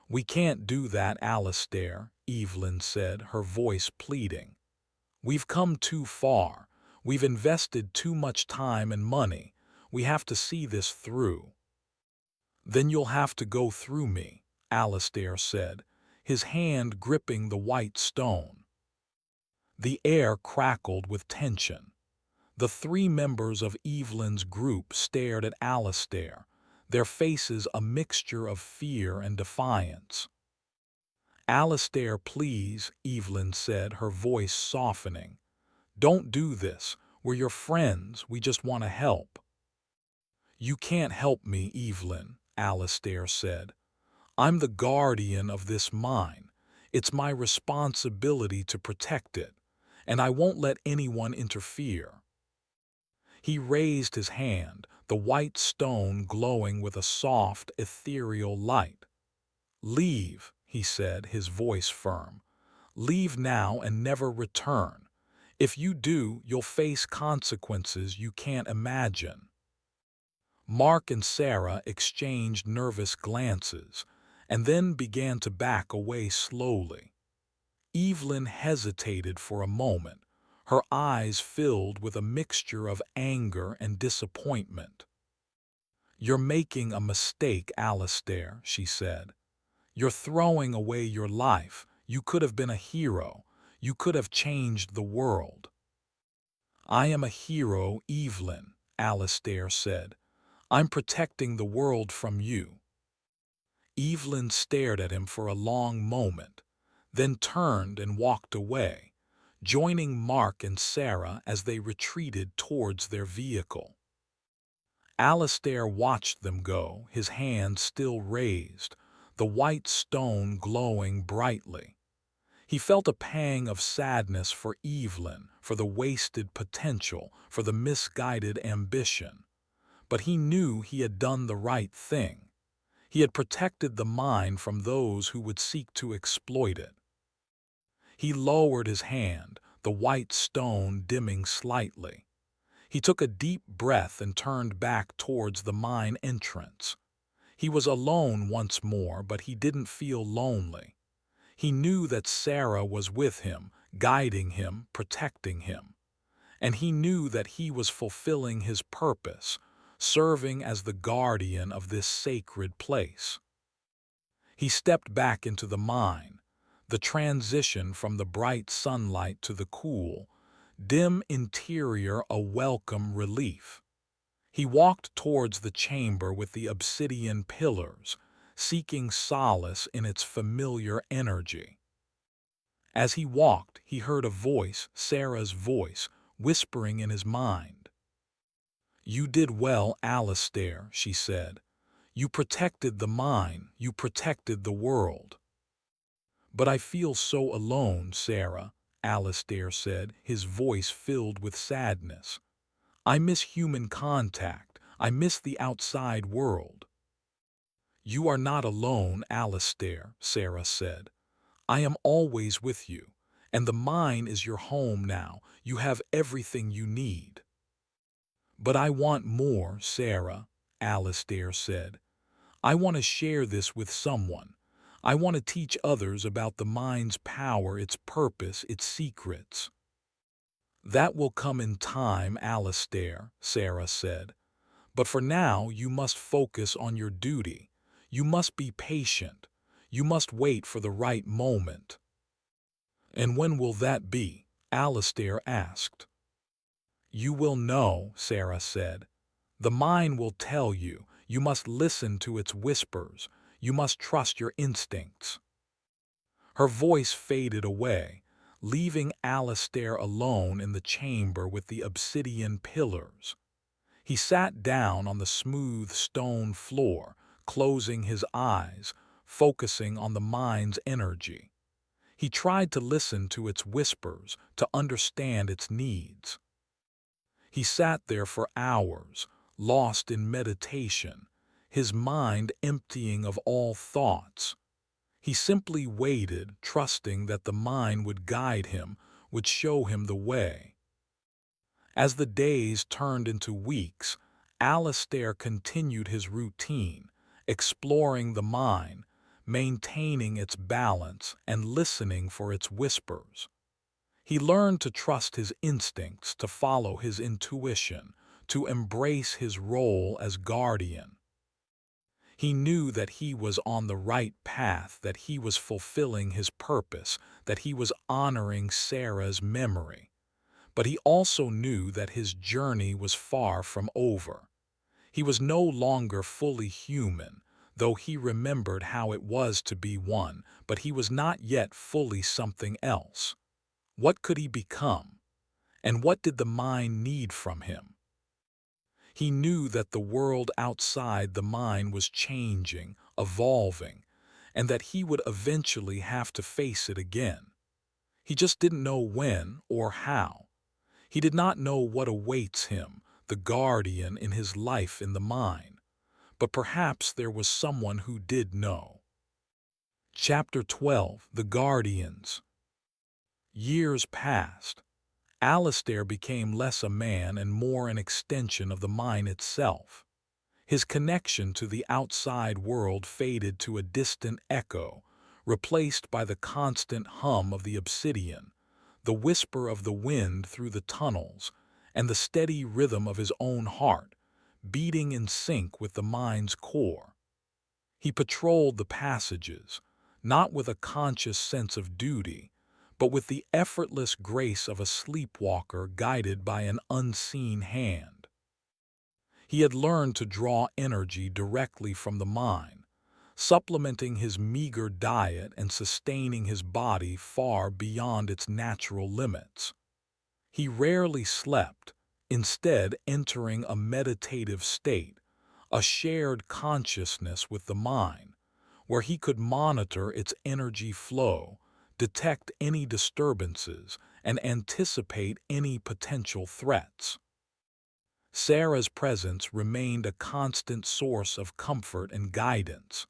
"We can't do that, Alistair," Evelyn said, her voice pleading. "We've come too far. We've invested too much time and money. We have to see this through." "Then you'll have to go through me," Alistair said, his hand gripping the white stone. The air crackled with tension. The three members of Evelyn's group stared at Alistair, their faces a mixture of fear and defiance. "Alistair, please," Evelyn said, her voice softening. "Don't do this. We're your friends. We just want to help." "You can't help me, Evelyn," Alistair said. "I'm the guardian of this mine. It's my responsibility to protect it, and I won't let anyone interfere." He raised his hand, the white stone glowing with a soft, ethereal light. "Leave," he said, his voice firm. "Leave now and never return. If you do, you'll face consequences you can't imagine." Mark and Sarah exchanged nervous glances, and then began to back away slowly. Evelyn hesitated for a moment, her eyes filled with a mixture of anger and disappointment. "You're making a mistake, Alistair," she said. "You're throwing away your life. You could have been a hero. You could have changed the world." "I am a hero, Evelyn," Alistair said. "I'm protecting the world from you." Evelyn stared at him for a long moment, then turned and walked away, joining Mark and Sarah as they retreated towards their vehicle. Alistair watched them go, his hand still raised, the white stone glowing brightly. He felt a pang of sadness for Evelyn, for the wasted potential, for the misguided ambition. But he knew he had done the right thing. He had protected the mine from those who would seek to exploit it. He lowered his hand, the white stone dimming slightly. He took a deep breath and turned back towards the mine entrance. He was alone once more, but he didn't feel lonely. He knew that Sarah was with him, guiding him, protecting him. And he knew that he was fulfilling his purpose, serving as the guardian of this sacred place. He stepped back into the mine, the transition from the bright sunlight to the cool, dim interior a welcome relief. He walked towards the chamber with the obsidian pillars, seeking solace in its familiar energy. As he walked, he heard a voice, Sarah's voice, whispering in his mind. "You did well, Alistair," she said. "You protected the mine, you protected the world." "But I feel so alone, Sarah," Alistair said, his voice filled with sadness. "I miss human contact. I miss the outside world." "You are not alone, Alistair," Sarah said. "I am always with you, and the mine is your home now. You have everything you need." "But I want more, Sarah," Alistair said. "I want to share this with someone. I want to teach others about the mine's power, its purpose, its secrets." "That will come in time, Alistair," Sarah said. "But for now you must focus on your duty. You must be patient. You must wait for the right moment." "And when will that be?" Alistair asked. "You will know," Sarah said. "The mine will tell you. You must listen to its whispers. You must trust your instincts." Her voice faded away, leaving Alistair alone in the chamber with the obsidian pillars. He sat down on the smooth stone floor, closing his eyes, focusing on the mine's energy. He tried to listen to its whispers, to understand its needs. He sat there for hours, lost in meditation, his mind emptying of all thoughts. He simply waited, trusting that the mine would guide him, would show him the way. As the days turned into weeks, Alistair continued his routine, exploring the mine, maintaining its balance and listening for its whispers. He learned to trust his instincts, to follow his intuition, to embrace his role as guardian. He knew that he was on the right path, that he was fulfilling his purpose, that he was honoring Sarah's memory. But he also knew that his journey was far from over. He was no longer fully human, though he remembered how it was to be one, but he was not yet fully something else. What could he become? And what did the mine need from him? He knew that the world outside the mine was changing, evolving, and that he would eventually have to face it again. He just didn't know when or how. He did not know what awaits him, the guardian in his life in the mine. But perhaps there was someone who did know. Chapter 12: The Guardians. Years passed. Alistair became less a man and more an extension of the mine itself. His connection to the outside world faded to a distant echo, replaced by the constant hum of the obsidian, the whisper of the wind through the tunnels, and the steady rhythm of his own heart, beating in sync with the mine's core. He patrolled the passages, not with a conscious sense of duty, but with the effortless grace of a sleepwalker guided by an unseen hand. He had learned to draw energy directly from the mine, supplementing his meager diet and sustaining his body far beyond its natural limits. He rarely slept, instead entering a meditative state, a shared consciousness with the mine, where he could monitor its energy flow, detect any disturbances, and anticipate any potential threats. Sarah's presence remained a constant source of comfort and guidance.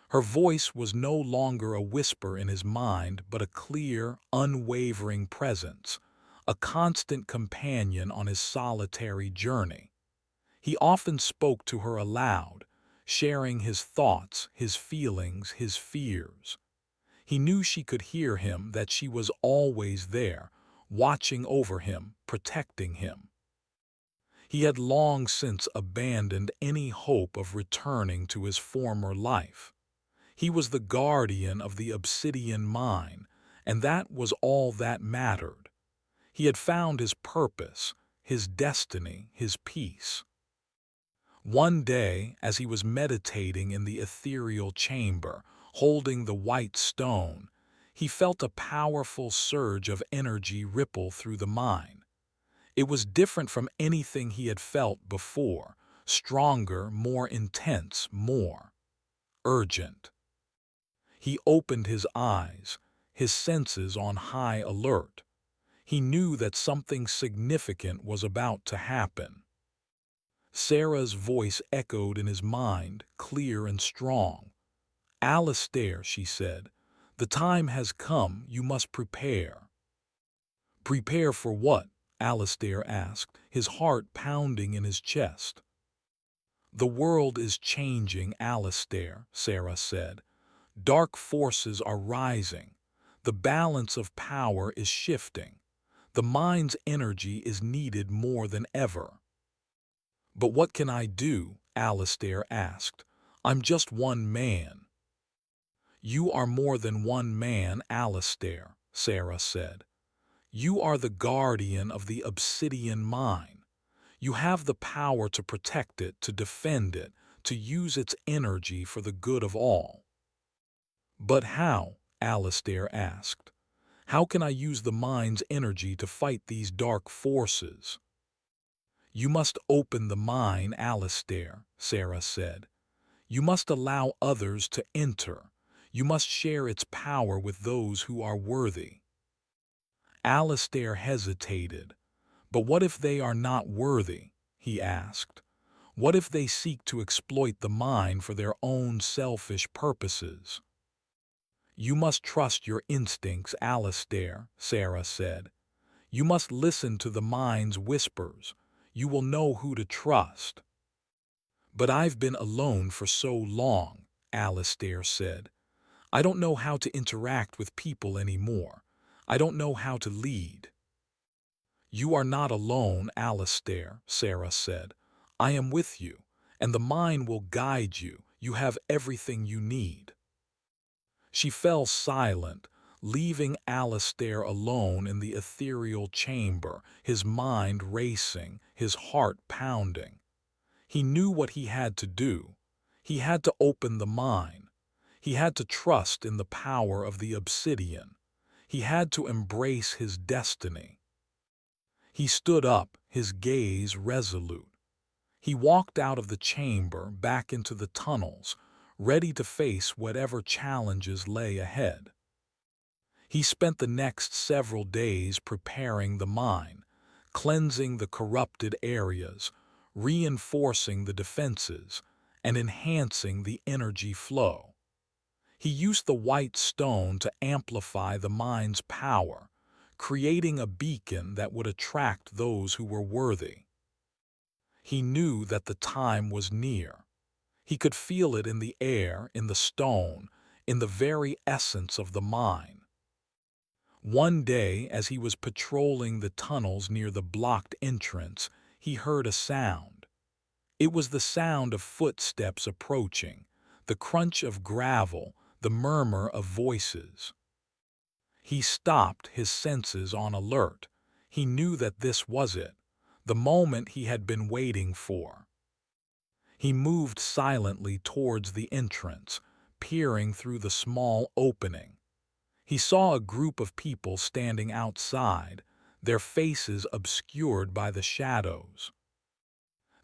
Her voice was no longer a whisper in his mind, but a clear, unwavering presence, a constant companion on his solitary journey. He often spoke to her aloud, sharing his thoughts, his feelings, his fears. He knew she could hear him, that she was always there, watching over him, protecting him. He had long since abandoned any hope of returning to his former life. He was the guardian of the Obsidian mine, and that was all that mattered. He had found his purpose, his destiny, his peace. One day, as he was meditating in the ethereal chamber, holding the white stone, he felt a powerful surge of energy ripple through the mine. It was different from anything he had felt before, stronger, more intense, more urgent. He opened his eyes, his senses on high alert. He knew that something significant was about to happen. Sarah's voice echoed in his mind, clear and strong. "Alistair," she said, "the time has come, you must prepare." "Prepare for what?" Alistair asked, his heart pounding in his chest. "The world is changing, Alistair," Sarah said. "Dark forces are rising. The balance of power is shifting. The mind's energy is needed more than ever." "But what can I do?" Alistair asked. "I'm just one man." "You are more than one man, Alistair," Sarah said. "You are the guardian of the Obsidian mine. You have the power to protect it, to defend it, to use its energy for the good of all." "But how?" Alistair asked. "How can I use the mine's energy to fight these dark forces?" "You must open the mine, Alistair," Sarah said. "You must allow others to enter. You must share its power with those who are worthy." Alistair hesitated. "But what if they are not worthy?" he asked. "What if they seek to exploit the mine for their own selfish purposes?" "You must trust your instincts, Alistair," Sarah said. "You must listen to the mine's whispers. You will know who to trust." "But I've been alone for so long," Alistair said. "I don't know how to interact with people anymore. I don't know how to lead." "You are not alone, Alistair," Sarah said. "I am with you, and the mine will guide you. You have everything you need." She fell silent, leaving Alistair alone in the ethereal chamber, his mind racing, his heart pounding. He knew what he had to do. He had to open the mine. He had to trust in the power of the Obsidian. He had to embrace his destiny. He stood up, his gaze resolute. He walked out of the chamber, back into the tunnels, ready to face whatever challenges lay ahead. He spent the next several days preparing the mine, cleansing the corrupted areas, reinforcing the defenses, and enhancing the energy flow. He used the white stone to amplify the mine's power, creating a beacon that would attract those who were worthy. He knew that the time was near. He could feel it in the air, in the stone, in the very essence of the mine. One day, as he was patrolling the tunnels near the blocked entrance, he heard a sound. It was the sound of footsteps approaching, the crunch of gravel, the murmur of voices. He stopped, his senses on alert. He knew that this was it, the moment he had been waiting for. He moved silently towards the entrance, peering through the small opening. He saw a group of people standing outside, their faces obscured by the shadows.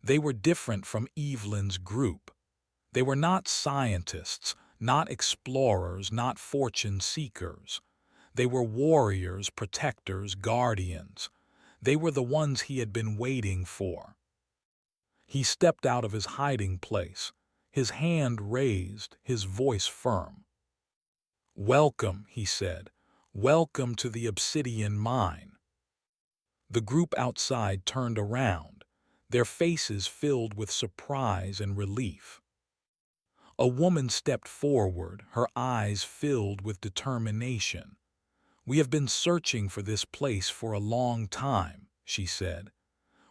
They were different from Evelyn's group. They were not scientists, not explorers, not fortune seekers. They were warriors, protectors, guardians. They were the ones he had been waiting for. He stepped out of his hiding place, his hand raised, his voice firm. "Welcome," he said. "Welcome to the Obsidian mine." The group outside turned around, their faces filled with surprise and relief. A woman stepped forward, her eyes filled with determination. "We have been searching for this place for a long time," she said.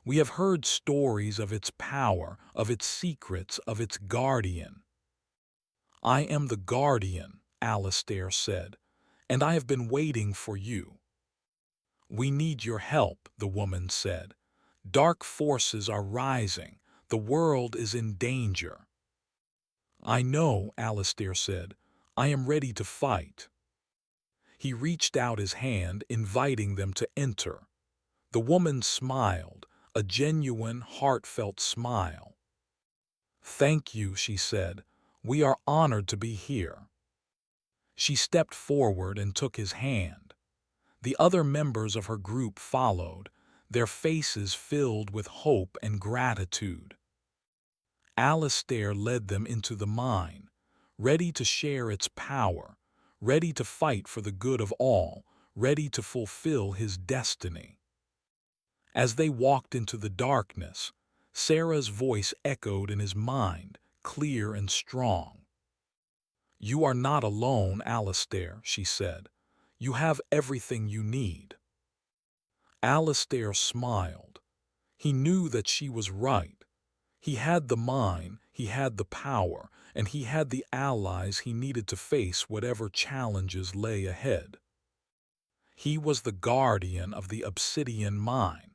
"We have heard stories of its power, of its secrets, of its guardian." "I am the guardian," Alistair said, "and I have been waiting for you." "We need your help," the woman said. "Dark forces are rising. The world is in danger." "I know," Alistair said. "I am ready to fight." He reached out his hand, inviting them to enter. The woman smiled, a genuine, heartfelt smile. "Thank you," she said. "We are honored to be here." She stepped forward and took his hand. The other members of her group followed, their faces filled with hope and gratitude. Alistair led them into the mine, ready to share its power, ready to fight for the good of all, ready to fulfill his destiny. As they walked into the darkness, Sarah's voice echoed in his mind, clear and strong. "You are not alone, Alistair," she said. "You have everything you need." Alistair smiled. He knew that she was right. He had the mine, he had the power, and he had the allies he needed to face whatever challenges lay ahead. He was the guardian of the Obsidian mine,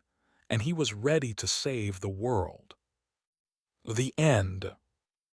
and he was ready to save the world. The end.